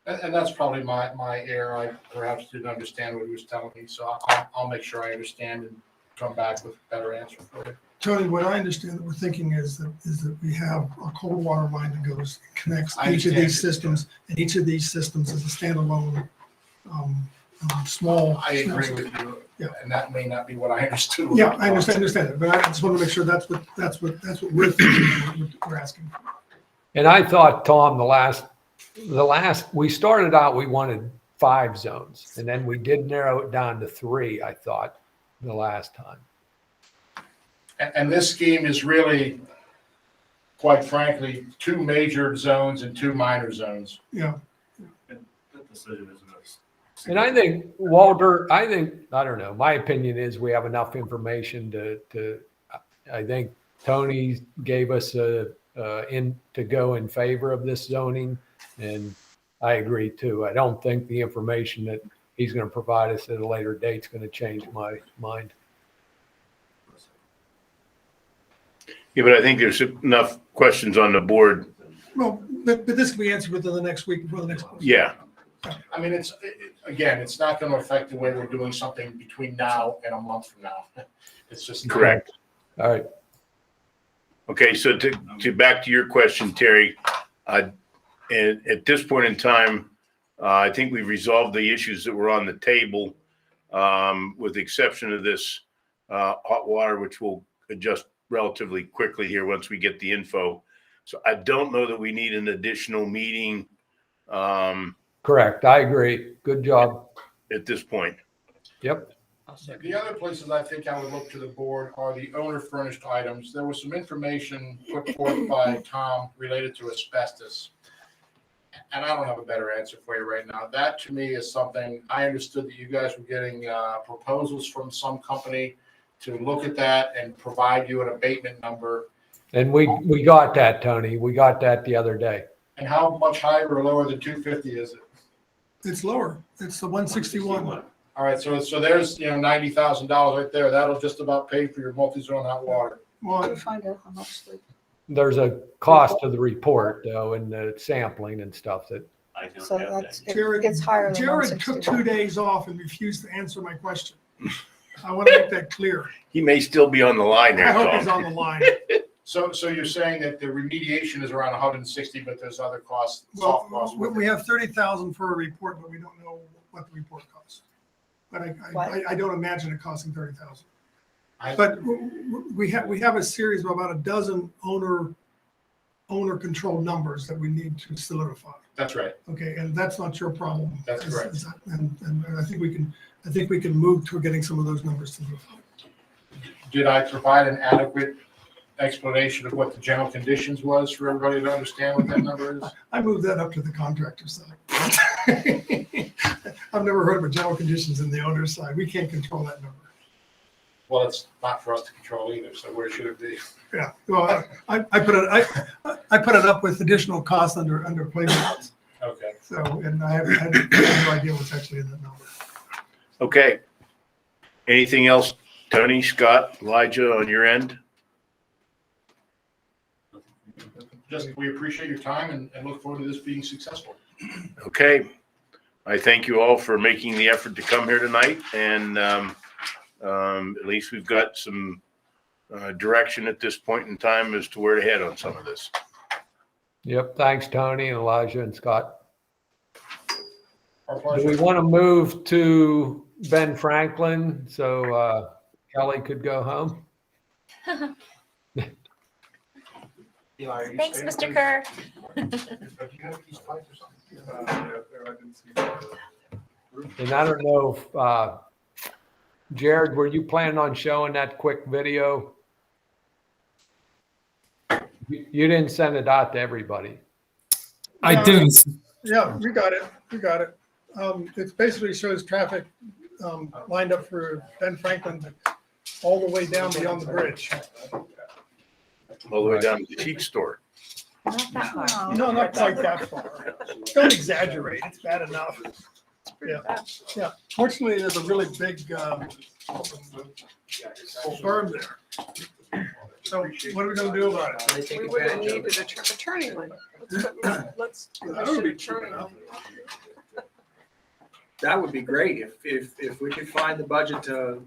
And that's probably my error. I perhaps didn't understand what he was telling me, so I'll make sure I understand and come back with a better answer for you. Tony, what I understand that we're thinking is that we have a cold water line that goes, connects each of these systems, and each of these systems is a standalone, small. I agree with you. Yeah. And that may not be what I understood. Yeah, I understand it, but I just want to make sure that's what we're thinking, what we're asking for. And I thought, Tom, the last, we started out, we wanted 5 zones, and then we did narrow it down to 3, I thought, the last time. And this scheme is really, quite frankly, 2 major zones and 2 minor zones. Yeah. That decision isn't us. And I think, Walter, I don't know, my opinion is we have enough information to I think Tony gave us to go in favor of this zoning, and I agree too. I don't think the information that he's going to provide us at a later date is going to change my mind. Yeah, but I think there's enough questions on the board. Well, but this can be answered within the next week before the next. Yeah. I mean, again, it's not going to affect the way we're doing something between now and a month from now. It's just. Correct. All right. Okay, so to back to your question, Terry, and at this point in time, I think we've resolved the issues that were on the table, with the exception of this hot water, which will adjust relatively quickly here once we get the info. So I don't know that we need an additional meeting. Correct. I agree. Good job. At this point. Yep. The other places I think I would look to the board are the owner furnished items. There was some information put forth by Tom related to asbestos. And I don't have a better answer for you right now. That to me is something, I understood that you guys were getting proposals from some company to look at that and provide you an abatement number. And we got that, Tony. We got that the other day. And how much higher or lower than 250 is it? It's lower. It's the 161. All right, so there's, $90,000 right there. That'll just about pay for your multi-zone hot water. Can Well, you find out how much the There's a cost to the report though, and the sampling and stuff that. I don't So have that's, that. it's higher than Jared took 161. 2 days off and refused to answer my question. I want to make that clear. He may still be on the line there, I hope Tom. he's on the line. So you're saying that the remediation is around 160, but there's other costs, soft Well, costs. we have 30,000 for a report, but we don't know what the report costs. But I don't imagine it costing 30,000. But we have a series of about a dozen owner controlled numbers that we need to solidify. That's right. Okay, and that's not your problem. That's correct. And I think we can move toward getting some of those numbers to move. Did I provide an adequate explanation of what the general conditions was for everybody to understand what that number is? I moved that up to the contractor side. I've never heard of a general conditions in the owner's side. We can't control that number. Well, it's not for us to control either, so where should it be? Yeah, well, I put it up with additional costs under playgrounds. Okay. So, and I have no idea what's actually in that number. Okay. Anything else, Tony, Scott, Elijah, on your end? Just, we appreciate your time and look forward to this being successful. Okay. I thank you all for making the effort to come here tonight, and at least we've got some direction at this point in time as to where to head on some of this. Yep. Thanks, Tony and Elijah and Scott. Our Do pleasure. we want to move to Ben Franklin so Kelly could go home? Thanks, Mr. Kerr. And I don't know if, Jared, were you planning on showing that quick video? You didn't send it out to everybody. I didn't. Yeah, we got it. We got it. It basically shows traffic lined up for Ben Franklin all the way down beyond the bridge. All the way down to the cheat store. Not that far. No, not quite that far. Don't exaggerate. It's bad enough. Yeah, yeah. Fortunately, there's a really big berm there. So what are we gonna do about it? We would have needed a turning lane. Let's That would be cheap turning enough. lane. That would be great if we could find the budget to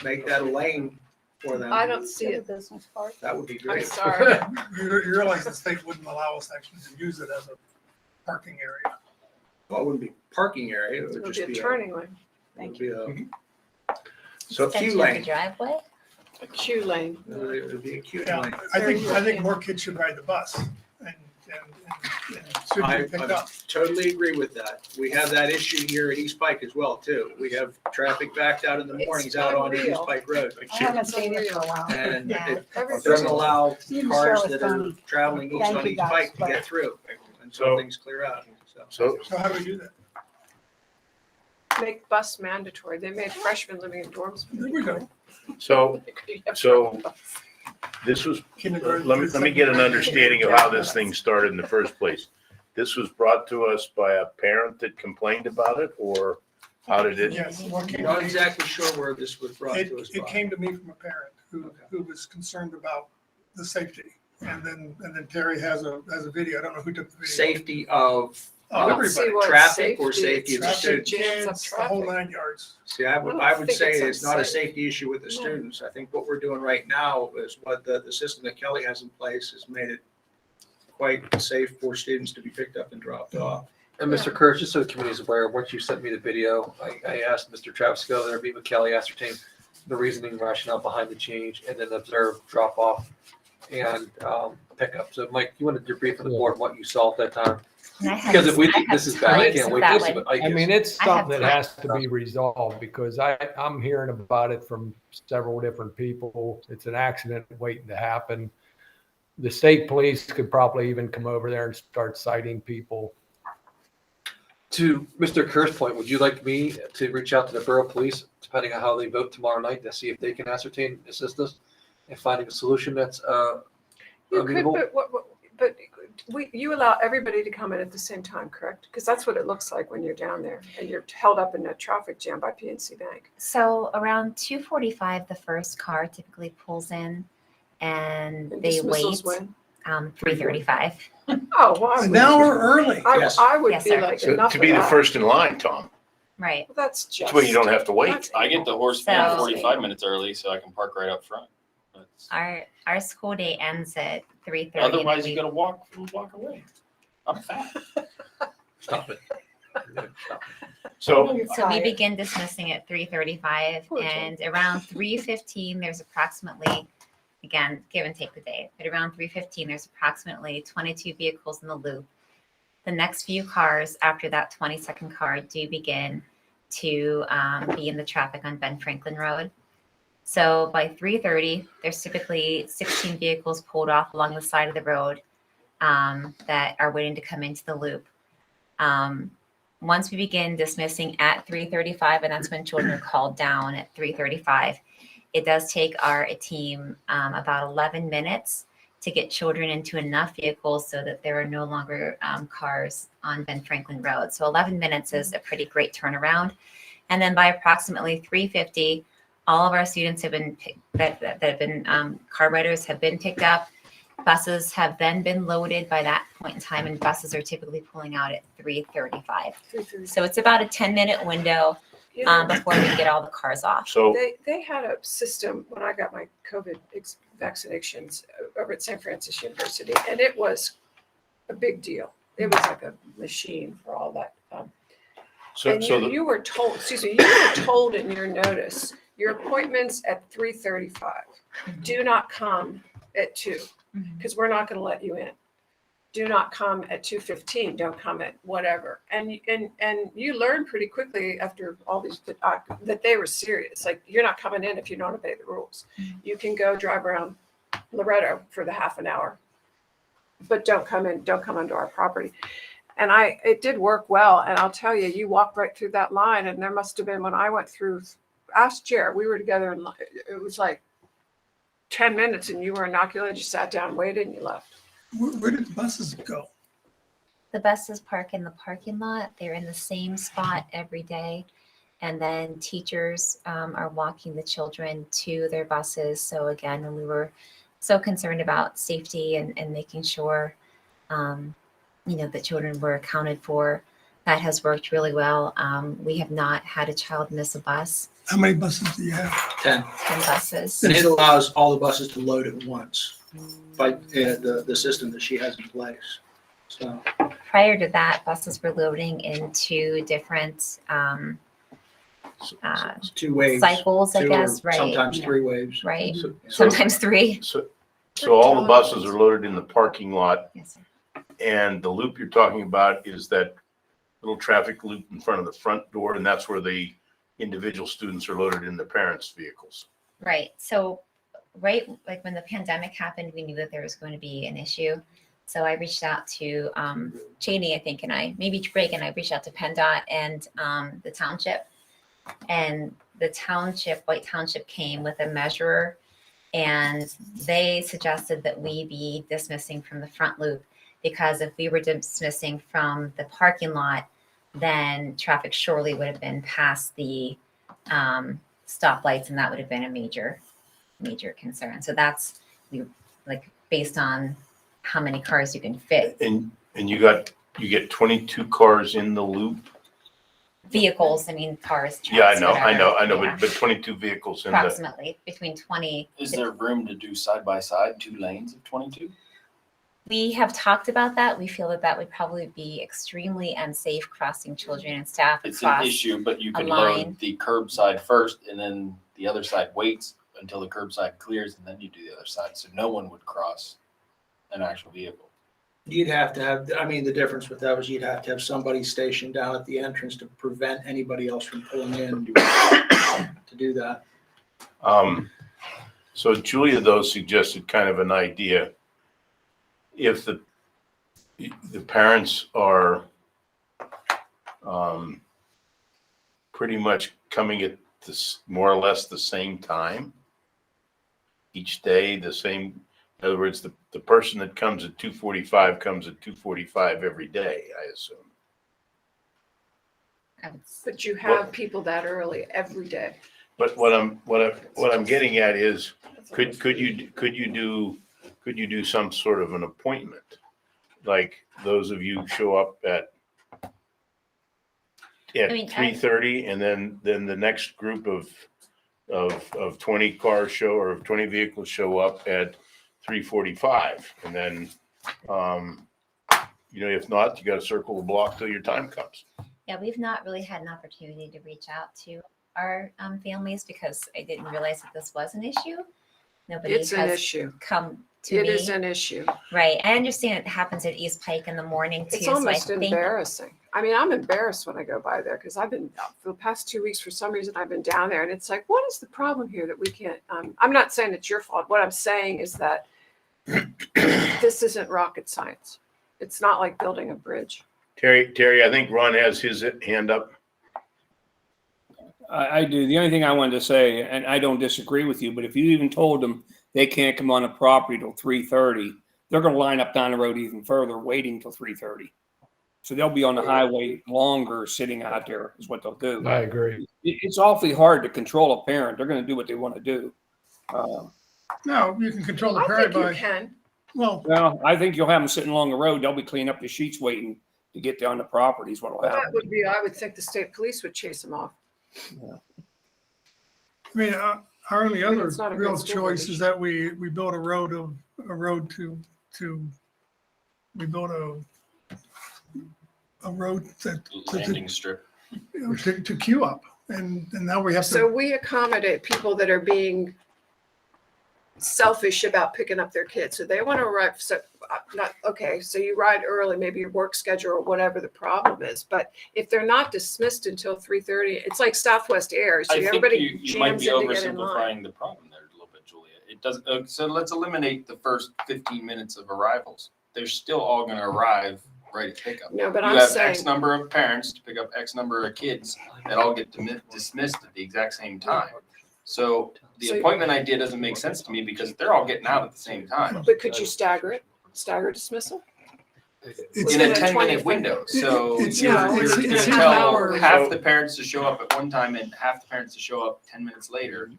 make that a lane for them. I don't see it. Business park. That would be I'm great. sorry. You realize the state wouldn't allow us actually to use it as a parking area. Well, it wouldn't be parking area. It would It'll just be be a turning lane, Thank you. So Extension queue of the lane. driveway? a queue lane. It would be a queue Yeah, lane. I think more kids should ride the bus and should I be picked up. totally agree with that. We have that issue here at East Pike as well, too. We have traffic backed out in the It's mornings out on East unreal. Pike Road. I haven't seen it for a while. And Yeah. it doesn't allow You can cars share with that are Tony. traveling east Thank on you, East guys, Pike to but- get through until things clear out. So So how do we do that? Make bus mandatory. They made freshmen living in dorms. There we go. So this was, Kindergarten let me get an understanding of how this thing started in the first place. This was brought to us by a parent that complained about it, or how did it? Yes. What came Not to me- exactly sure where this was brought to us It by. came to me from a parent who was concerned about the safety. And then Terry has a video. I don't know who took the video. Safety of Oh, everybody. See what traffic or safety- safety of the Traffic, students? Jams up kids, the whole traffic. 9 yards. See, I would I don't say think it's not a unsafe. safety issue with the No. students. I think what we're doing right now is what the system that Kelly has in place has made it quite safe for students to be picked up and dropped off. And Mr. Kurtz, just so the community is aware, once you sent me the video, I asked Mr. Travis to go there, meet with Kelly, ascertain the reasoning rationale behind the change, and then observe drop off and pickup. So Mike, you wanted to debrief for the board what you saw at that time? And I have- Because if we I think have this is bad, I clips can't of wait that to see one. what I mean, it's I have something that clips. has to be resolved because I'm hearing about it from several different people. It's an accident waiting to happen. The state police could probably even come over there and start citing people. To Mr. Kerr's point, would you like me to reach out to the borough police, depending on how they vote tomorrow night, to see if they can ascertain, assist us in finding a solution that's You could, amenable? but you allow everybody to come in at the same time, correct? Because that's what it looks like when you're down there and you're held up in a traffic jam by PNC Bank. So around 2:45, the first car typically pulls in and And they wait. dismissals when? 3:35. Oh, well, I An would- hour early. Yes. I would Yes, be sir. like, So enough to of be the that. first in line, Tom. Right. Well, that's just. That's way you don't have to wait. that's I get the horse So- stand 45 minutes early so I can park right up front. That's- Our school day ends at 3:30. and Otherwise, we- you gotta walk away. I'm fat. Stop it. So So we begin dismissing at 3:35 Poor and around 3:15, there's approximately, again, give and take the day, but around 3:15, there's approximately 22 vehicles in the loop. The next few cars after that 22nd car do begin to be in the traffic on Ben Franklin Road. So by 3:30, there's typically 16 vehicles pulled off along the side of the road that are waiting to come into the loop. Once we begin dismissing at 3:35, and that's when children are called down at 3:35, it does take our team about 11 minutes to get children into enough vehicles so that there are no longer cars on Ben Franklin Road. So 11 minutes is a pretty great turnaround. And then by approximately 3:50, all of our students have been that have been car riders have been picked up. Buses have then been loaded by that point in time, and buses are typically pulling out at 3:35. So it's about a 10-minute window before we get all the cars off. So They had a system when I got my COVID vaccinations over at St. Francis University, and it was a big deal. It was like a machine for all that. And you were told, you were told in your notice, your appointments at 3:35. Do not come at 2, because we're not going to let you in. Do not come at 2:15. Don't come at whatever. And you learn pretty quickly after all these that they were serious. Like, you're not coming in if you don't obey the rules. You can go drive around Loretto for the half an hour, but don't come in. Don't come onto our property. And it did work well. And I'll tell you, you walked right through that line, and there must have been, when I went through, ask Jared, we were together, and it was like 10 minutes, and you were inoculated. You sat down, waited, and you left. Where did the buses go? The buses park in the parking lot. They're in the same spot every day. And then teachers are walking the children to their buses. So again, when we were so concerned about safety and making sure, the children were accounted for, that has worked really well. We have not had a child miss a bus. How many buses do you have? 10. 10 buses. And it allows all the buses to load at once by the system that she has in place. So Prior to that, buses were loading into different 2 waves. cycles, I 2 or guess, right? Sometimes Yeah. 3 waves. Right. So- Sometimes 3. So all the buses are loaded in the parking lot, Yes, sir. and the loop you're talking about is that little traffic loop in front of the front door, and that's where the individual students are loaded in the parents' vehicles. Right. So, right, like when the pandemic happened, we knew that there was going to be an issue. So I reached out to Cheney, I think, and maybe Drake, and I reached out to PennDOT and the township. And the township, White Township, came with a measurer, and they suggested that we be dismissing from the front loop, because if we were dismissing from the parking lot, then traffic surely would have been past the stoplights, and that would have been a major concern. So that's based on how many cars you can fit. And you get 22 cars in the loop. Vehicles, cars. Yeah, I trucks, know, whatever. Yeah. but 22 vehicles in the. Approximately between 20. Is there room to do side by side, 2 lanes of 22? We have talked about that. We feel that would probably be extremely unsafe, crossing children and staff It's across an issue, but you a can line. load the curbside first, and then the other side waits until the curbside clears, and then you do the other side. So no one would cross an actual vehicle. You'd have to have, the difference with that was you'd have to have somebody stationed down at the entrance to prevent anybody else from pulling in to do that. So Julia, though, suggested kind of an idea. If the parents are pretty much coming at this more or less the same time each day, in other words, the person that comes at 2:45 comes at 2:45 every day, I assume. But you have people that early every day. But what I'm getting at is, could you do some sort of an appointment? Like those of you who show up at 3:30, and then the next group of 20 cars or 20 vehicles show up at 3:45, and then if not, you got to circle the block till your time comes. Yeah, we've not really had an opportunity to reach out to our families, because I didn't realize that this was an issue. Nobody It's an has issue. come to me. It is an issue. Right. I understand it happens at East Pike in the morning too. It's so I almost think embarrassing. I'm embarrassed when I go by there, because I've been, for the past 2 weeks, for some reason, I've been down there, and it's like, what is the problem here that we can't, I'm not saying it's your fault. What I'm saying is that this isn't rocket science. It's not like building a bridge. Terry, I think Ron has his hand up. I do. The only thing I wanted to say, and I don't disagree with you, but if you even told them they can't come on the property till 3:30. They're going to line up down the road even further, waiting till 3:30. So they'll be on the highway longer, sitting out there is what they'll do. I agree. It's awfully hard to control a parent. They're going to do what they want to do. No, you can control the I parent think you by, can. well, I think you'll have them sitting along the road. They'll be cleaning up the sheets waiting to get down the property is what will Well, that happen. would be, I would think the state police would chase them off. I mean, our only other it's not a real good school choice is that we build a road we build a road Landing strip. to queue up. And now we have So to, we accommodate people that are being selfish about picking up their kids. So they want to arrive, so so you ride early, maybe your work schedule or whatever the problem is. But if they're not dismissed until 3:30, it's like Southwest Air. So I think everybody you might jams be in to get in line. oversimplifying the problem there a little bit, Julia. It does. So let's eliminate the first 15 minutes of arrivals. They're still all going to arrive right at pickup. No, but you I'm have saying- X number of parents to pick up X number of kids that all get dismissed at the exact same time. So the So- appointment idea doesn't make sense to me because they're all getting out at the same time But could you stagger it? Stagger dismissal? in a 10-minute window. So It's- you're it's- going it's to half tell hour. half the parents to show up at one time and half the parents to show up 10 minutes later.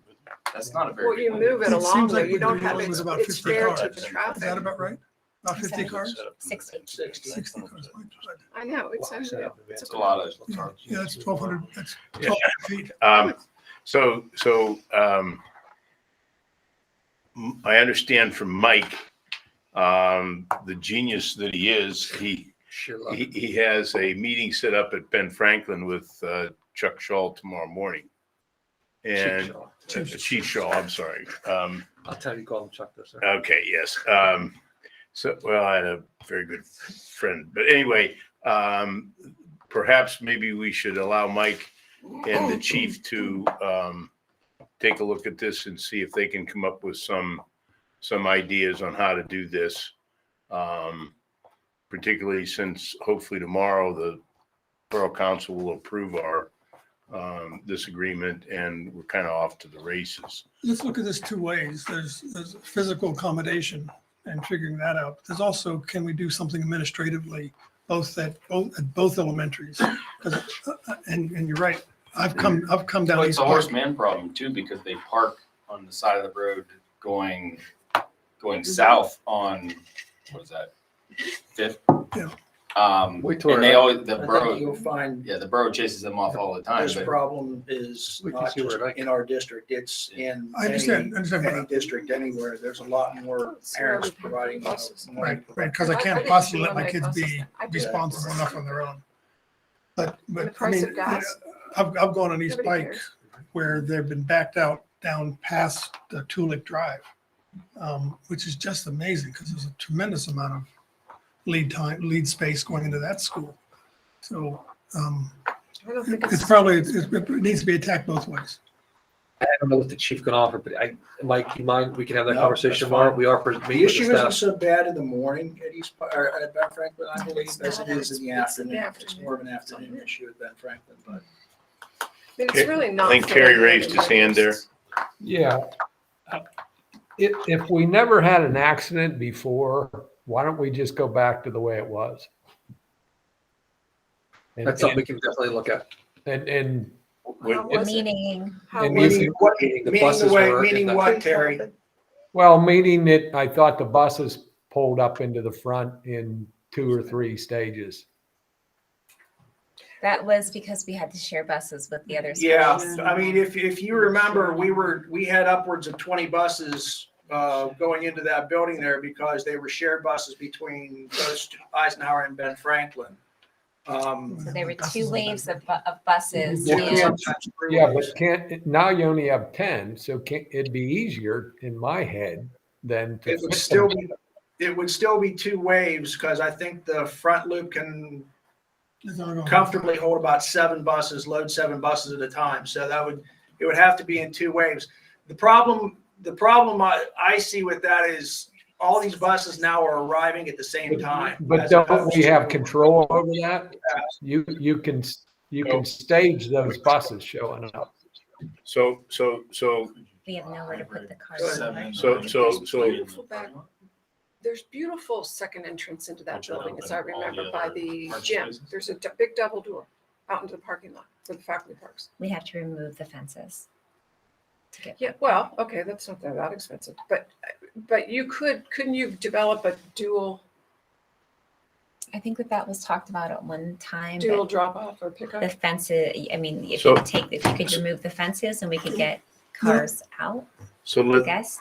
That's not a very Well, good you window. move it It along seems there. like You we're don't have, dealing with about it's 50 fair to cars. the Is traffic. that about right? About 50 cars? 60. 60. I know, it's unreal. It's a lot of. Yeah, that's 1,200, that's Yeah. 1,200 feet. So I understand from Mike, the genius that he is, he has a meeting set up at Ben Franklin with Chuck Shaw tomorrow morning. And Chief Shaw, I'm sorry. I'll tell you, call him Chuck, though, sir. Okay, yes. So, well, I had a very good friend, but anyway, perhaps maybe we should allow Mike and the chief to take a look at this and see if they can come up with some ideas on how to do this. Particularly since hopefully tomorrow the Borough Council will approve our this agreement and we're kind of off to the races. Let's look at this two ways. There's physical accommodation and figuring that out. There's also, can we do something administratively, both at both elementaries? 'Cause, and you're right. I've come down. Well, it's East a Park. horseman problem too, because they park on the side of the road going south on, what is that, Fifth? Yeah. Wait till And we're- they always, the I think borough, you'll find the borough chases them off all the time. this But problem is We can not see where just it- in our district, it's in I understand any district anywhere. There's a lot more parents providing buses. Right, because I I can't didn't possibly see let my how kids many be buses. I did. responsible enough on their own. But The I price mean, of gas. I've gone on East Nobody Pike cares. where they've been backed out down past the Tulick Drive, which is just amazing because there's a tremendous amount of lead space going into that school. So I don't think it's probably, it needs to be attacked both ways. I don't know what the chief can offer, but Mike, you mind, we can have that No, conversation that's tomorrow. fine. We are for The meeting with issue the isn't staff. so bad in the morning at or at Ben Franklin, I believe, as it is in the It's in the afternoon. It's afternoon. more of an afternoon issue at Ben Franklin, but. I mean, it's really not. I think fair Terry to raised his hand there. Yeah. If we never had an accident before, why don't we just go back to the way it was? And- That's something we can definitely look at. And How was it? Meaning, How and was you it? can- What, Meaning the meaning buses the way, were in meaning the- what, Terry? well, meaning that I thought the buses pulled up into the front in 2 or 3 stages. that was because we had to share buses with the other schools. Yeah, I mean, if you remember, we had upwards of 20 buses going into that building there because they were shared buses between both Eisenhower and Ben Franklin. So there were 2 waves of buses. Two, And sometimes 3 Yeah, waves. but now you only have 10, so it'd be easier in my head than to. It would fit still them. be, it would still be 2 waves because I think the front loop can It's not gonna- comfortably hold about 7 buses, load 7 buses at a time. So it would have to be in 2 waves. The problem I see with that is all these buses now are arriving at the same time. But as don't opposed we to- have control over that? You can stage those buses showing up. So We have nowhere to put the cars. There's beautiful second entrance into that building, as I remember, by the gym. There's a big double door out into the parking lot where the faculty parks. We have to remove the fences. To get Yeah, well, okay, that's not that expensive, but couldn't you develop a dual I think that was talked about at one time. dual that drop off or pickup? The fences, I mean, if So- you could remove the fences and we could get cars out, So I let, guess.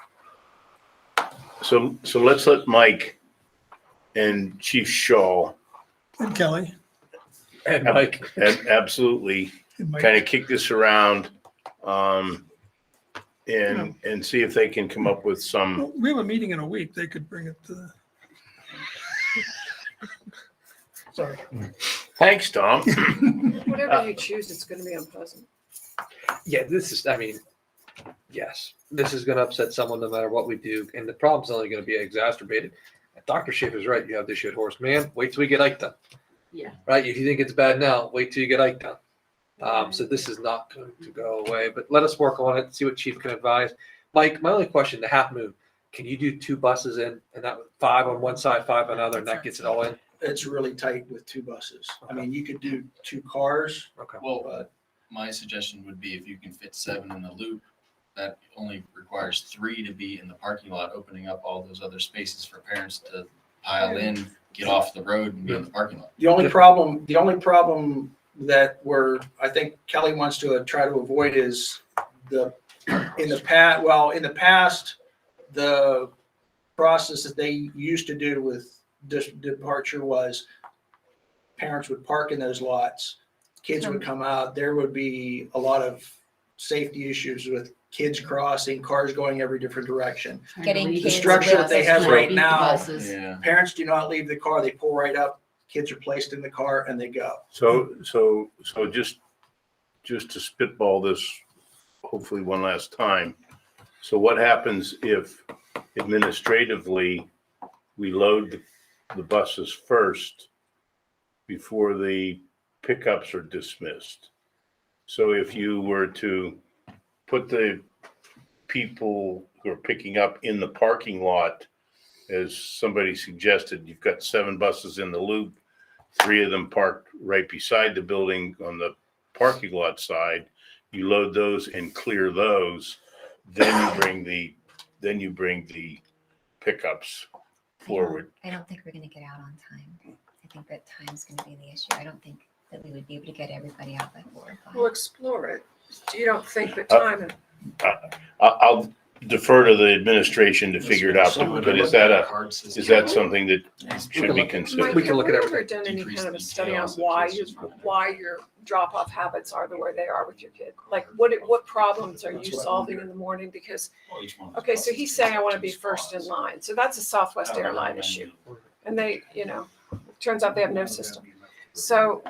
so let's let Mike and Chief Shaw And Kelly. And Mike. and absolutely And Mike. kind of kick this around, and see if they can come up with some. Well, we have a meeting in a week. They could bring it to the. Sorry. Thanks, Tom. Whatever you choose, it's going to be unpleasant. Yeah, yes, this is going to upset someone no matter what we do. And the problem's only going to be exacerbated. Dr. Schaefer's right. You have this shit horse, man. Wait till we get Ike done. Yeah. Right. If you think it's bad now, wait till you get Ike done. So this is not going to go away, but let us work on it, see what Chief can advise. Mike, my only question, the half moon, can you do 2 buses in and that 5 on one side, 5 on the other, and that gets it all in? It's really tight with 2 buses. I mean, you could do 2 cars. Okay. Well, my suggestion would be if you can fit 7 in the loop, that only requires 3 to be in the parking lot, opening up all those other spaces for parents to pile in, get off the road and be in the parking lot. The only problem that I think Kelly wants to try to avoid is in the past, the process that they used to do with departure was parents would park in those lots, kids would come out, there would be a lot of safety issues with kids crossing, cars going every different direction. Getting The kids structure that they with have us right beat the now, buses. Yeah. parents do not leave the car, they pull right up, kids are placed in the car and they go. So just to spitball this, hopefully one last time. So what happens if administratively we load the buses first before the pickups are dismissed? So if you were to put the people who are picking up in the parking lot, as somebody suggested, you've got 7 buses in the loop, 3 of them parked right beside the building on the parking lot side. You load those and clear those, then you bring the pickups forward. I don't think we're going to get out on time. I think that time's going to be the issue. I don't think that we would be able to get everybody out by 4 or 5. We'll explore it. You don't think that time? I'll defer to the administration to figure it out, but is that something that should be considered? Mike, have we ever done any kind of a study on why your drop-off habits are the way they are with your kid? Like, what problems are you solving in the morning? Because, okay, so he's saying I want to be first in line. So that's a Southwest Airline issue. And they, turns out they have no system. So,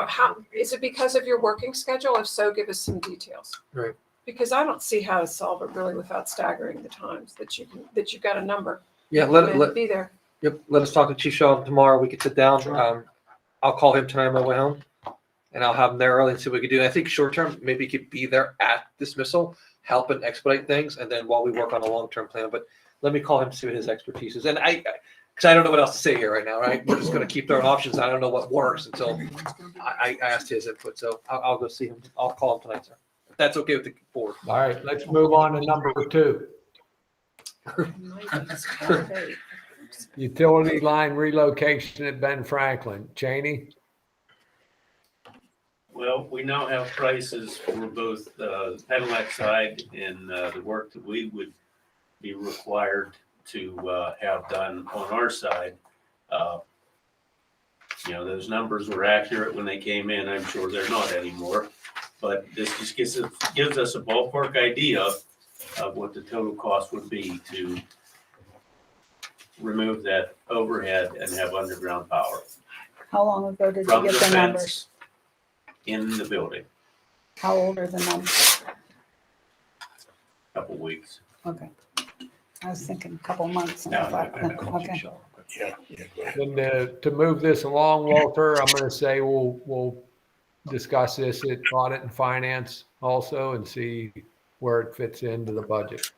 how is it because of your working schedule? If so, give us some details. Right. Because I don't see how to solve it really without staggering the times that you've got a number. Yeah, Be there. Yep, let us talk to Chief Shaw tomorrow. We could sit down. I'll call him tonight on my way home, and I'll have him there early and see what we could do. And I think short term, maybe he could be there at dismissal, help and expedite things, and then while we work on a long term plan. But let me call him to see what his expertise is. And because I don't know what else to say here right now, right? We're just going to keep throwing options. I don't know what works until I asked his input. So I'll go see him. I'll call him tonight, sir. If that's okay with the board. All right, let's move on to number 2. Utility line relocation at Ben Franklin. Cheney? Well, we now have prices for both the Pedelec side and the work that we would be required to have done on our side. Those numbers were accurate when they came in. I'm sure they're not anymore. But this just gives us a ballpark idea of what the total cost would be to remove that overhead and have underground power How long ago did you from get the the fence numbers? in the building. How old are the numbers? Couple weeks. Okay. I was thinking a couple months. and No, I thought, no. Okay. Yeah. To move this along, Walter, I'm going to say we'll discuss this at audit and finance also and see where it fits into the budget.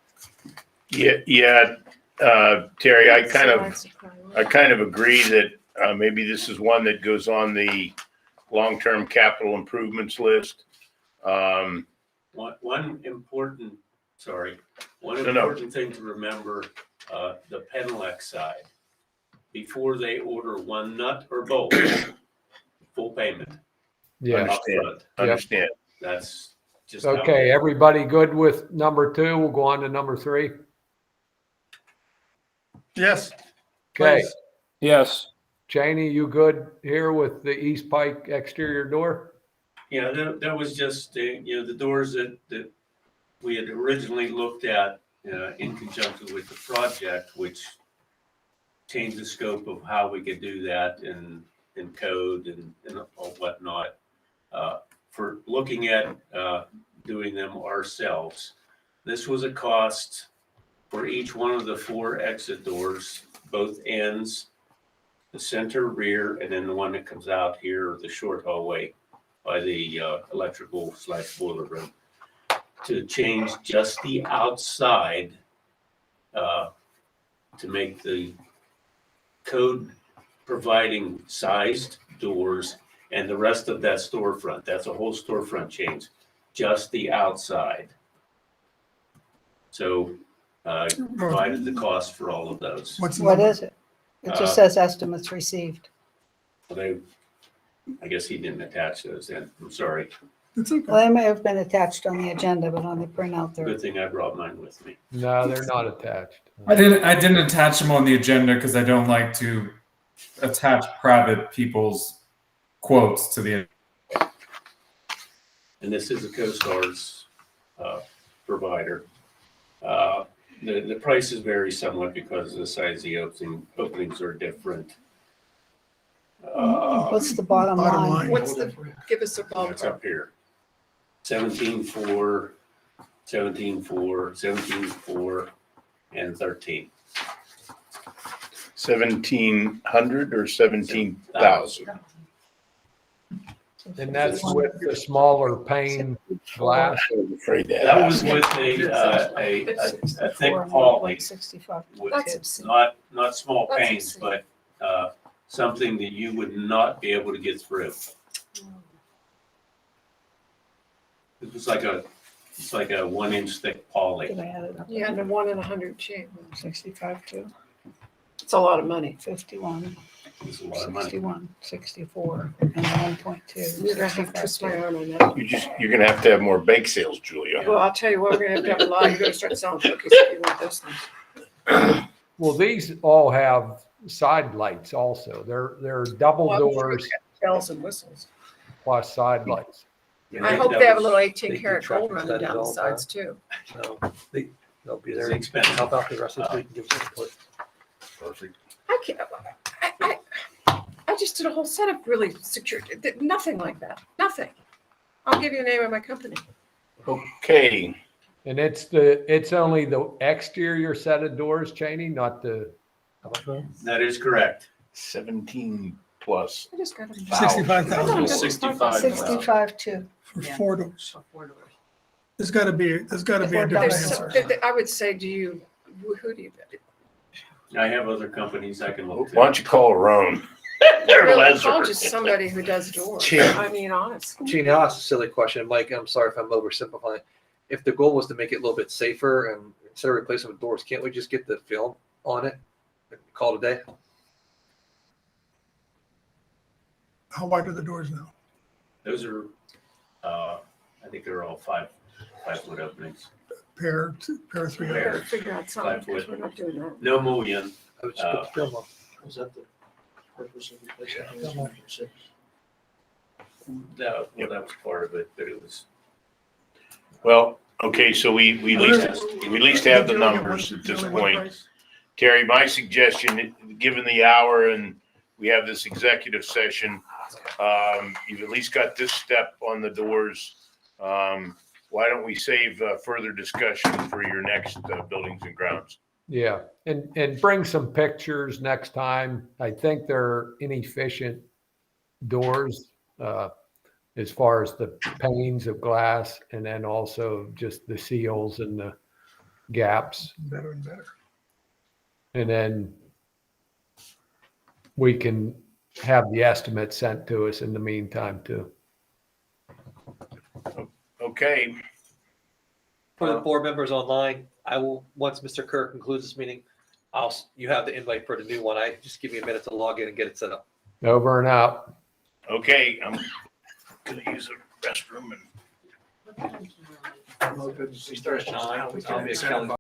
Yeah, Terry, I kind of agree that maybe this is one that goes on the long-term capital improvements list. One important No. thing to remember, the Penelec side, before they order one nut or bolt, full payment. Yeah. Understand. That's just. how it Okay, is. everybody good with number 2? We'll go on to number 3. Yes. Okay. Please. Yes. Cheney, you good here with the East Pike exterior door? Yeah, that was just, the doors that we had originally looked at in conjunction with the project, which changed the scope of how we could do that in code and whatnot. For looking at doing them ourselves, this was a cost for each one of the 4 exit doors, both ends, the center rear, and then the one that comes out here, the short hallway by the electrical/boiler room, to change just the outside to make the code providing sized doors and the rest of that storefront. That's a whole storefront change, just the outside. So provided the cost for all of those. What is it? It just says estimates received. I guess he didn't attach those in. I'm sorry. Well, they may have been attached on the agenda, but on the printout Good there. thing I brought mine with me. No, they're not attached. I didn't attach them on the agenda because I don't like to attach private people's quotes to the. And this is a CoStar's provider. The prices vary somewhat because of the size of the openings are different. What's the bottom line? Give us a ballpark. It's up here. 17.4, 17.4, 17.4, and 13. 1,700 or 17,000? And that's with the smaller pane glass. I was afraid That was with a thick poly, 65. with not small panes, but something that you would not be able to get through. It's like a 1-inch thick poly. Did I add it up? Yeah, and 1 in 100 change. 65 too. It's a lot of money. 51, It's a lot of money. 61, 64, and 1.2. You're gonna have to 65 twist my too. arm on that. You're gonna have to have more bake sales, Julia. Well, I'll tell you what, we're gonna have a lot. You're gonna start selling cookies if you want those things. Well, these all have side lights also. They're double Well, I'm sure doors they got bells and whistles. plus side lights. I hope they have a little 18 karat gold running down the sides too. No, they'll be there. It's expensive. How about the rest of this week? Give us input. Perfect. I can't, I just did a whole set of really secure, nothing like that, nothing. I'll give you the name of my company. Okay, And it's only the exterior set of doors, Cheney, not the. That is correct. 17 plus. I just got them. 65,000 65 too. for 4 doors. There's got to be a different There's answer. I would say, who do you? I have other companies I can look to. Why don't you call Roan? They're Really, lesser. call just somebody who does doors. Gee. I mean, honestly. Gene, I'll ask a silly question. Mike, I'm sorry if I'm oversimplifying. If the goal was to make it a little bit safer and instead of replacing with doors, can't we just get the film on it and call it a day? How wide are the doors now? Those are, I think they're all 5-foot openings. Pair, 3. We gotta figure out something, 5 foot. because we're not doing that. No mullion. I would just put the film on. Was that the purpose of replacing That was part of it, but it was. Well, okay, so we at least have the numbers at this point. Terry, my suggestion, given the hour and we have this executive session, you've at least got this step on the doors. Why don't we save further discussion for your next buildings and grounds? Yeah, and bring some pictures next time. I think they're inefficient doors. as far as the panes of glass and then also just the seals and the gaps. Better and better. And then we can have the estimate sent to us in the meantime too. Okay, For the board members online, I will, once Mr. Kerr concludes this meeting, you have the invite for the new one. Just give me a minute to log in and get it set up. Over and out. okay, I'm gonna use the restroom and He starts I'll be a calendar.